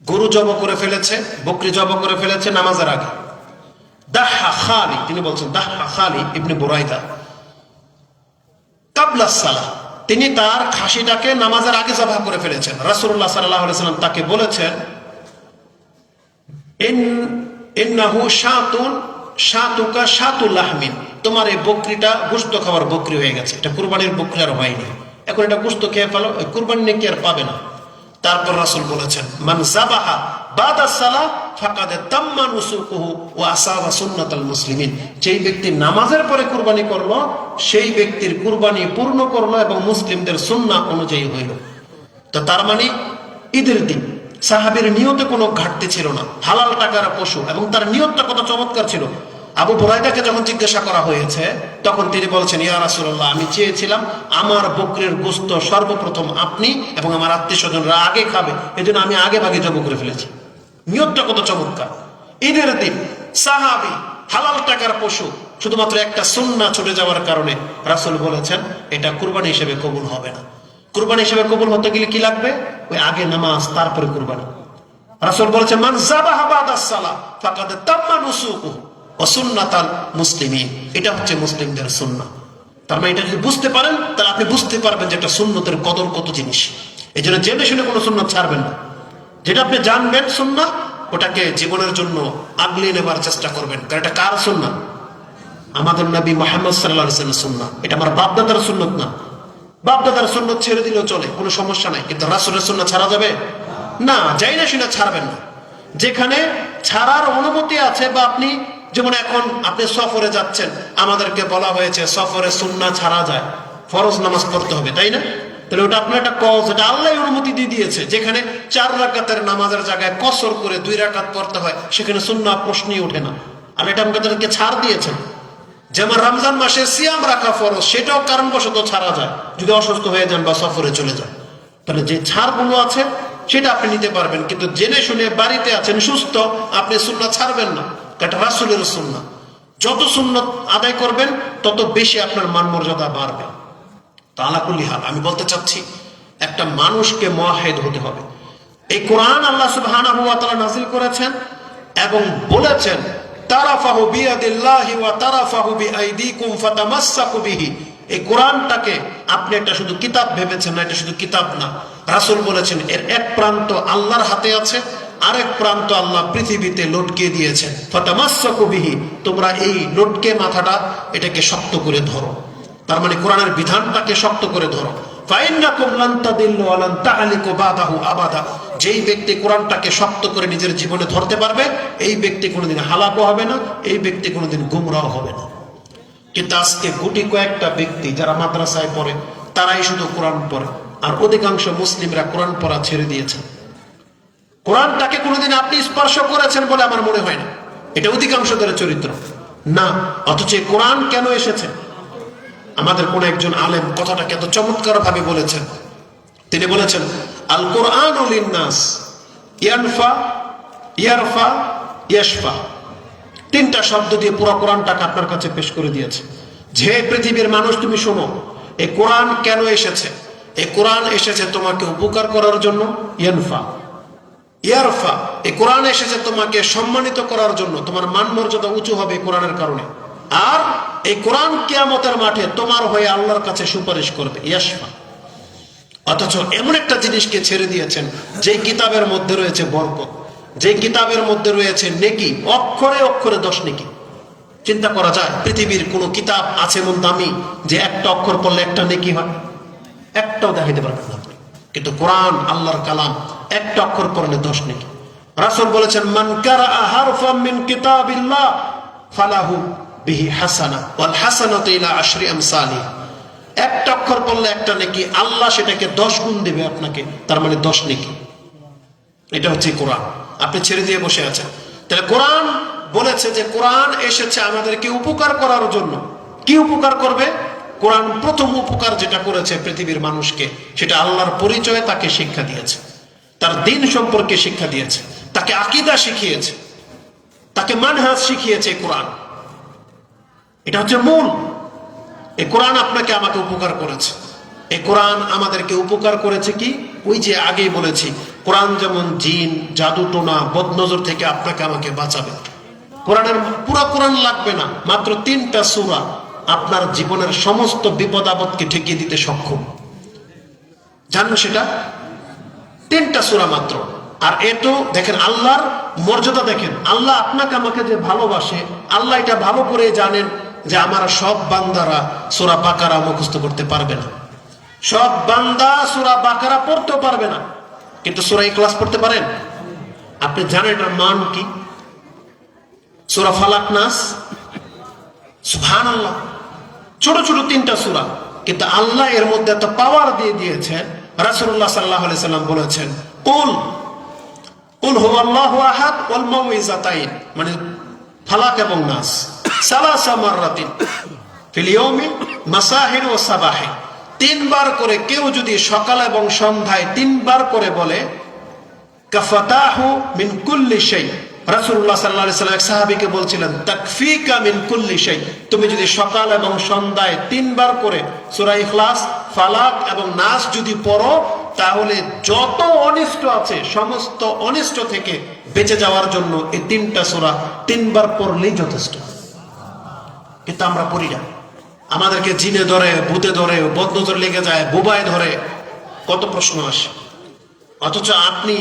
গরু জবাই করে ফেলেছে, বকরি জবাই করে ফেলেছে নামাজের আগে। দাহা খালি, তিনি বলছেন দাহা খালি ইবনে বুরাইদা কাবলা সালাহ, তিনি তার খাসিটাকে নামাজের আগে জবাই করে ফেলেছেন। রাসূলুল্লাহ সাল্লাল্লাহু আলাইহি ওয়াসাল্লাম তাকে বলেছেন ইন্নাহু শাতুন শাতুকা শাতুল লাহমিন, তোমার এই বকরিটা গোশত খাবার বকরি হয়ে গেছে, এটা কুরবানির বকরি আর হয়নি, এখন এটা গোশত খেয়ে ফেলো, কুরবানি নেকি আর পাবে না। তারপর রাসূল বলেছেন মান যাবাহা বাদা সালাহ ফাকাদ তাম্মা নুসুকুহু ওয়া আসাবা সুন্নাতাল মুসলিমিন, যেই ব্যক্তি নামাজের পরে কুরবানি করলো সেই ব্যক্তির কুরবানি পূর্ণ করলো এবং মুসলিমদের সুন্নাহ অনুযায়ী হইল। তো তার মানে ঈদের দিন সাহাবীর নিয়তে কোনো ঘাটতি ছিল না, হালাল টাকার পশু, এবং তার নিয়তটা কত চমৎকার ছিল। আবু বুরাইদাকে যখন জিজ্ঞাসা করা হয়েছে তখন তিনি বলছেন ইয়া রাসূলুল্লাহ, আমি চেয়েছিলাম আমার বকরির গোশত সর্বপ্রথম আপনি এবং আমার আত্মীয় স্বজনরা আগে খাবে, এজন্য আমি আগে ভাগে জবাই করে ফেলেছি। নিয়তটা কত চমৎকার। ঈদের দিন সাহাবী হালাল টাকার পশু, শুধুমাত্র একটা সুন্নাহ ছুটে যাওয়ার কারণে রাসূল বলেছেন এটা কুরবানি হিসেবে কবুল হবে না। কুরবানি হিসেবে কবুল হতে গেলে কি লাগবে? ওই আগে নামাজ তারপরে কুরবানি। রাসূল বলেছেন মান যাবাহা বাদাস সালাহ ফাকাদ তাম্মা নুসুকুহু ওয়া সুন্নাতাল মুসলিমিন, এটা হচ্ছে মুসলিমদের সুন্নাহ। তার মানে এটা যদি বুঝতে পারেন তাহলে আপনি বুঝতে পারবেন যে এটা সুন্নতের কদর কত জিনিস। এই জন্য জেনে শুনে কোনো সুন্নাত ছাড়বেন না। যেটা আপনি জানবেন সুন্নাহ ওটাকে জীবনের জন্য আগলে নেবার চেষ্টা করবেন। কারণ এটা কার সুন্নাহ? আমাদের নবী মুহাম্মদ সাল্লাল্লাহু আলাইহি ওয়াসাল্লামের সুন্নাহ। এটা আমার বাপ দাদার সুন্নাত না। বাপ দাদার সুন্নাত ছেড়ে দিলেও চলে, কোনো সমস্যা নাই, কিন্তু রাসূলের সুন্নাহ ছাড়া যাবে না। যাই না শুনে ছাড়বেন না। যেখানে ছাড়ার অনুমতি আছে, বা আপনি যেমন এখন আপনি সফরে যাচ্ছেন, আমাদেরকে বলা হয়েছে সফরে সুন্নাহ ছাড়া যায়, ফরজ নামাজ পড়তে হবে, তাই না? তাহলে ওটা আপনার একটা কজ, এটা আল্লাহ অনুমতি দিয়ে দিয়েছে। যেখানে 4 রাকাতের নামাজের জায়গায় কসর করে 2 রাকাত পড়তে হয়, সেখানে সুন্নাহ প্রশ্নই ওঠে না। আর এটা আমাদেরকে ছাড় দিয়েছেন। যেমন রমজান মাসে সিয়াম রাখা ফরজ, সেটাও কারণবশত ছাড়া যায় যদি অসুস্থ হয়ে যান বা সফরে চলে যান। তাহলে যে ছাড়গুলো আছে সেটা আপনি নিতে পারবেন, কিন্তু জেনে শুনে বাড়িতে আছেন সুস্থ, আপনি সুন্নাহ ছাড়বেন না। এটা রাসূলের সুন্নাহ। যত সুন্নাত আদায় করবেন তত বেশি আপনার মান মর্যাদা বাড়বে। তো আলা কুল্লি হাল আমি বলতে চাচ্ছি একটা মানুষকে মুওয়াহিদ হতে হবে। এই কোরআন আল্লাহ সুবহানাহু ওয়া তাআলা নাযিল করেছেন এবং বলেছেন তারাফাহু বিয়াদিল্লাহি ওয়া তারাফাহু বিআইদিকুম ফাতামাসসাকু বিহি। এই কোরআনটাকে আপনি একটা শুধু কিতাব ভেবেছেন না, এটা শুধু কিতাব না। রাসূল বলেছেন এর এক প্রান্ত আল্লাহর হাতে আছে, আরেক প্রান্ত আল্লাহ পৃথিবীতে লটকে দিয়েছেন। ফাতামাসসাকু বিহি, তোমরা এই লটকে মাথাটা এটাকে শক্ত করে ধরো। তার মানে কোরআনের বিধানটাকে শক্ত করে ধরো। ফাইন্নাকুম লান তাদিল্লু ওয়া লান তা'লিকু বাদাহু আবাদা। যেই ব্যক্তি কোরআনটাকে শক্ত করে নিজের জীবনে ধরতে পারবে, এই ব্যক্তি কোনোদিন হালাকও হবে না, এই ব্যক্তি কোনোদিন গুমরাহ হবে না। কিন্তু আজকে গুটি কয়েকটা ব্যক্তি যারা মাদ্রাসায় পড়ে তারাই শুধু কোরআন পড়ে, আর অধিকাংশ মুসলিমরা কোরআন পড়া ছেড়ে দিয়েছেন। কোরআনটাকে কোনোদিন আপনি স্পর্শ করেছেন বলে আমার মনে হয় না। এটা অধিকাংশদের চরিত্র। না। অথচ এই কোরআন কেন এসেছে? আমাদের কোন একজন আলেম কথাটাকে এত চমৎকার ভাবে বলেছেন। তিনি বলেছেন, আল কোরআনু লিন্নাস ইয়ানফা ইয়ারফা ইয়াশফা। তিনটা শব্দ দিয়ে পুরো কোরআনটাকে আপনার কাছে পেশ করে দিয়েছে। যে পৃথিবীর মানুষ, তুমি শোনো, এই কোরআন কেন এসেছে? এই কোরআন এসেছে তোমাকে উপকার করার জন্য, ইয়ানফা ইয়ারফা। এই কোরআন এসেছে তোমাকে সম্মানিত করার জন্য, তোমার মান মর্যাদা উঁচু হবে এই কোরআনের কারণে। আর এই কোরআন কিয়ামতের মাঠে তোমার হয়ে আল্লাহর কাছে সুপারিশ করবে, ইয়াশফা। অথচ এমন একটা জিনিসকে ছেড়ে দিয়েছেন যে কিতাবের মধ্যে রয়েছে বরকত, যে কিতাবের মধ্যে রয়েছে নেকি, অক্ষরে অক্ষরে 10 নেকি। চিন্তা করা যায় পৃথিবীর কোন কিতাব আছে এমন দামি যে একটা অক্ষর পড়লে একটা নেকি হয়? একটাও দেখাইতে পারবেন না আপনি। কিন্তু কোরআন আল্লাহর কালাম, একটা অক্ষর পড়লে 10 নেকি। রাসূল বলেছেন, মান কারাআ হারফাম মিন কিতাবিল্লাহ ফালাহু বিহি হাসানাহ ওয়াল হাসানাতু ইলা আশরি আমসালিহা। একটা অক্ষর পড়লে একটা নেকি, আল্লাহ সেটাকে 10 গুণ দেবে আপনাকে, তার মানে 10 নেকি। এটা হচ্ছে কোরআন। আপনি ছেড়ে দিয়ে বসে আছেন। তাহলে কোরআন বলেছে যে কোরআন এসেছে আমাদেরকে উপকার করার জন্য। কি উপকার করবে? কোরআন প্রথম উপকার যেটা করেছে পৃথিবীর মানুষকে, সেটা আল্লাহর পরিচয়ে তাকে শিক্ষা দিয়েছে, তার দিন সম্পর্কে শিক্ষা দিয়েছে, তাকে আকীদা শিখিয়েছে, তাকে মানহাজ শিখিয়েছে কোরআন। এটা হচ্ছে মূল। এই কোরআন আপনাকে আমাকে উপকার করেছে। এই কোরআন আমাদেরকে উপকার করেছে কি? ওই যে আগেই বলেছি, কোরআন যেমন জিন, জাদু টোনা, বদনজর থেকে আপনাকে আমাকে বাঁচাবে। কোরআনের পুরো কোরআন লাগবে না, মাত্র 3টা সূরা আপনার জীবনের সমস্ত বিপদ আপদকে ঠেকিয়ে দিতে সক্ষম। জানেন সেটা? 3টা সূরা মাত্র। আর এতো দেখেন আল্লাহর মর্যাদা, দেখেন আল্লাহ আপনাকে আমাকে যে ভালোবাসে, আল্লাহ এটা ভালো করে জানেন যে আমার সব বান্দারা সূরা বাকারা মুখস্থ করতে পারবে না। সব বান্দা সূরা বাকারা পড়তে পারবে না, কিন্তু সূরা ইখলাস পড়তে পারেন। আপনি জানেন এটার মান কি? সূরা ফালাক, নাস, সুবহানাল্লাহ। ছোট ছোট 3টা সূরা, কিন্তু আল্লাহ এর মধ্যে এত পাওয়ার দিয়ে দিয়েছেন। রাসূলুল্লাহ সাল্লাল্লাহু আলাইহি সাল্লাম বলেছেন, কুল হুয়াল্লাহু আহাদ ওয়াল মুইযাতাইন, মানে ফালাক এবং নাস, সালাসা মাররাতিন ফিল ইয়াউমি মাসাহির ওয়া সাবাহি। 3 বার করে কেউ যদি সকাল এবং সন্ধ্যায় 3 বার করে বলে, কাফাতাহু মিন কুল্লি শাই। রাসূলুল্লাহ সাল্লাল্লাহু আলাইহি সাল্লাম এক সাহাবীকে বলছিলেন, তাকফিকা মিন কুল্লি শাই। তুমি যদি সকাল এবং সন্ধ্যায় 3 বার করে সূরা ইখলাস, ফালাক এবং নাস যদি পড়ো, তাহলে যত অনিষ্ট আছে সমস্ত অনিষ্ট থেকে বেঁচে যাওয়ার জন্য এই 3টা সূরা 3 বার পড়লেই যথেষ্ট। কিন্তু আমরা পড়ি না। আমাদেরকে জিনে ধরে, ভূতে ধরে, বদনজর লেগে যায়, বোবায় ধরে, কত প্রশ্ন আসে। অথচ আপনি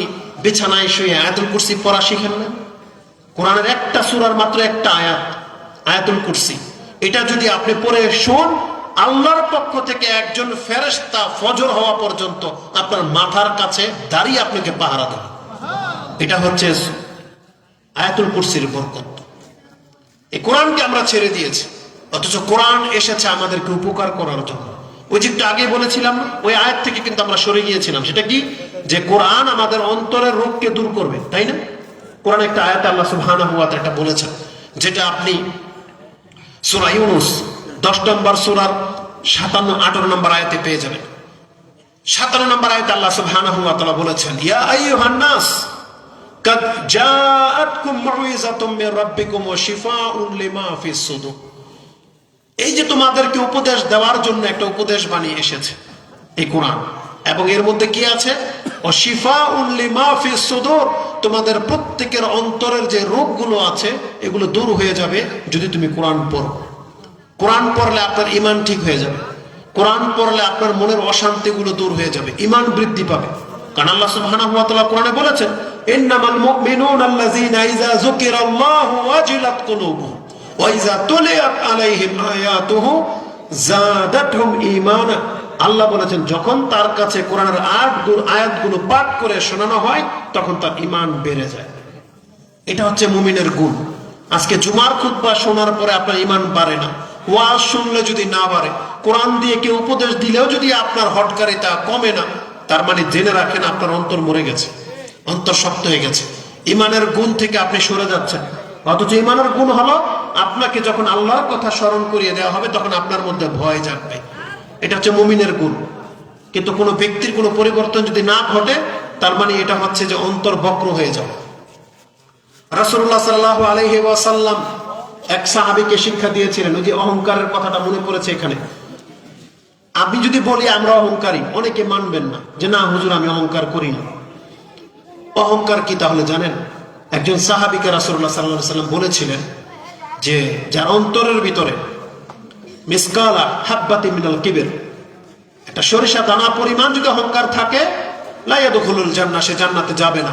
বিছানায় শুয়ে আয়াতুল কুরসি পড়া শিখেন না? কোরআনের একটা সূরার মাত্র একটা আয়াত, আয়াতুল কুরসি। এটা যদি আপনি পড়ে শোন, আল্লাহর পক্ষ থেকে একজন ফেরেশতা ফজর হওয়া পর্যন্ত আপনার মাথার কাছে দাঁড়িয়ে আপনাকে পাহারা দেবে। এটা হচ্ছে আয়াতুল কুরসির বরকত। এই কোরআনকে আমরা ছেড়ে দিয়েছি, অথচ কোরআন এসেছে আমাদেরকে উপকার করার জন্য। ওই যেটা আগে বলেছিলাম না, ওই আয়াত থেকে কিন্তু আমরা সরে গিয়েছিলাম। সেটা কি? যে কোরআন আমাদের অন্তরের রোগকে দূর করবে, তাই না? কোরআন একটা আয়াত আল্লাহ সুবহানাহু ওয়া তাআলা বলেছেন, যেটা আপনি সূরা ইউনূস 10 নম্বর সূরার 57-58 নম্বর আয়াতে পেয়ে যাবেন। 57 নম্বর আয়াতে আল্লাহ সুবহানাহু ওয়া তাআলা বলেছেন, ইয়া আইয়ুহান নাস কাদ জাআতকুম মাউইযাতুম মির রাব্বিকুম ওয়া শিফাউন লিমা ফিস সুদুর। এই যে তোমাদেরকে উপদেশ দেওয়ার জন্য একটা উপদেশ বাণী এসেছে এই কোরআন, এবং এর মধ্যে কি আছে? ও শিফাউন লিমা ফিস সুদুর, তোমাদের প্রত্যেকের অন্তরের যে রোগগুলো আছে এগুলো দূর হয়ে যাবে যদি তুমি কোরআন পড়ো। কোরআন পড়লে আপনার ঈমান ঠিক হয়ে যাবে। কোরআন পড়লে আপনার মনের অশান্তিগুলো দূর হয়ে যাবে, ঈমান বৃদ্ধি পাবে। কারণ আল্লাহ সুবহানাহু ওয়া তাআলা কোরআনে বলেছেন, ইন্নামাল মুমিনুনা আল্লাযীনা ইযা যুকিরাল্লাহু ওয়াজিলাত কুলুবুহুম ওয়া ইযা তুলিয়াত আলাইহিম আয়াতুহু যাদাতহুম ঈমানা। আল্লাহ বলেছেন, যখন তার কাছে কোরআনের আয়াতগুলো পাঠ করে শোনানো হয় তখন তার ঈমান বেড়ে যায়। এটা হচ্ছে মুমিনের গুণ। আজকে জুমার খুতবা শোনার পরে আপনার ঈমান বাড়ে না, ওয়াজ শুনলে যদি না বাড়ে, কোরআন দিয়ে কেউ উপদেশ দিলেও যদি আপনার হটকারিতা কমে না, তার মানে জেনে রাখেন আপনার অন্তর মরে গেছে, অন্তর শক্ত হয়ে গেছে, ঈমানের গুণ থেকে আপনি সরে যাচ্ছেন। অথচ ঈমানের গুণ হলো আপনাকে যখন আল্লাহর কথা স্মরণ করিয়ে দেওয়া হবে তখন আপনার মধ্যে ভয় জাগবে। এটা হচ্ছে মুমিনের গুণ। কিন্তু কোনো ব্যক্তির কোনো পরিবর্তন যদি না ঘটে, তার মানে এটা হচ্ছে যে অন্তর বক্র হয়ে যাবে। রাসূলুল্লাহ সাল্লাল্লাহু আলাইহি ওয়াসাল্লাম এক সাহাবীকে শিক্ষা দিয়েছিলেন। ওই যে অহংকারের কথাটা মনে পড়েছে এখানে। আমি যদি বলি আমরা অহংকারী, অনেকে মানবেন না যে না হুজুর আমি অহংকার করি না। অহংকার কি তাহলে জানেন? একজন সাহাবীকে রাসূলুল্লাহ সাল্লাল্লাহু আলাইহি ওয়াসাল্লাম বলেছিলেন যে যার অন্তরের ভিতরে মিসকালা হাব্বাতি মিনাল কিবর, একটা সরিষা দানা পরিমাণ যদি অহংকার থাকে, লা ইয়াদখুলুল জান্নাহ, সে জান্নাতে যাবে না।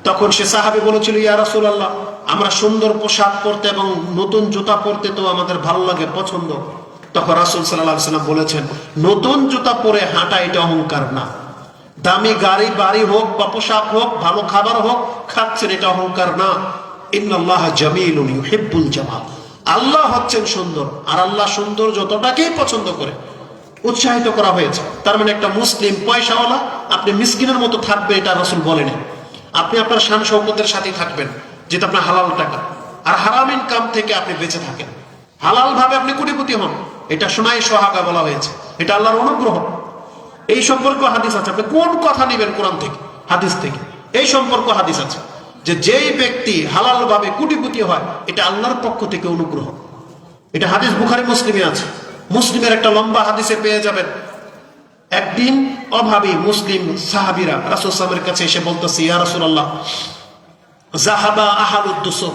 তখন সে সাহাবী বলেছিল, ইয়া রাসূলুল্লাহ, আমরা সুন্দর পোশাক পরতে এবং নতুন জুতা পরতে তো আমাদের ভালো লাগে, পছন্দ। তখন রাসূল সাল্লাল্লাহু আলাইহি ওয়াসাল্লাম বলেছেন, নতুন জুতা পরে হাঁটা এটা অহংকার না। দামি গাড়ি বাড়ি হোক বা পোশাক হোক, ভালো খাবার হোক, খাচ্ছেন, এটা অহংকার না। ইন্নাল্লাহা জামিলুন ইউহিব্বুল জামাল, আল্লাহ হচ্ছেন সুন্দর, আর আল্লাহ সুন্দর যতটাকেই পছন্দ করে। উৎসাহিত করা হয়েছে। তার মানে একটা মুসলিম পয়সাওয়ালা আপনি মিসকিনের মতো থাকবে, এটা রাসূল বলেনি। আপনি আপনার শান শৌকতের সাথেই থাকবেন, যেটা আপনার হালাল টাকা, আর হারাম ইনকাম থেকে আপনি বেঁচে থাকেন। হালাল ভাবে আপনি কোটিপতি হন, এটা শোনাই সোহাগা বলা হয়েছে। এটা আল্লাহর অনুগ্রহ। এই সম্পর্ক হাদিস আছে। আপনি কোন কথা নেবেন? কোরআন থেকে, হাদিস থেকে। এই সম্পর্ক হাদিস আছে যে যেই ব্যক্তি হালাল ভাবে কোটিপতি হয়, এটা আল্লাহর পক্ষ থেকে অনুগ্রহ। এটা হাদিস বুখারী মুসলিমে আছে। মুসলিমের একটা লম্বা হাদিসে পেয়ে যাবেন। একদিন অভাবী মুসলিম সাহাবীরা রাসূল সাল্লাল্লাহু আলাইহি ওয়াসাল্লামের কাছে এসে বলতেছে, ইয়া রাসূলুল্লাহ, যাহাবা আহালুদ দুসুর,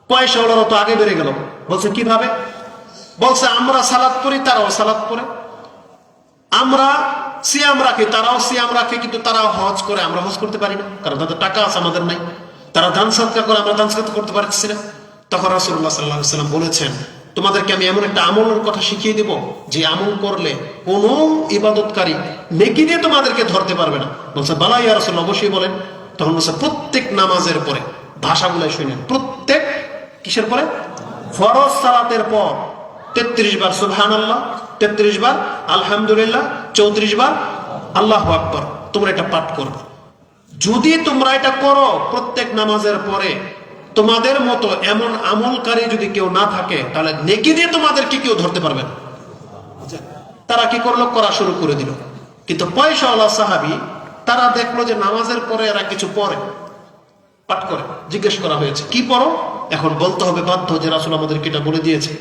পয়সাওয়ালারা তো আগে বেড়ে গেল। বলছে কিভাবে? বলছে আমরা সালাত পড়ি, তারাও সালাত পড়ে, আমরা সিয়াম রাখি, তারাও সিয়াম রাখে, কিন্তু তারাও হজ করে, আমরা হজ করতে পারি না, কারণ তাদের টাকা আছে, আমাদের নাই। তারা দান সাদকা করে, আমরা দান সাদকা করতে পারছি না। তখন রাসূলুল্লাহ সাল্লাল্লাহু আলাইহি ওয়াসাল্লাম বলেছেন, তোমাদেরকে আমি এমন একটা আমলের কথা শিখিয়ে দেব যে আমল করলে কোন ইবাদতকারী নেকি দিয়ে তোমাদেরকে ধরতে পারবে না। বলছে বালা ইয়া রাসূলুল্লাহ, অবশ্যই বলেন। তখন বলছে প্রত্যেক নামাজের পরে, ভাষাগুলাই শুনেন, প্রত্যেক কিসের পরে? ফরজ সালাতের পর 33 বার সুবহানাল্লাহ, 33 বার আলহামদুলিল্লাহ, 34 বার আল্লাহু আকবার, তোমরা এটা পাঠ করবে। যদি তোমরা এটা করো প্রত্যেক নামাজের পরে, তোমাদের মতো এমন আমলকারী যদি কেউ না থাকে, তাহলে নেকি দিয়ে তোমাদেরকে কেউ ধরতে পারবে না। তারা কি করলো? করা শুরু করে দিল। কিন্তু পয়সাওয়ালা সাহাবী, তারা দেখলো যে নামাজের পরে এরা কিছু পড়ে, পাঠ করে। জিজ্ঞেস করা হয়েছে কি পড়ো? এখন বলতে হবে বাধ্য যে রাসূল আমাদেরকে এটা বলে দিয়েছে।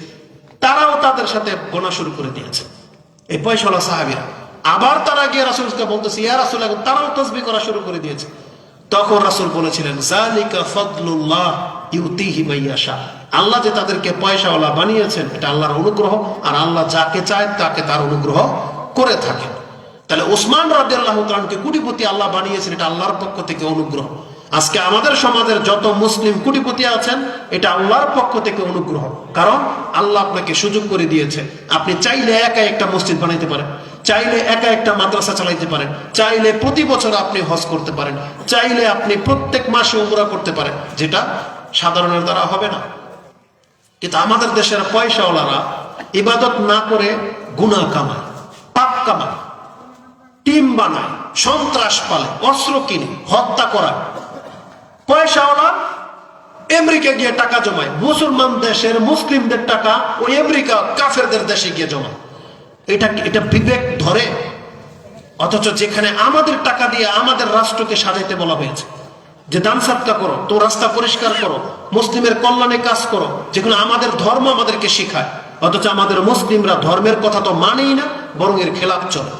তারাও তাদের সাথে গোনা শুরু করে দিয়েছে, এই পয়সাওয়ালা সাহাবীরা। আবার তারা গিয়ে রাসূলকে বলতেছে, ইয়া রাসূল, এখন তারাও তাসবিহ করা শুরু করে দিয়েছে। তখন রাসূল বলেছিলেন, যালিকা ফাদলুল্লাহ ইউতিহি মাইয়াশা, আল্লাহ যে তাদেরকে পয়সাওয়ালা বানিয়েছেন, এটা আল্লাহর অনুগ্রহ, আর আল্লাহ যাকে চায় তাকে তার অনুগ্রহ করে থাকেন। তাহলে ওসমান রাদিয়াল্লাহু তাআলাকে কোটিপতি আল্লাহ বানিয়েছেন, এটা আল্লাহর পক্ষ থেকে অনুগ্রহ। আজকে আমাদের সমাজের যত মুসলিম কোটিপতি আছেন, এটা আল্লাহর পক্ষ থেকে অনুগ্রহ। কারণ আল্লাহ আপনাকে সুযোগ করে দিয়েছে। আপনি চাইলে একা একটা মসজিদ বানাইতে পারেন, চাইলে একা একটা মাদ্রাসা চালাইতে পারেন, চাইলে প্রতি বছর আপনি হজ করতে পারেন, চাইলে আপনি প্রত্যেক মাসে উমরা করতে পারেন, যেটা সাধারণের দ্বারা হবে না। কিন্তু আমাদের দেশের পয়সাওয়ালারা ইবাদত না করে গুনাহ কামায়, পাপ কামায়, টিম বানায়, সন্ত্রাস পালে, অস্ত্র কিনে, হত্যা করায়। পয়সাওয়ালা আমেরিকা গিয়ে টাকা জমায়, মুসলমান দেশের মুসলিমদের টাকা ওই আমেরিকা কাফেরদের দেশে গিয়ে জমায়। এটা বিবেক ধরে? অথচ যেখানে আমাদের টাকা দিয়ে আমাদের রাষ্ট্রকে সাজাইতে বলা হয়েছে যে দান সাদকা করো, তো রাস্তা পরিষ্কার করো, মুসলিমের কল্যাণে কাজ করো, যেগুলো আমাদের ধর্ম আমাদেরকে শেখায়, অথচ আমাদের মুসলিমরা ধর্মের কথা তো মানেই না, বরং এর খেলাফ চলে।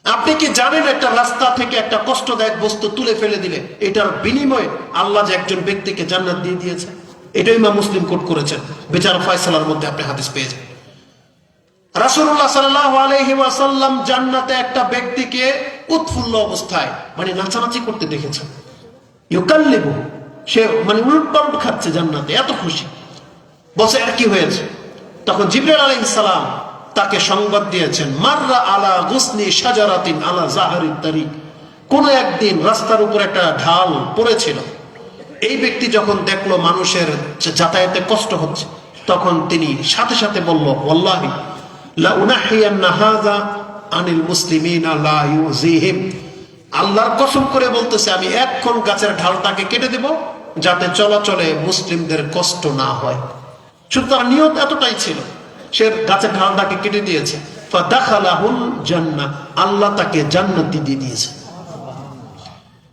আপনি কি জানেন একটা রাস্তা থেকে একটা কষ্টদায়ক বস্তু তুলে ফেলে দিলে এটার বিনিময়ে আল্লাহ যে একজন ব্যক্তিকে জান্নাত দিয়ে দিয়েছে? এটাই ইমাম মুসলিম কোট করেছেন। বিচার ফয়সালার মধ্যে আপনি হাদিস পেয়ে যাবেন। রাসূলুল্লাহ সাল্লাল্লাহু আলাইহি ওয়াসাল্লাম জান্নাতে একটা ব্যক্তিকে উৎফুল্ল অবস্থায়, মানে নাচানাচি করতে দেখেছেন। ইউকাল্লিবু, সে মানে উলটপালট খাচ্ছে জান্নাতে, এত খুশি। বলছে আর কি হয়েছে? তখন জিবরাইল আলাইহিস সালাম তাকে সংবাদ দিয়েছেন, মাররা আলা গুসনি শাজারাতিন আলা জাহারিত তারিক, কোন একদিন রাস্তার উপর একটা ঢাল পড়েছিল। এই ব্যক্তি যখন দেখলো মানুষের যাতায়াতে কষ্ট হচ্ছে, তখন তিনি সাথে সাথে বলল, ওয়াল্লাহি লা উনাহিয়ান্না হাযা আনিল মুসলিমিনা লা ইউযিহিম, আল্লাহর কসম করে বলতেছে আমি এক্ষণ গাছের ঢালটাকে কেটে দেব, যাতে চলাচলে মুসলিমদের কষ্ট না হয়। শুধু তার নিয়ত এতটাই ছিল, সে গাছের ঢালটাকে কেটে দিয়েছে, ফাদাখালাহুল জান্নাহ, আল্লাহ তাকে জান্নাতি দিয়ে দিয়েছে।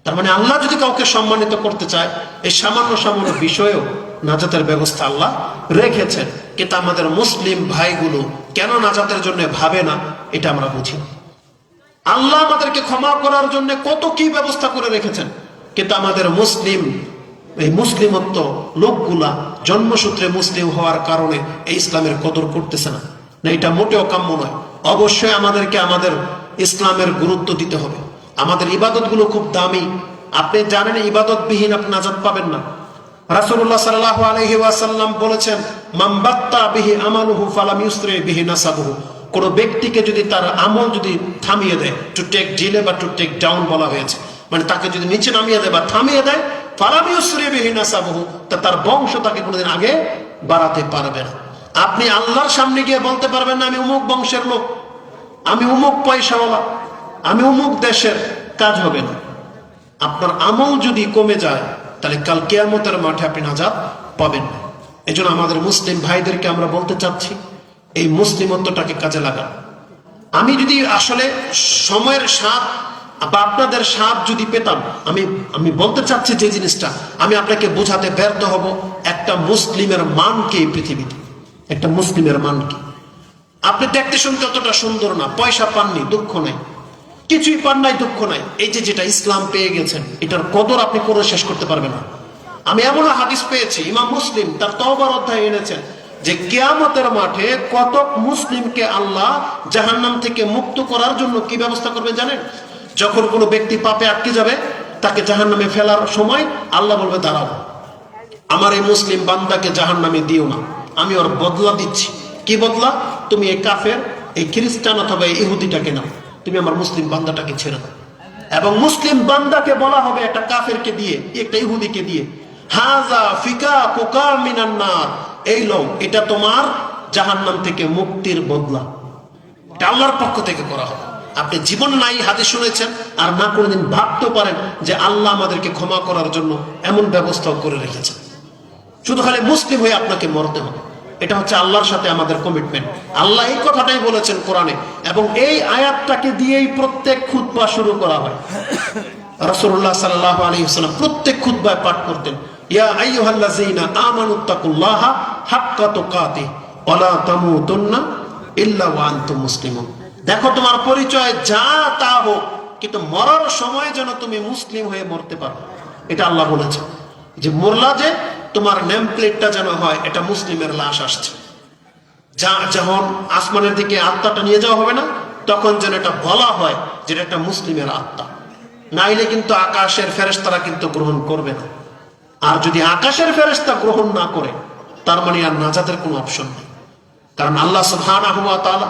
তার মানে আল্লাহ যদি কাউকে সম্মানিত করতে চায়, এই সামান্য সামান্য বিষয়েও নাজাতের ব্যবস্থা আল্লাহ রেখেছেন। কিন্তু আমাদের মুসলিম ভাইগুলো কেন নাজাতের জন্য ভাবে না, এটা আমরা বুঝি না। আল্লাহ আমাদেরকে ক্ষমা করার জন্য কত কি ব্যবস্থা করে রেখেছেন, কিন্তু আমাদের মুসলিম, এই মুসলিমত্ব লোকগুলা জন্মসূত্রে মুসলিম হওয়ার কারণে এই ইসলামের কদর করতেছে না। এটা মোটেও কাম্য নয়। অবশ্যই আমাদেরকে আমাদের ইসলামের গুরুত্ব দিতে হবে। আমাদের ইবাদত গুলো খুব দামি। আপনি জানেন ইবাদতবিহীন আপনি নাজাত পাবেন না। রাসূলুল্লাহ সাল্লাল্লাহু আলাইহি ওয়াসাল্লাম বলেছেন, মান বাত্তা বিহি আমালুহু ফালাম ইউসরি বিহি নাসাবুহু। কোন ব্যক্তিকে যদি তার আমল যদি থামিয়ে দেয়, টু টেক ডিলে বা টু টেক ডাউন বলা হয়েছে, মানে তাকে যদি নিচে নামিয়ে দেয় বা থামিয়ে দেয়, ফালাম ইউসরি বিহি নাসাবুহু, তার বংশ তাকে কোনোদিন আগে বাড়াতে পারবে না। আপনি আল্লাহর সামনে গিয়ে বলতে পারবেন না আমি অমুক বংশের লোক, আমি অমুক পয়সাওয়ালা, আমি অমুক দেশের, কাজ হবে না। আপনার আমল যদি কমে যায়, তাহলে কাল কিয়ামতের মাঠে আপনি নাজাত পাবেন না। এজন্য আমাদের মুসলিম ভাইদেরকে আমরা বলতে চাচ্ছি, এই মুসলিমত্বটাকে কাজে লাগান। আমি যদি আসলে সময়ের স্বাদ বা আপনাদের স্বাদ যদি পেতাম, আমি বলতে চাচ্ছি যে জিনিসটা, আমি আপনাকে বোঝাতে ব্যর্থ হব একটা মুসলিমের মান কি এই পৃথিবীতে, একটা মুসলিমের মান কি। আপনি দেখতে শুনতে অতটা সুন্দর না, পয়সা পাননি, দুঃখ নাই, কিছুই পান নাই, দুঃখ নাই। এই যে যেটা ইসলাম পেয়ে গেছেন, এটার কদর আপনি করে শেষ করতে পারবেন না। আমি এমন হাদিস পেয়েছি, ইমাম মুসলিম তার তওবার অধ্যায়ে এনেছেন, যে কিয়ামতের মাঠে কত মুসলিমকে আল্লাহ জাহান্নাম থেকে মুক্ত করার জন্য কি ব্যবস্থা করবে জানেন? যখন কোনো ব্যক্তি পাপে আটকে যাবে, তাকে জাহান্নামে ফেলার সময় আল্লাহ বলবে, দাঁড়াও, আমার এই মুসলিম বান্দাকে জাহান্নামে দিও না, আমি ওর বদলা দিচ্ছি। কি বদলা? তুমি এই কাফের, এই খ্রিস্টান অথবা এই ইহুদিটাকে নাও, তুমি আমার মুসলিম বান্দাটাকে ছেড়ে দাও। এবং মুসলিম বান্দাকে বলা হবে একটা কাফেরকে দিয়ে, একটা ইহুদিকে দিয়ে, হাজা ফিকা পোকা মিনান নার, এই লও, এটা তোমার জাহান্নাম থেকে মুক্তির বদলা। এটা আল্লাহর পক্ষ থেকে করা হবে। আপনি জীবন নাই হাদিস শুনেছেন আর না কোনোদিন ভাবতে পারেন যে আল্লাহ আমাদেরকে ক্ষমা করার জন্য এমন ব্যবস্থাও করে রেখেছেন। শুধু খালি মুসলিম হয়ে আপনাকে মরতে হবে, এটা হচ্ছে আল্লাহর সাথে আমাদের কমিটমেন্ট। আল্লাহ এই কথাটাই বলেছেন কোরআনে, এবং এই আয়াতটাকে দিয়েই প্রত্যেক খুতবা শুরু করা হয়। রাসূলুল্লাহ সাল্লাল্লাহু আলাইহি ওয়াসাল্লাম প্রত্যেক খুতবায় পাঠ করতেন, ইয়া আইয়ুহাল্লাযীনা আমানুত্তাকুল্লাহা হাক্কা তুকাতিহি ওয়া লা তামুতুন্না ইল্লা ওয়া আনতুম মুসলিমুন। দেখো তোমার পরিচয় যা তা হোক, কিন্তু মরার সময় যেন তুমি মুসলিম হয়ে মরতে পারো। এটা আল্লাহ বলেছেন, যে মরলা যে তোমার নেম প্লেটটা যেন হয় এটা মুসলিমের লাশ আসছে। যখন আসমানের দিকে আত্মাটা নিয়ে যাওয়া হবে না, তখন যেন এটা বলা হয় যেটা একটা মুসলিমের আত্মা। নাইলে কিন্তু আকাশের ফেরেশতারা কিন্তু গ্রহণ করবে না। আর যদি আকাশের ফেরেশতা গ্রহণ না করে, তার মানে আর নাজাতের কোনো অপশন নেই। কারণ আল্লাহ সুবহানাহু ওয়া তাআলা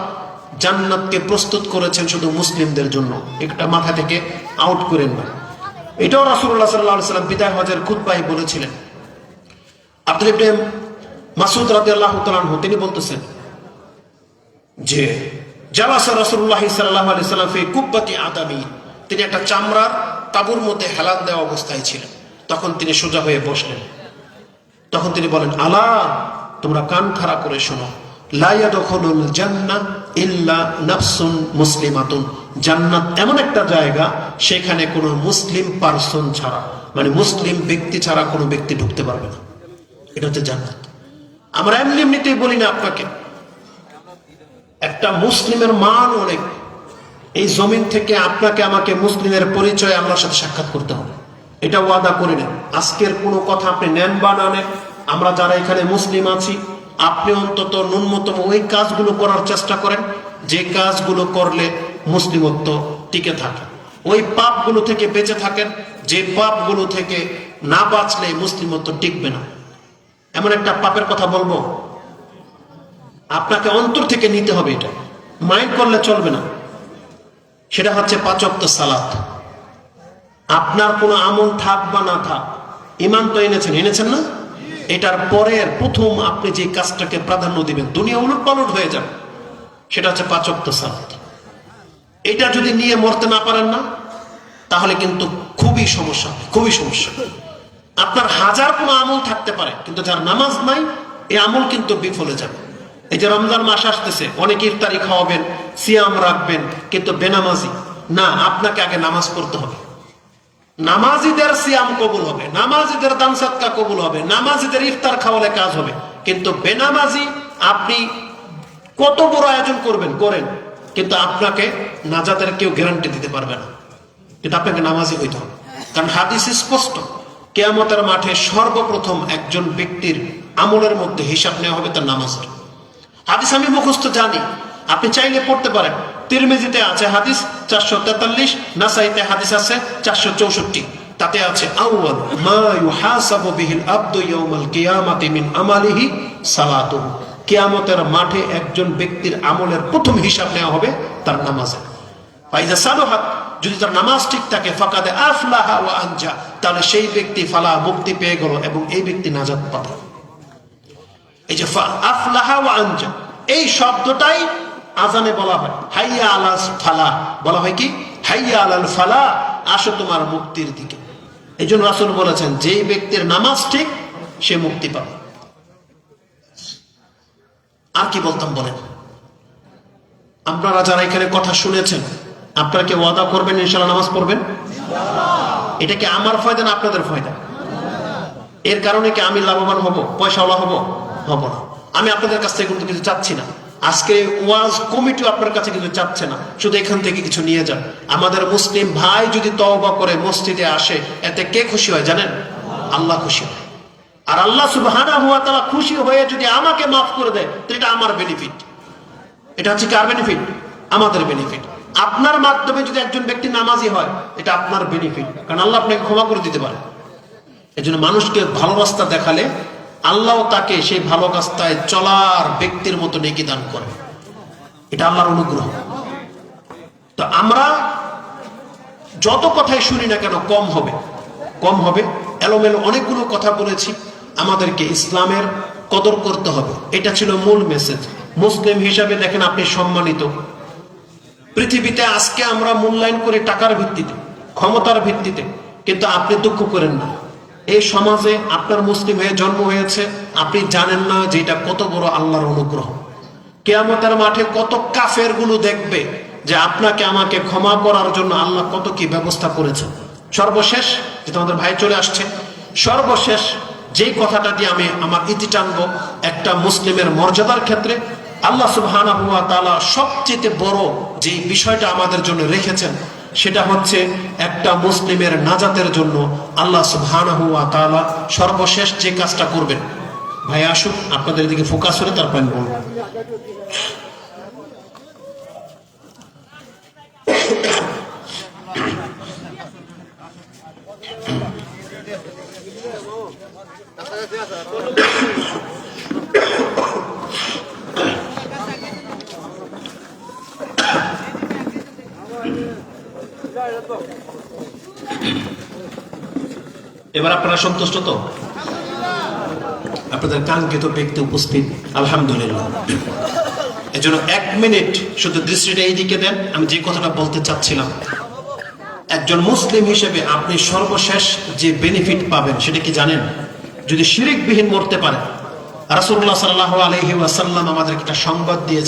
জান্নাতকে প্রস্তুত করেছেন শুধু মুসলিমদের জন্য। এটা মাথা থেকে আউট করেন না। এটাও রাসূলুল্লাহ সাল্লাল্লাহু আলাইহি ওয়াসাল্লাম বিদায় হজের খুতবায় বলেছিলেন। আব্দুল ইবনে মাসউদ রাদিয়াল্লাহু তাআলা আনহু তিনি বলতেছেন যে জালাসা রাসূলুল্লাহ সাল্লাল্লাহু আলাইহি ওয়াসাল্লাম ফি কুব্বাতি আদামি, তিনি একটা চামড়ার তাঁবুর মধ্যে হেলান দেওয়া অবস্থায় ছিলেন। তখন তিনি সোজা হয়ে বসলেন। তখন তিনি বলেন, আলা, তোমরা কান খাড়া করে শোনো, লা ইয়াদখুলুল জান্নাহ ইল্লা নাফসুন মুসলিমাতুন। জান্নাত এমন একটা জায়গা, সেখানে কোনো মুসলিম পারসন ছাড়া, মানে মুসলিম ব্যক্তি ছাড়া কোনো ব্যক্তি ঢুকতে পারবে না। এটা হচ্ছে জান্নাত। আমরা এমনি এমনিতেই বলি না আপনাকে, একটা মুসলিমের মান অনেক। এই জমিন থেকে আপনাকে আমাকে মুসলিমের পরিচয় আল্লাহর সাথে সাক্ষাৎ করতে হবে, এটা ওয়াদা করে নেন। আজকের কোনো কথা আপনি নেন বা না নেন, আমরা যারা এখানে মুসলিম আছি, আপনি অন্তত ন্যূনতম ওই কাজগুলো করার চেষ্টা করেন যে কাজগুলো করলে মুসলিমত্ব টিকে থাকে। ওই পাপগুলো থেকে বেঁচে থাকেন যে পাপগুলো থেকে না বাঁচলে মুসলিমত্ব টিকবে না। এমন একটা পাপের কথা বলবো, আপনাকে অন্তর থেকে নিতে হবে, এটা মাইন্ড করলে চলবে না। সেটা হচ্ছে 5 ওয়াক্ত সালাত। আপনার কোনো আমল থাক বা না থাক, ঈমান তো এনেছেন না? এটার পরের প্রথম আপনি যে কাজটাকে প্রাধান্য দিবেন, দুনিয়া উলটপালট হয়ে যাবে, সেটা হচ্ছে 5 ওয়াক্ত সালাত। এটা যদি নিয়ে মরতে না পারেন না, তাহলে কিন্তু খুবই সমস্যা। আপনার হাজার কোনো আমল থাকতে পারে, কিন্তু যার নামাজ নাই, এই আমল কিন্তু বিফলে যাবে। এই যে রমজান মাস আসতেছে, অনেকে ইফতারি খাওয়াবেন, সিয়াম রাখবেন, কিন্তু বেনামাজি না, আপনাকে আগে নামাজ পড়তে হবে। নামাজিদের সিয়াম কবুল হবে, নামাজিদের দান সদকা কবুল হবে, নামাজিদের ইফতার খাওয়ালে কাজ হবে, কিন্তু বেনামাজি আপনি কত বড় আয়োজন করবেন করেন, কিন্তু আপনাকে নাজাতের কেউ গ্যারান্টি দিতে পারবে না, কিন্তু আপনাকে নামাজি হইতে হবে। কারণ হাদিস স্পষ্ট, কিয়ামতের মাঠে সর্বপ্রথম একজন ব্যক্তির আমলের মধ্যে হিসাব নেওয়া হবে তার নামাজের। হাদিস আমি মুখস্থ জানি, আপনি চাইলে পড়তে পারেন। তিরমিজিতে আছে হাদিস 443, নাসাইতে হাদিস আছে 464। তাতে আছে আউয়াল মা ইউহাসাবু বিহিল আবদু ইয়াউমাল কিয়ামাতি মিন আমালিহি সালাতুহু। কিয়ামতের মাঠে একজন ব্যক্তির আমলের প্রথম হিসাব নেওয়া হবে তার নামাজের। ফাইজা সালাহাত, যদি তার নামাজ ঠিক থাকে, ফাকাদে আফলাহা ওয়া আনজা, তাহলে সেই ব্যক্তি ফালা, মুক্তি পেয়ে গেল এবং এই ব্যক্তি নাজাত পাবে। এই যে আফলাহা ওয়া আনজা, এই শব্দটাই আজানে বলা হয়। হাইয়া আলাল ফালাহ বলা হয় কি? হাইয়া আলাল ফালাহ, আসো তোমার মুক্তির দিকে। এই জন্য রাসূল বলেছেন, যেই ব্যক্তির নামাজ ঠিক সে মুক্তি পাবে। আর কি বলতাম বলেন? আপনারা যারা এখানে কথা শুনেছেন, আপনারা কি ওয়াদা করবেন ইনশাআল্লাহ নামাজ পড়বেন? এটা কি আমার ফায়দা না আপনাদের ফায়দা? এর কারণে কি আমি লাভবান হব, পয়সাওয়ালা হব? হব না। আমি আপনাদের কাছ থেকে কিন্তু কিছু চাচ্ছি না। আজকে ওয়াজ কমিটিও আপনার কাছে কিছু চাচ্ছে না, শুধু এখান থেকে কিছু নিয়ে যান। আমাদের মুসলিম ভাই যদি তওবা করে মসজিদে আসে, এতে কে খুশি হয় জানেন? আল্লাহ খুশি হয়। আর আল্লাহ সুবহানাহু ওয়া তাআলা খুশি হয়ে যদি আমাকে মাফ করে দেয়, তো এটা আমার বেনিফিট। এটা হচ্ছে কার বেনিফিট? আমাদের বেনিফিট। আপনার মাধ্যমে যদি একজন ব্যক্তি নামাজি হয়, এটা আপনার বেনিফিট, কারণ আল্লাহ আপনাকে ক্ষমা করে দিতে পারে। এই জন্য মানুষকে ভালো রাস্তা দেখালে আল্লাহ তাকে সেই ভালো রাস্তায় চলার ব্যক্তির মতো নেকি দান করে। এটা আল্লাহর অনুগ্রহ। তো আমরা যত কথাই শুনি না কেন কম হবে, কম হবে। এলোমেলো অনেকগুলো কথা বলেছি। আমাদেরকে ইসলামের কদর করতে হবে, এটা ছিল মূল মেসেজ। মুসলিম হিসাবে দেখেন আপনি সম্মানিত। পৃথিবীতে আজকে আমরা মূল্যায়ন করি টাকার ভিত্তিতে, ক্ষমতার ভিত্তিতে, কিন্তু আপনি দুঃখ করেন না, এই সমাজে আপনার মুসলিম হয়ে জন্ম হয়েছে, আপনি জানেন না যে এটা কত বড় আল্লাহর অনুগ্রহ। কিয়ামতের মাঠে কত কাফের গুলো দেখবে যে আপনাকে আমাকে ক্ষমা করার জন্য আল্লাহ কত কি ব্যবস্থা করেছে। সর্বশেষ, যে তোমাদের ভাই চলে আসছে, সর্বশেষ যেই কথাটা দিয়ে আমি আমার ইতি টানবো, একটা মুসলিমের মর্যাদার ক্ষেত্রে আল্লাহ সুবহানাহু ওয়া তাআলা সবচেয়ে বড় যে বিষয়টা আমাদের জন্য রেখেছেন, সেটা হচ্ছে একটা মুসলিমের নাজাতের জন্য আল্লাহ সুবহানাহু ওয়া তাআলা সর্বশেষ যে কাজটা করবেন। ভাই আসুন, আপনাদের দিকে ফোকাস করে তারপর আমি বলবো। এবার আপনারা সন্তুষ্ট তো? আপনাদের কাঙ্ক্ষিত ব্যক্তি উপস্থিত, আলহামদুলিল্লাহ। এজন্য 1 মিনিট শুধু দৃষ্টিটা এইদিকে দেন। আমি যে কথাটা বলতে চাচ্ছিলাম, একজন মুসলিম হিসেবে আপনি সর্বশেষ যে বেনিফিট পাবেন সেটা কি জানেন? যদি শিরকবিহীন মরতে পারেন। রাসূলুল্লাহ সাল্লাল্লাহু আলাইহি ওয়াসাল্লাম আমাদেরকে একটা সংবাদ দিয়েছেন।